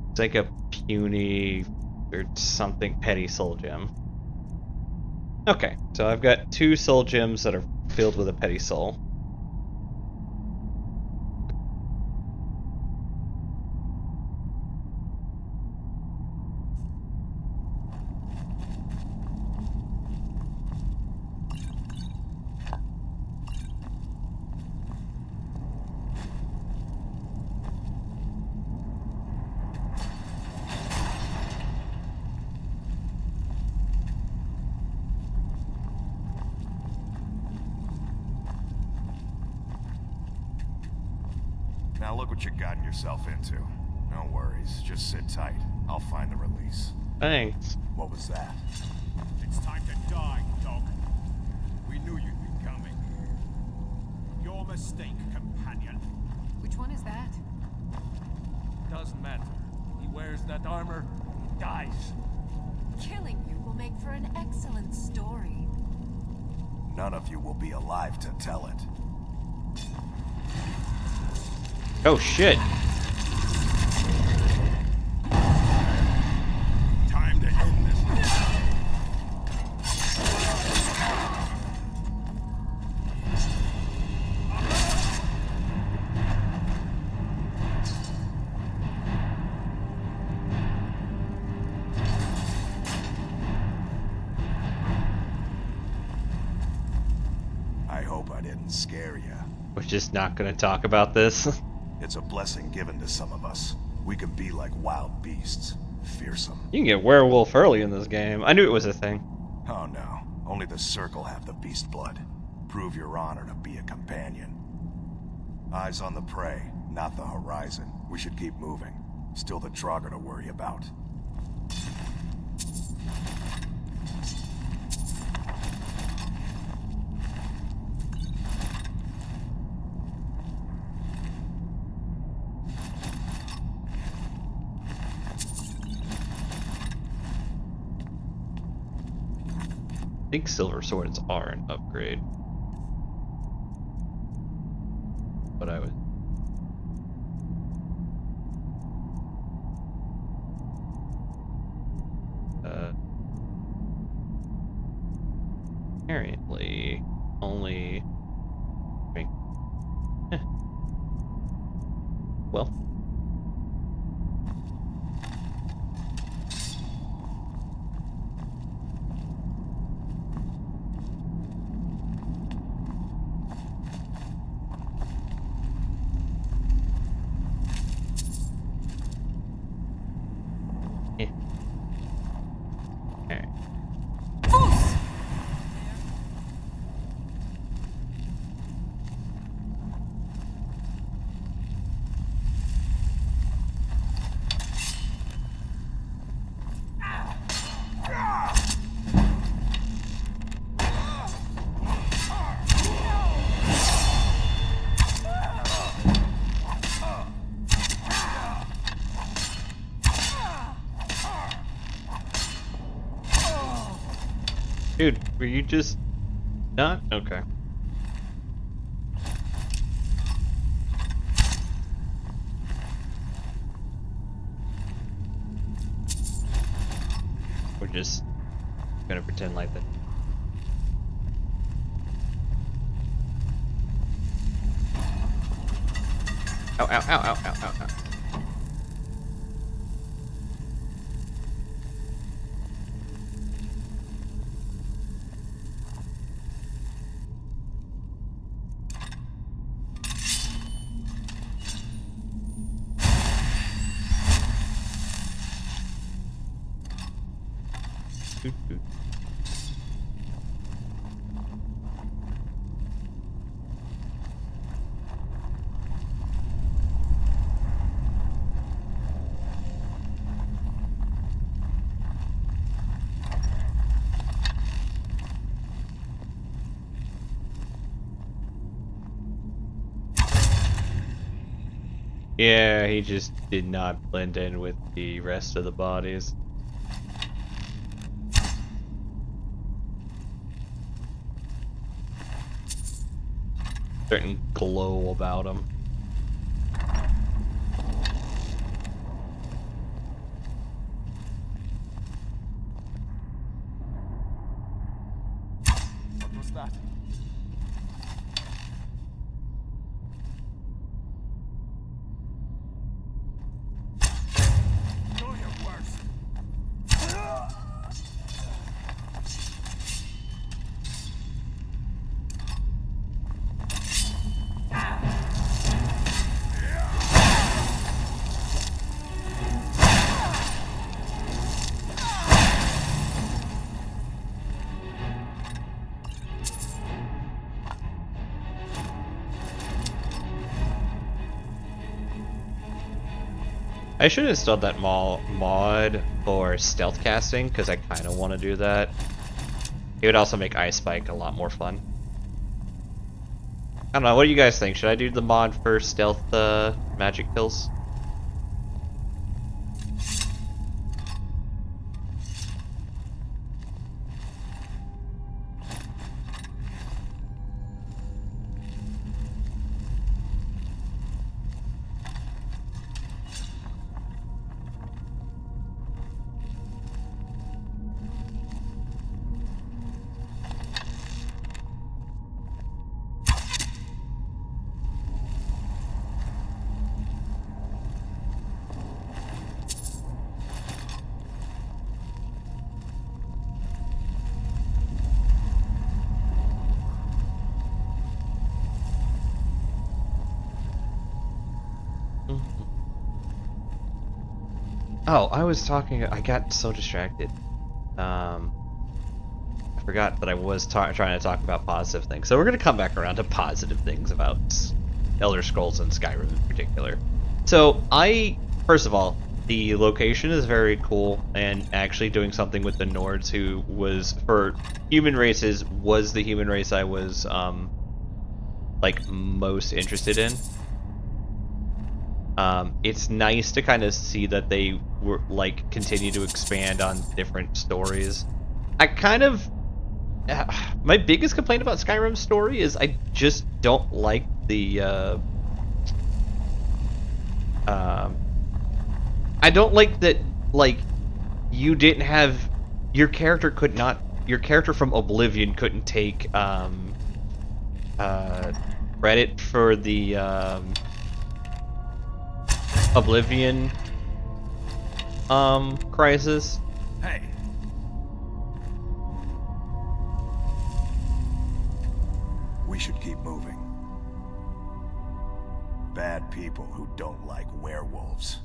It's like a puny or something petty soul gem. Okay, so I've got 2 soul gems that are filled with a petty soul. Now look what you've gotten yourself into. No worries, just sit tight. I'll find the release. Thanks. What was that? It's time to die, dog. We knew you'd be coming. Your mistake, companion. Which one is that? Doesn't matter. He wears that armor, he dies. Killing you will make for an excellent story. None of you will be alive to tell it. Oh shit. Time to end this. I hope I didn't scare you. We're just not gonna talk about this. It's a blessing given to some of us. We can be like wild beasts. Fearsome. You can get werewolf early in this game. I knew it was a thing. Oh no. Only the Circle have the beast blood. Prove your honor to be a companion. Eyes on the prey, not the horizon. We should keep moving. Still the Draugr to worry about. I think silver swords are an upgrade. But I would. Apparently, only. Well. Dude, were you just not? Okay. We're just gonna pretend like that. Ow, ow, ow, ow, ow, ow, ow. Yeah, he just did not blend in with the rest of the bodies. Certain glow about him. What was that? Do your worst. I should have installed that mod for stealth casting, because I kind of want to do that. It would also make Ice Spike a lot more fun. I don't know, what do you guys think? Should I do the mod for stealth magic kills? Oh, I was talking. I got so distracted. I forgot that I was trying to talk about positive things. So we're gonna come back around to positive things about Elder Scrolls and Skyrim in particular. So first of all, the location is very cool, and actually doing something with the Nords, who was for human races was the human race I was like most interested in. It's nice to kind of see that they were like continue to expand on different stories. I kind of my biggest complaint about Skyrim's story is I just don't like the I don't like that, like, you didn't have your character from Oblivion couldn't take credit for the Oblivion crisis. Hey. We should keep moving. Bad people who don't like werewolves.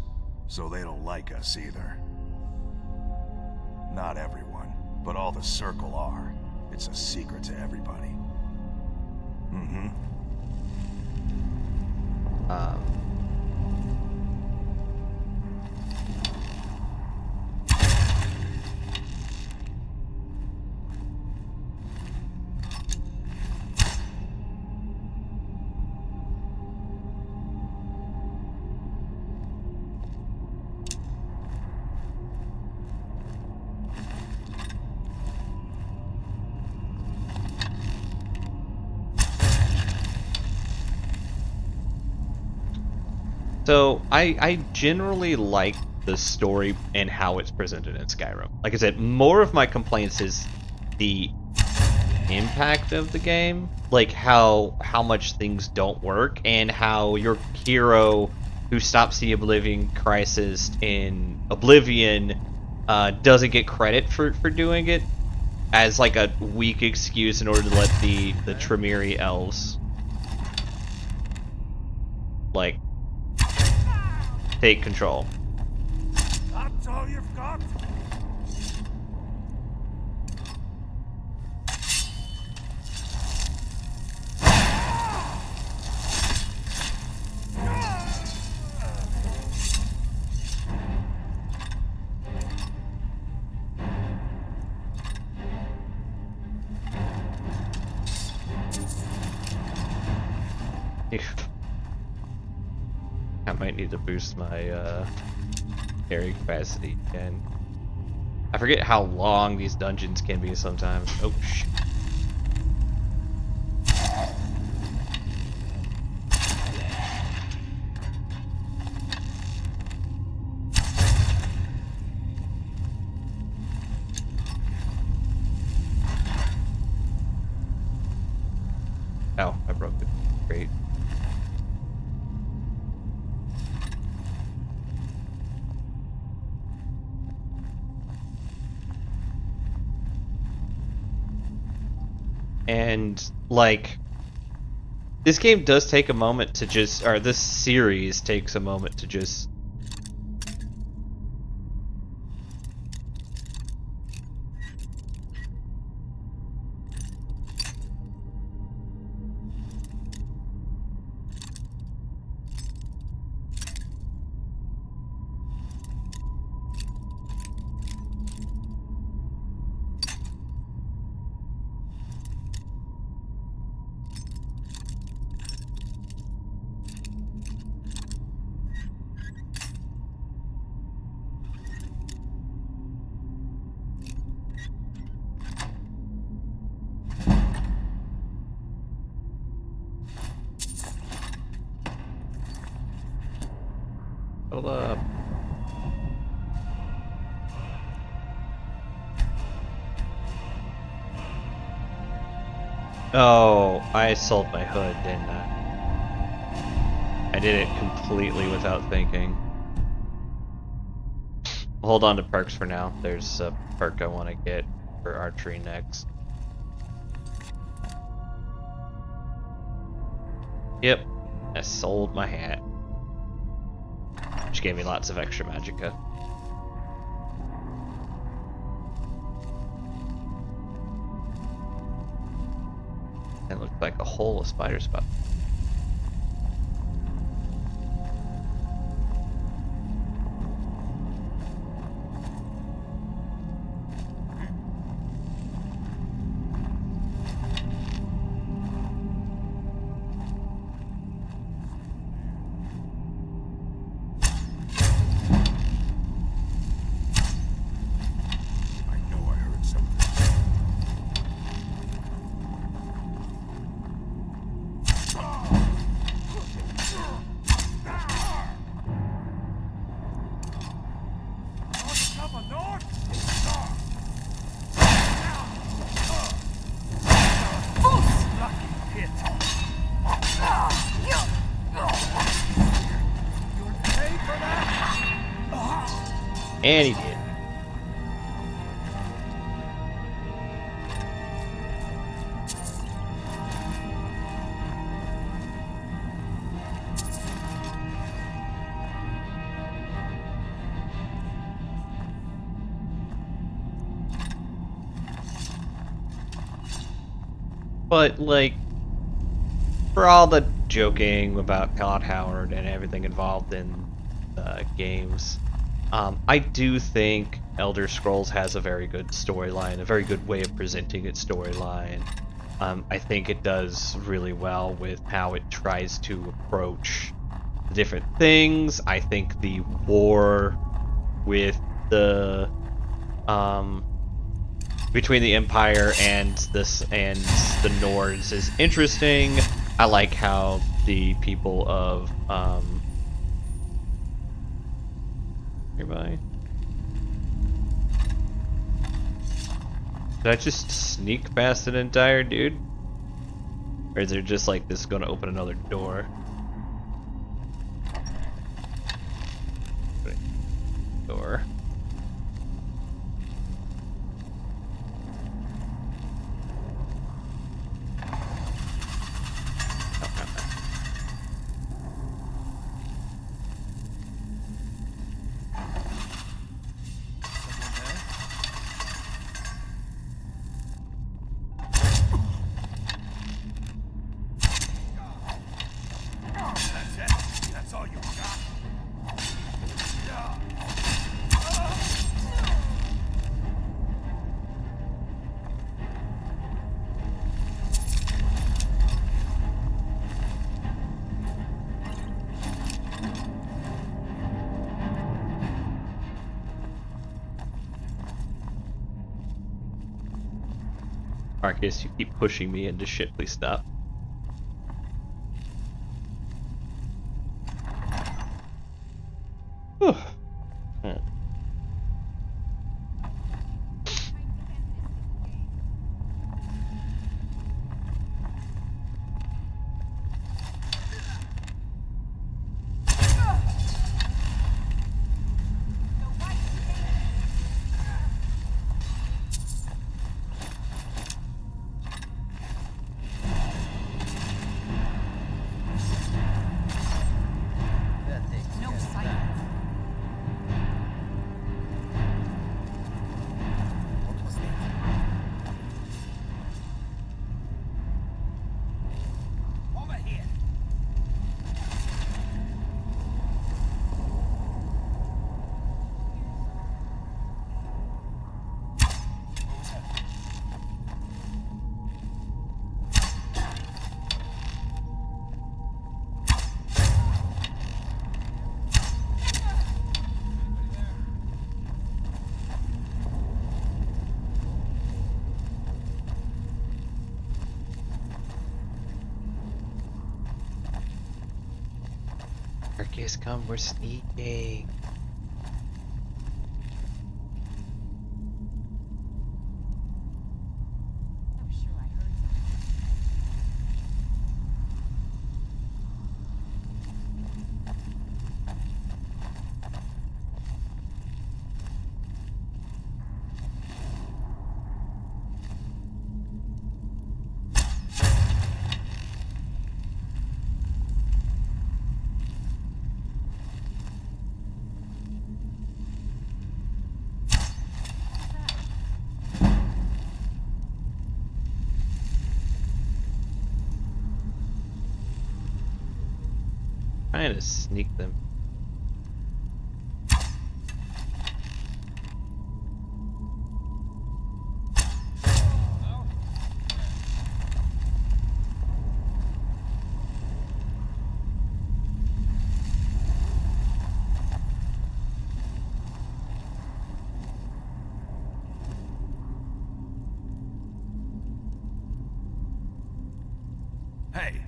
So they don't like us either. Not everyone, but all the Circle are. It's a secret to everybody. Mm-hmm. So I generally like the story and how it's presented in Skyrim. Like I said, more of my complaints is the impact of the game, like how much things don't work, and how your hero who stops the Oblivion Crisis in Oblivion doesn't get credit for doing it, as like a weak excuse in order to let the Tremere elves like take control. That's all you've got? I might need to boost my carry capacity again. I forget how long these dungeons can be sometimes. Oh shit. Oh, I broke it. Great. And like, this game does take a moment to just, or this series takes a moment to just hold up. Oh, I sold my hood, didn't I? I did it completely without thinking. Hold on to perks for now. There's a perk I want to get for archery next. Yep, I sold my hat. Which gave me lots of extra magicka. That looked like a hole of spider spot. And he did. But, like, for all the joking about Todd Howard and everything involved in games, I do think Elder Scrolls has a very good storyline, a very good way of presenting its storyline. I think it does really well with how it tries to approach different things. I think the war with the between the Empire and the Nords is interesting. I like how the people of nearby. Did I just sneak past an entire dude? Or is it just like this is gonna open another door? Door. Marcus, you keep pushing me into shit, please stop. Whew. Marcus, come, we're sneaking. Trying to sneak them. Hey.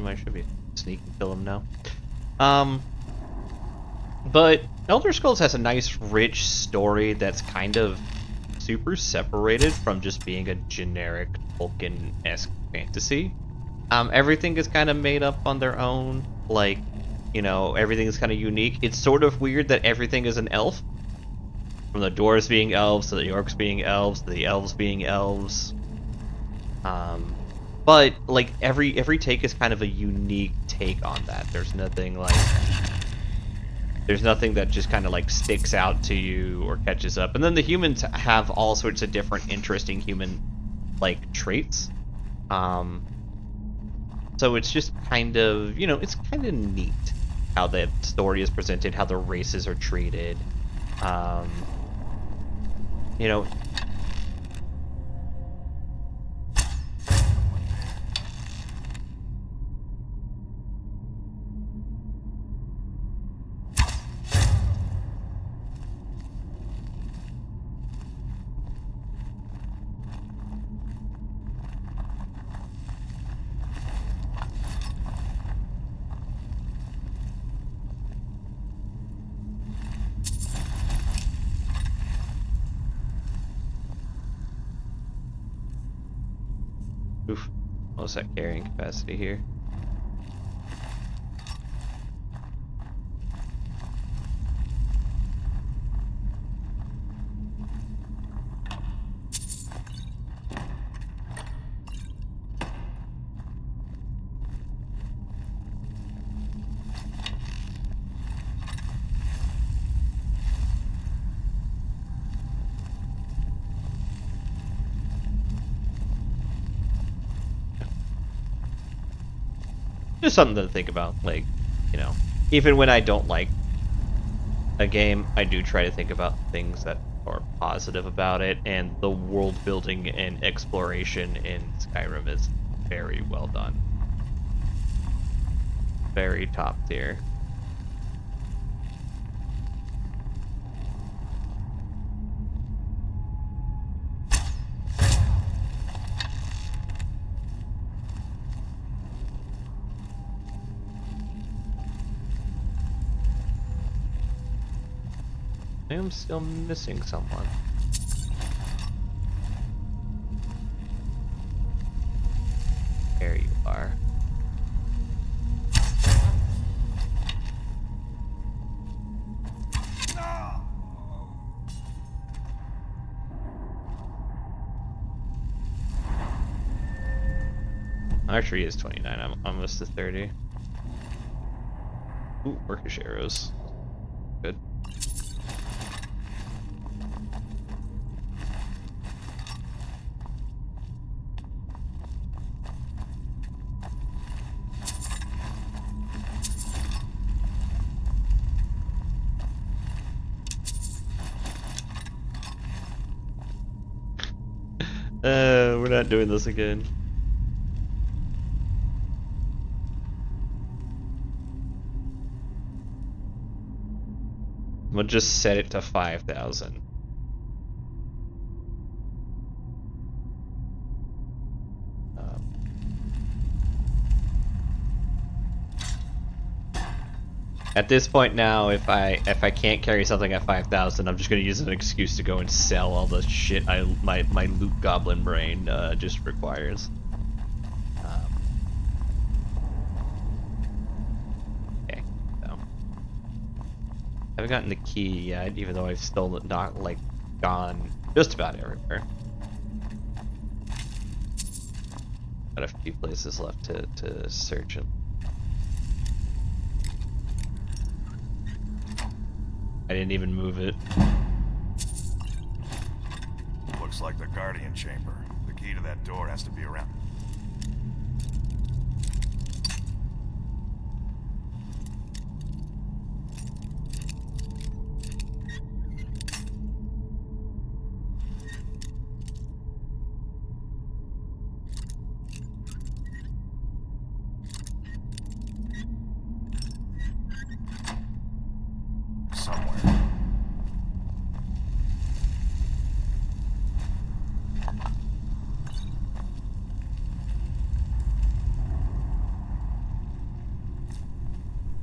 I should be sneak and kill him now. But Elder Scrolls has a nice, rich story that's kind of super separated from just being a generic Tolkien-esque fantasy. Everything is kind of made up on their own. Like, you know, everything is kind of unique. It's sort of weird that everything is an elf. From the dwarves being elves, to the orcs being elves, to the elves being elves. But like every take is kind of a unique take on that. There's nothing that just kind of like sticks out to you or catches up. And then the humans have all sorts of different interesting human like traits. So it's just kind of, you know, it's kind of neat. how the story is presented, how the races are treated. You know, oof, what's that carrying capacity here? Just something to think about, like, you know, even when I don't like a game, I do try to think about things that are positive about it, and the world building and exploration in Skyrim is very well done. Very top tier. I am still missing someone. There you are. Archery is 29. I'm almost to 30. Ooh, Orcish arrows. Good. We're not doing this again. We'll just set it to 5,000. At this point now, if I can't carry something at 5,000, I'm just gonna use an excuse to go and sell all the shit my loot goblin brain just requires. Okay, so I haven't gotten the key yet, even though I've still not like gone just about everywhere. Got a few places left to search and. I didn't even move it. Looks like the Guardian Chamber. The key to that door has to be around.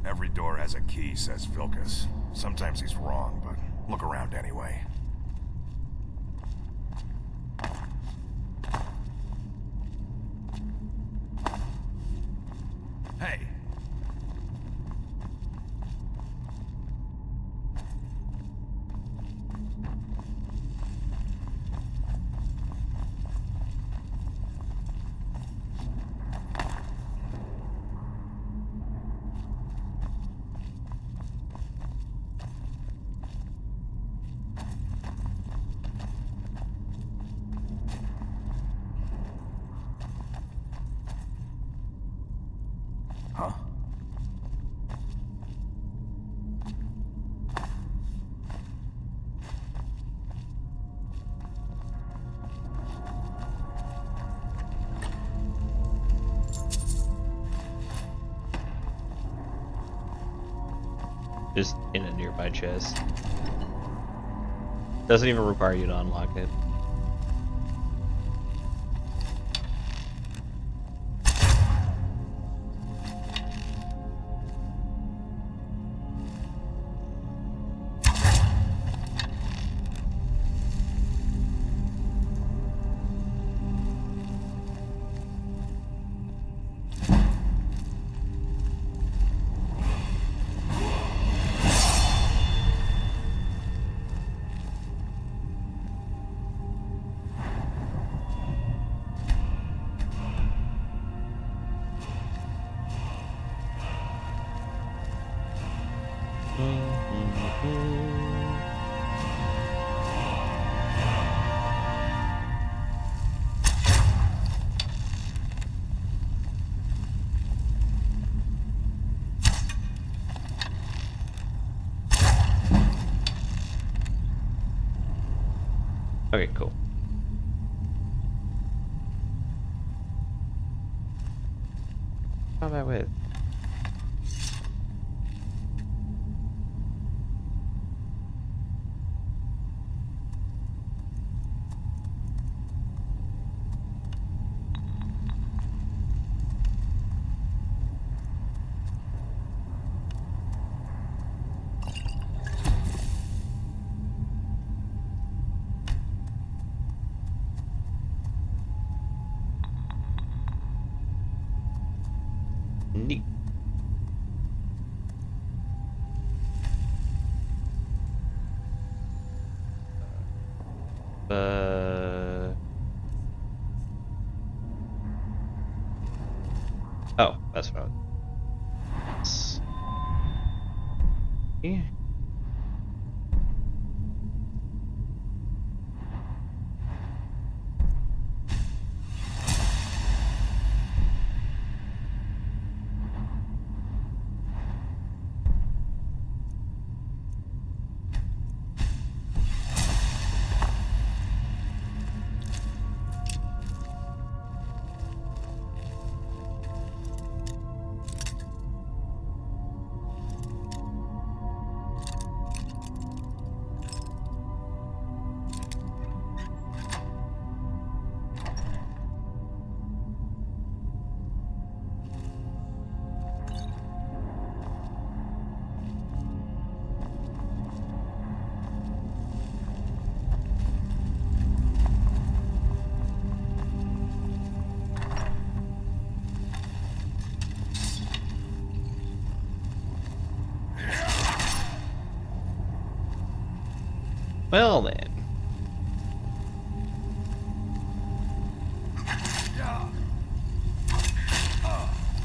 Every door has a key, says Vilkas. Sometimes he's wrong, but look around anyway. Hey! just in a nearby chest. Doesn't even require you to unlock it. Okay, cool. Combat with. Neat. Oh, that's what I was. Yeah. Well then.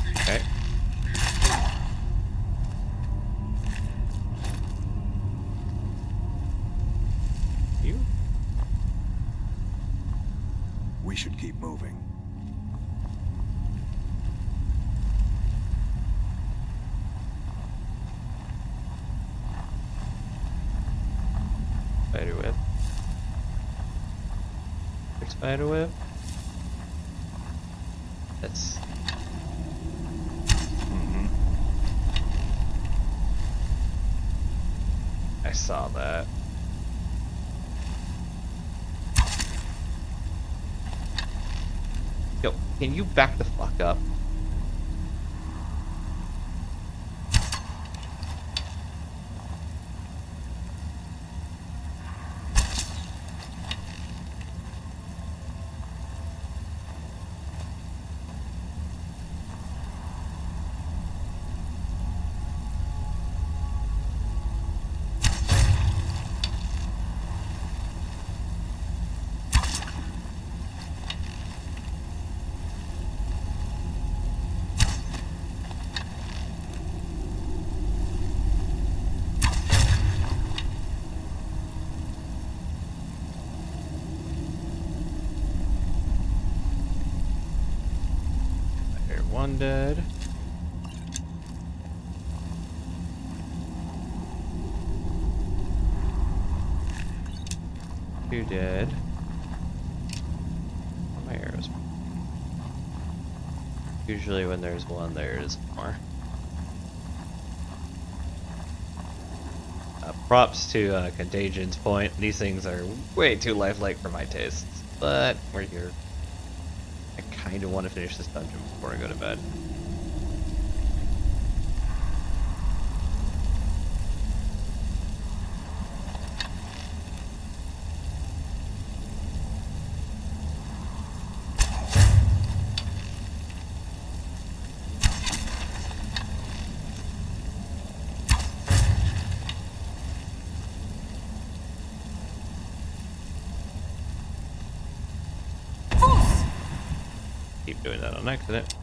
Okay. You? We should keep moving. Spiderweb. Spiderweb. That's. I saw that. Yo, can you back the fuck up? One dead. Two dead. My arrows. Usually when there's one, there's more. Props to Contagion's point. These things are way too lifelike for my tastes, but we're here. I kind of want to finish this dungeon before I go to bed. Keep doing that on accident.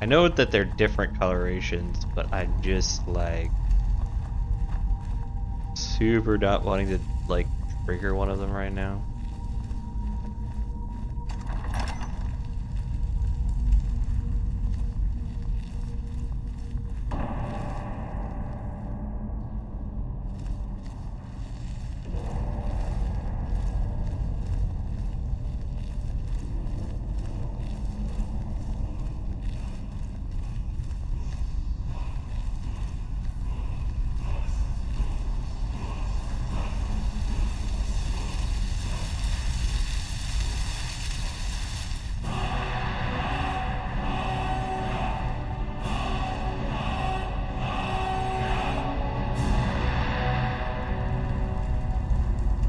I know that they're different colorations, but I'm just like super not wanting to like trigger one of them right now.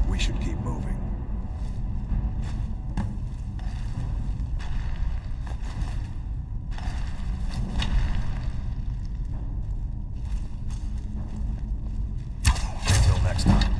We should keep moving. Until next time.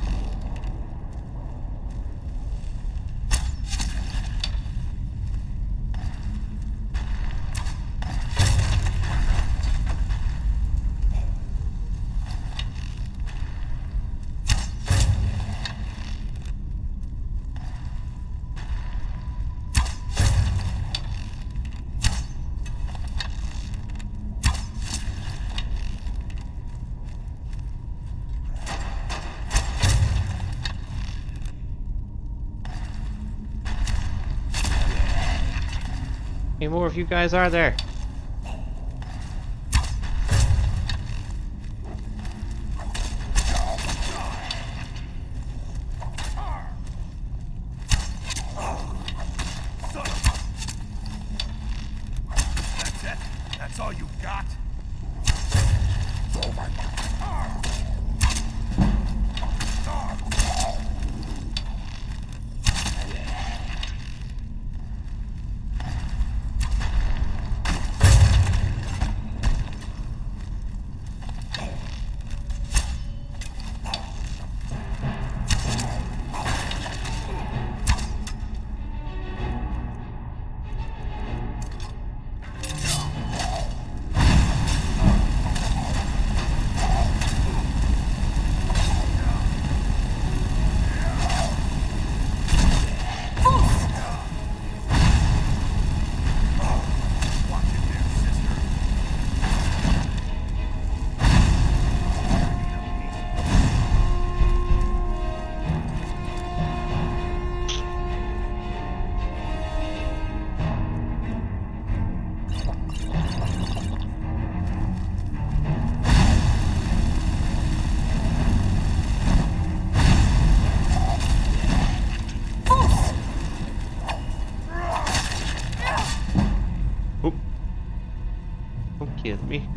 How many more of you guys are there? That's it? That's all you got? Don't kill me.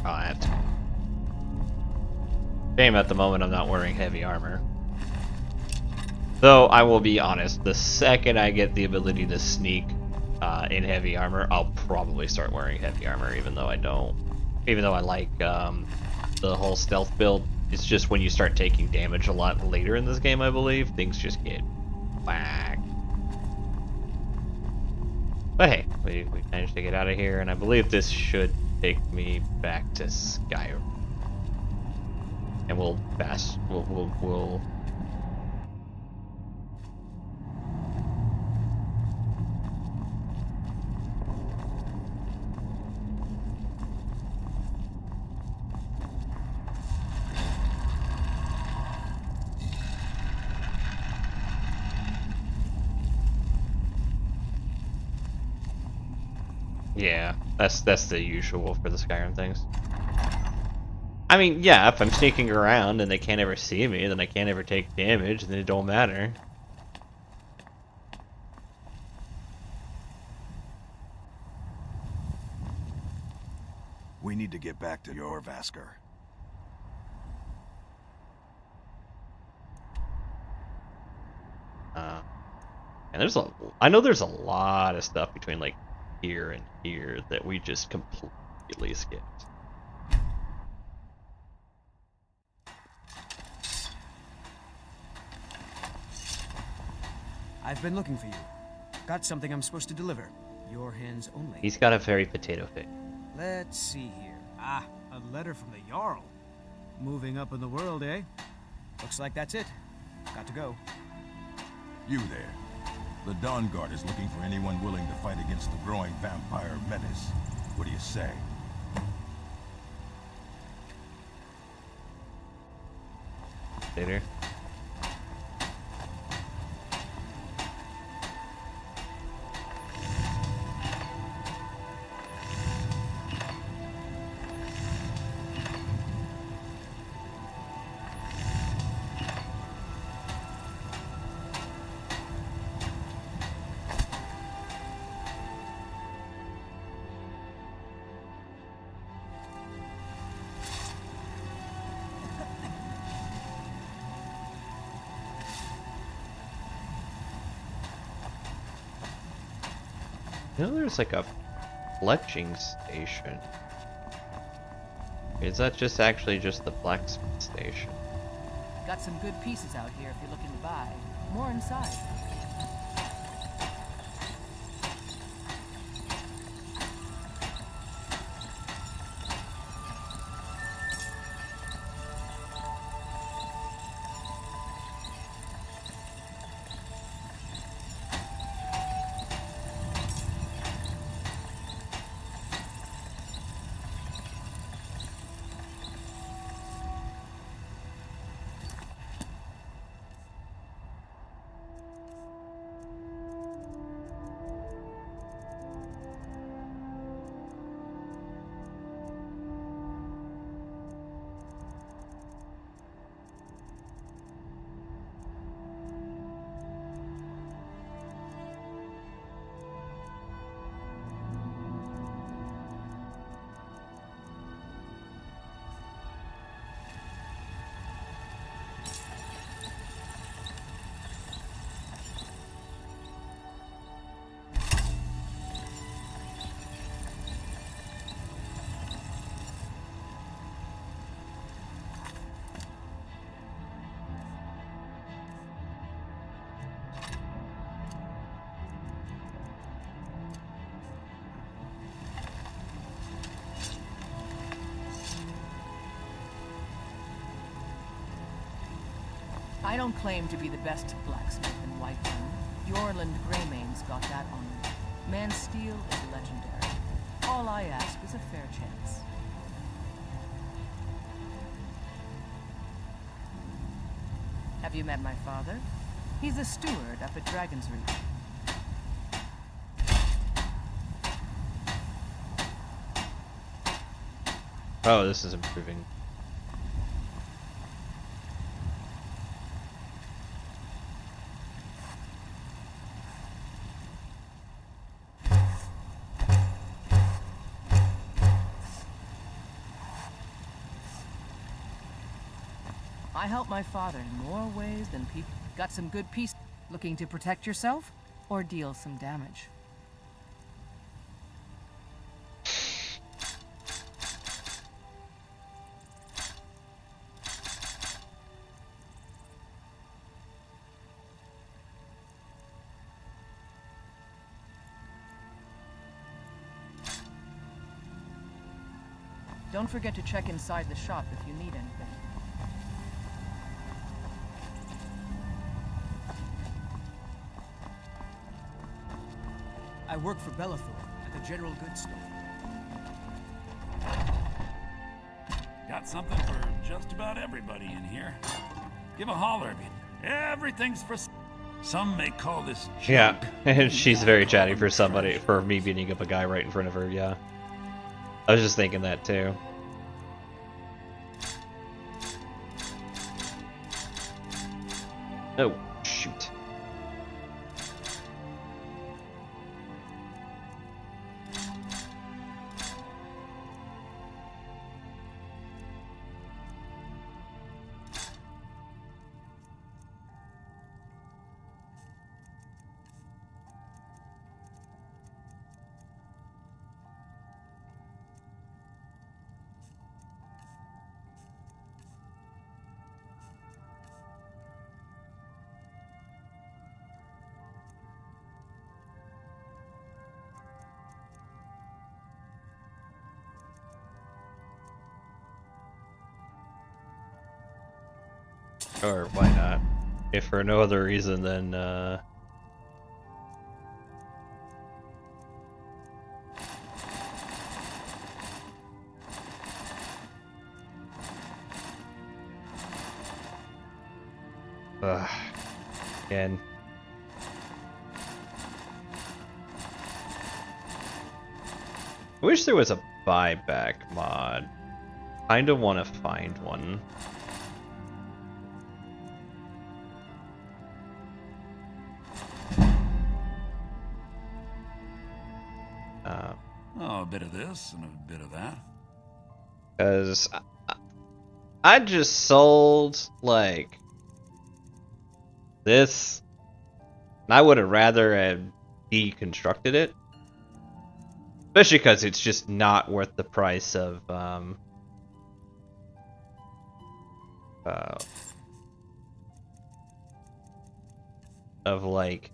Oh, I have to. Shame at the moment I'm not wearing heavy armor. Though, I will be honest, the second I get the ability to sneak in heavy armor, I'll probably start wearing heavy armor, even though I don't. Even though I like the whole stealth build. It's just when you start taking damage a lot later in this game, I believe, things just get whack. But hey, we managed to get out of here, and I believe this should take me back to Skyrim. And we'll yeah, that's the usual for the Skyrim things. I mean, yeah, if I'm sneaking around and they can't ever see me, then I can't ever take damage, then it don't matter. We need to get back to your Vasker. And I know there's a lot of stuff between like here and here that we just completely skipped. I've been looking for you. Got something I'm supposed to deliver. Your hands only. He's got a very potato face. Let's see here. Ah, a letter from the Jarl. Moving up in the world, eh? Looks like that's it. Got to go. You there. The Dawn Guard is looking for anyone willing to fight against the growing vampire menace. What do you say? Later. You know, there's like a fletching station. Is that just actually just the blacksmith station? Got some good pieces out here if you're looking to buy. More inside. I don't claim to be the best blacksmith in Whiterun. Yorland Greymane's got that honor. Man's steel is legendary. All I ask is a fair chance. Have you met my father? He's a steward up at Dragon's Reach. Oh, this is improving. I help my father in more ways than people. Got some good peace. Looking to protect yourself or deal some damage? Don't forget to check inside the shop if you need anything. I work for Bellathor at the general goods store. Got something for just about everybody in here. Give a holler. Everything's for... Some may call this junk. Yeah, and she's very chatty for somebody, for me beating up a guy right in front of her, yeah. I was just thinking that too. Oh, shoot. Or why not? If for no other reason than again. I wish there was a buyback mod. Kinda wanna find one. Oh, a bit of this and a bit of that. Because I just sold, like, this. And I would have rather have deconstructed it. Especially because it's just not worth the price of, like,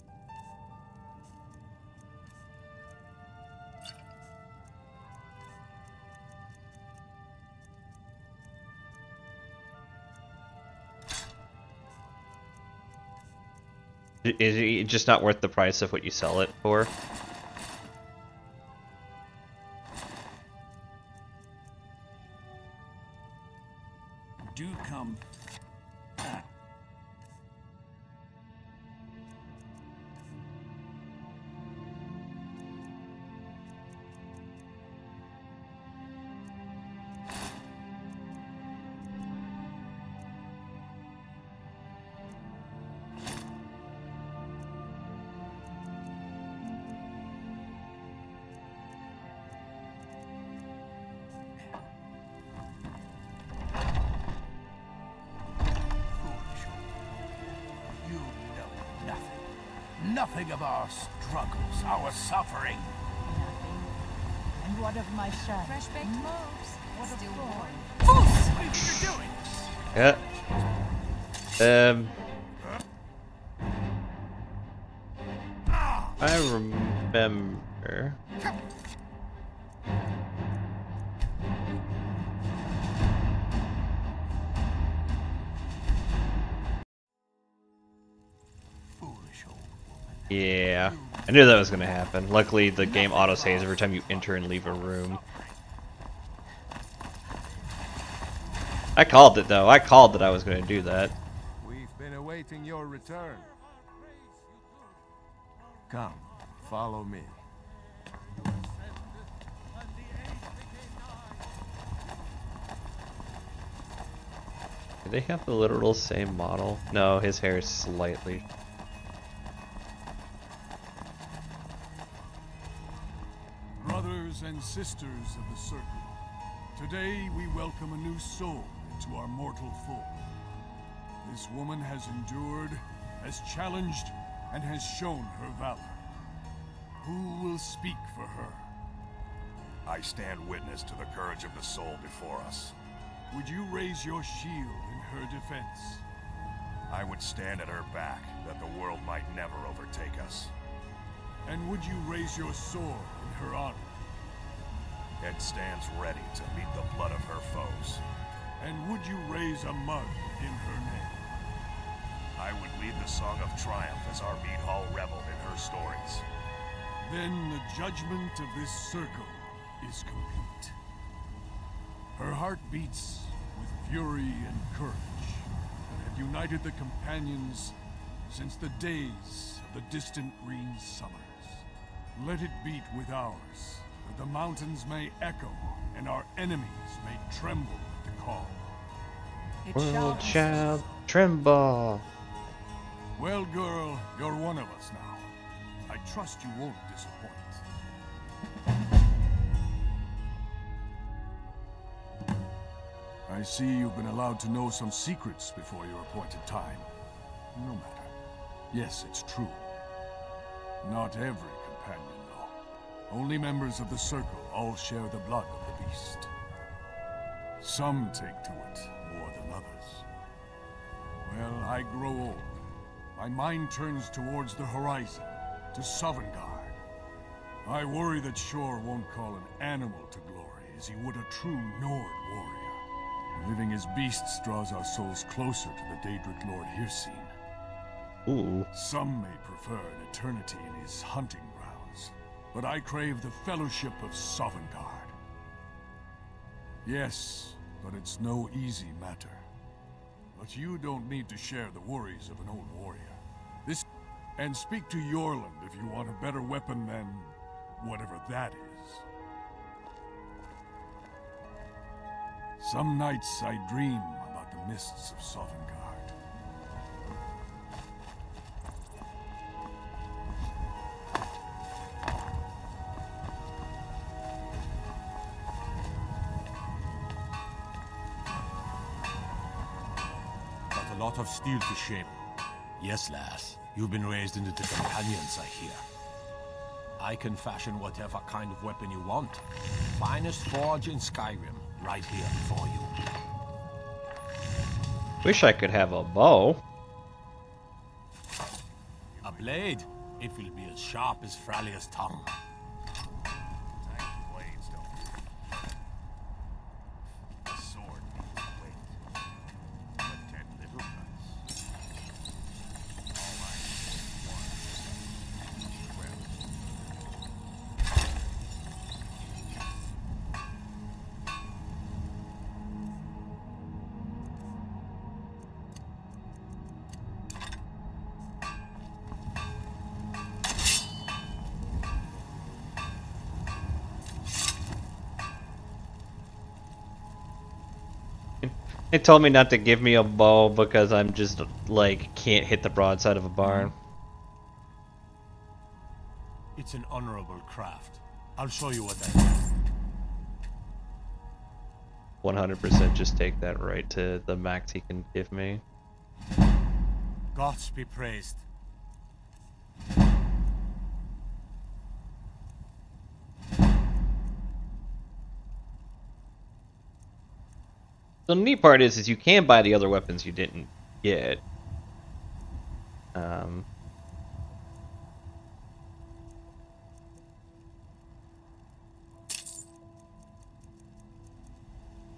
is it just not worth the price of what you sell it for? Do come back. Nothing of our struggles, our suffering. And what of my son? Fresh baked loaves. What of Still Thor? warm. What are you doing? Yeah. I remember. Yeah, I knew that was gonna happen. Luckily, the game auto-saves every time you enter and leave a room. I called it, though. I called that I was gonna do that. We've been awaiting your return. Come, follow me. Do they have the literal same model? No, his hair is slightly... Brothers and sisters of the Circle, today we welcome a new soul into our mortal fold. This woman has endured, has challenged, and has shown her valor. Who will speak for her? I stand witness to the courage of the soul before us. Would you raise your shield in her defense? I would stand at her back, that the world might never overtake us. And would you raise your sword in her honor? Ed stands ready to meet the blood of her foes. And would you raise a mug in her name? I would lead the song of triumph as our mead hall reveled in her stories. Then the judgment of this circle is complete. Her heart beats with fury and courage, and have united the companions since the days of the distant green summers. Let it beat with ours, that the mountains may echo and our enemies may tremble at the call. World shall tremble. Well, girl, you're one of us now. I trust you won't disappoint. I see you've been allowed to know some secrets before your appointed time. No matter. Yes, it's true. Not every companion, though. Only members of the Circle all share the blood of the beast. Some take to it more than others. Well, I grow old. My mind turns towards the horizon, to Sovngarde. I worry that Shor won't call an animal to glory as he would a true Nord warrior. Living as beasts draws our souls closer to the Daedric Lord Hircine. Ooh. Some may prefer an eternity in his hunting grounds, but I crave the fellowship of Sovngarde. Yes, but it's no easy matter. But you don't need to share the worries of an old warrior. And speak to Yorland if you want a better weapon than whatever that is. Some nights I dream about the mists of Sovngarde. Got a lot of steel to shape. Yes, lass. You've been raised into the companions, I hear. I can fashion whatever kind of weapon you want. Finest forge in Skyrim, right here for you. Wish I could have a bow. A blade? It will be as sharp as Fralia's tongue. They told me not to give me a bow because I'm just, like, can't hit the broadside of a barn. It's an honorable craft. I'll show you what that is. 100% just take that right to the max he can give me. Gods be praised. The neat part is you can buy the other weapons you didn't get. I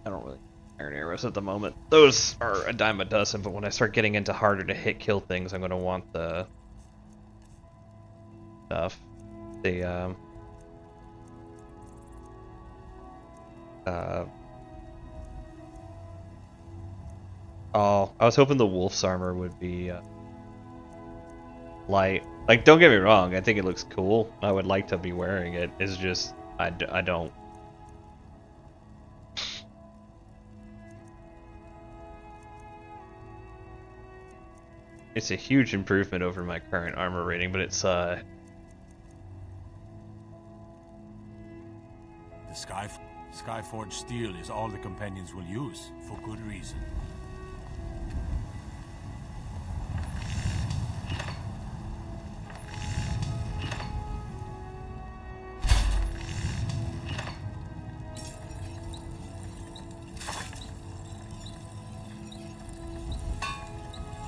don't really iron arrows at the moment. Those are a dime a dozen, but when I start getting into harder to hit kill things, I'm gonna want the stuff. The oh, I was hoping the wolf's armor would be light. Like, don't get me wrong, I think it looks cool. I would like to be wearing it. It's just, I don't. It's a huge improvement over my current armor rating, but it's The Skyforged steel is all the companions will use, for good reason.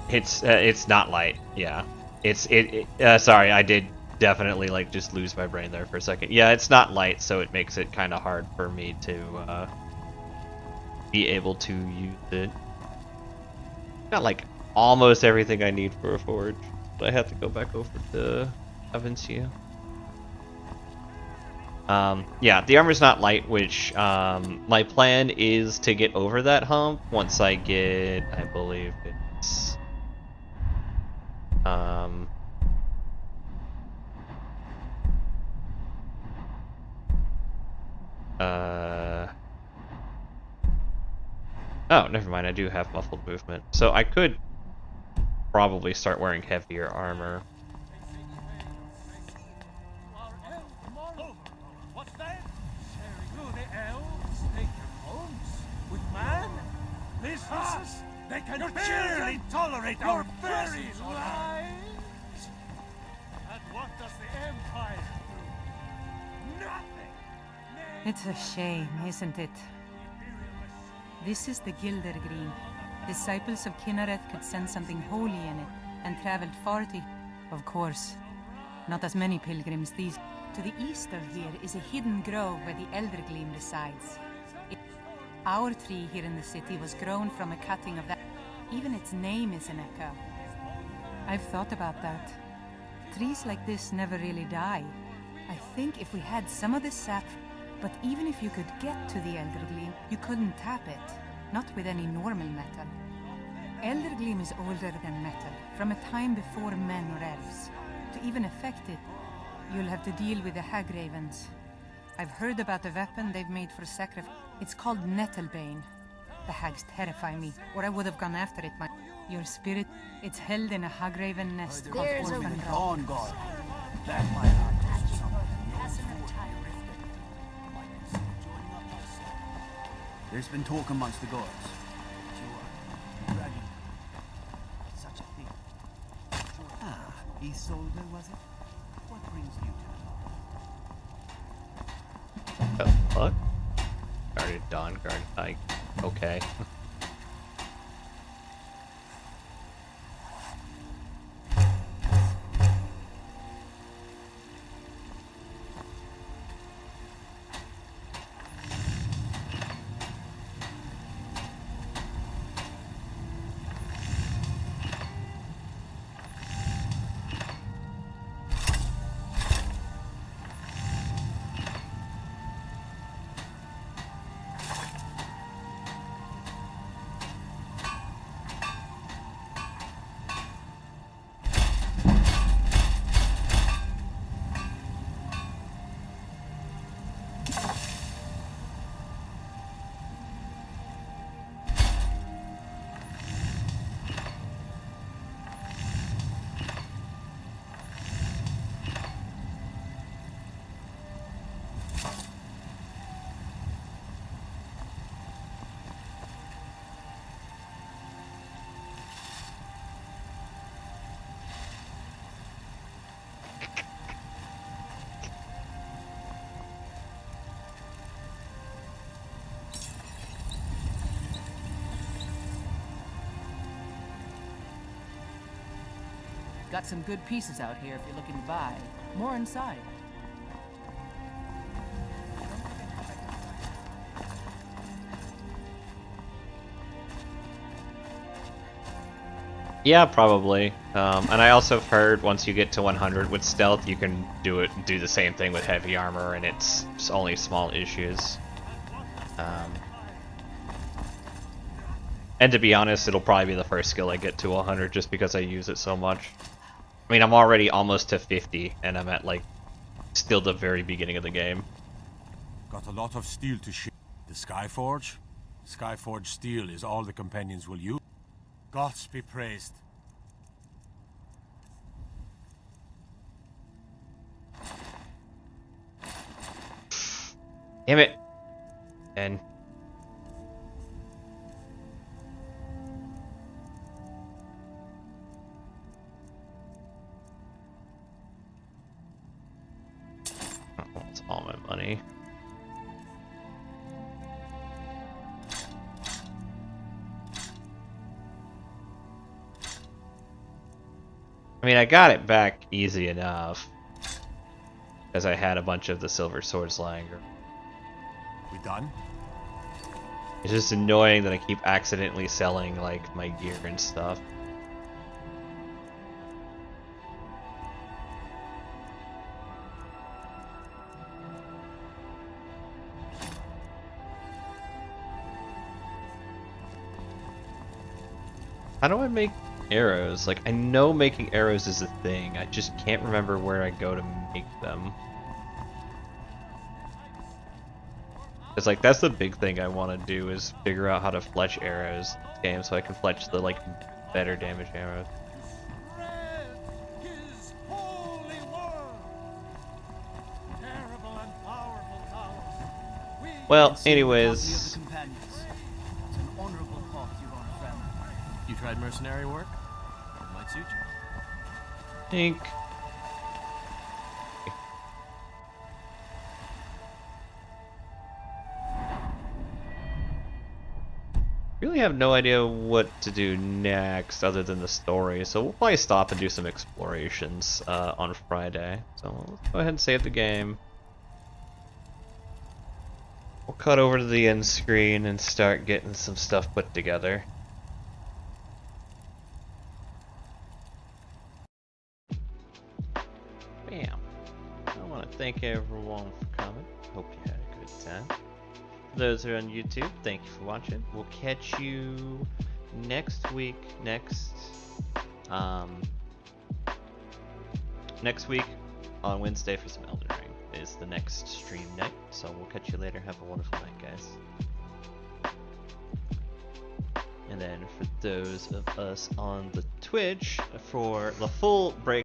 It's not light. Yeah. Sorry, I did definitely like just lose my brain there for a second. Yeah, it's not light, so it makes it kind of hard for me to be able to use it. Got like almost everything I need for a forge, but I have to go back over to Avencia. Yeah, the armor's not light, which my plan is to get over that hump once I get, I believe it's oh, never mind, I do have muffled movement. So I could probably start wearing heavier armor. What's that? Do the elves take your homes with man? Businesses? They can barely tolerate our very lives. And what does the Empire do? Nothing. It's a shame, isn't it? This is the Gildergreen. Disciples of Kinnereth could sense something holy in it, and traveled far to... Of course, not as many pilgrims these... To the east of here is a hidden grove where the Eldergleam resides. Our tree here in the city was grown from a cutting of that. Even its name is an echo. I've thought about that. Trees like this never really die. I think if we had some of the sap... But even if you could get to the Eldergleam, you couldn't tap it. Not with any normal metal. Eldergleam is older than metal, from a time before men or elves. To even affect it, you'll have to deal with the Hagravens. I've heard about the weapon they've made for sacrifice. It's called Nettlebane. The hags terrify me, or I would have gone after it. Your spirit, it's held in a Hagraven nest called Orphan On guard. That might have There's been talk amongst the gods. Dragon. Such a thing. Ah, Isolde, was it? What brings you to The fuck? Guarded Dawn Guard. Okay. Got some good pieces out here if you're looking to buy. More inside. Yeah, probably. And I also have heard once you get to 100 with stealth, you can do the same thing with heavy armor, and it's only small issues. And to be honest, it'll probably be the first skill I get to 100 just because I use it so much. I mean, I'm already almost to 50, and I'm at, like, still the very beginning of the game. Got a lot of steel to ship. The Skyforge? Skyforge steel is all the companions will use. Gods be praised. Damn it. And... That's all my money. mean, I got it back easy enough. Because I had a bunch of the silver swords lying. We done? It's just annoying that I keep accidentally selling, like, my gear and stuff. How do I make arrows? Like, I know making arrows is a thing, I just can't remember where I go to make them. It's like, that's the big thing I want to do, is figure out how to fletch arrows in this game so I can fletch the, like, better damage arrows. Well, anyways... You tried mercenary work? It might suit you. Think. Really have no idea what to do next other than the story, so we'll probably stop and do some explorations on Friday. So let's go ahead and save the game. We'll cut over to the end screen and start getting some stuff put together. Bam. I want to thank everyone for coming. Hope you had a good time. For those who are on YouTube, thank you for watching. We'll catch you next week. Next week on Wednesday for some Elden Ring is the next stream night. So we'll catch you later. Have a wonderful night, guys. And then for those of us on the Twitch, for the full break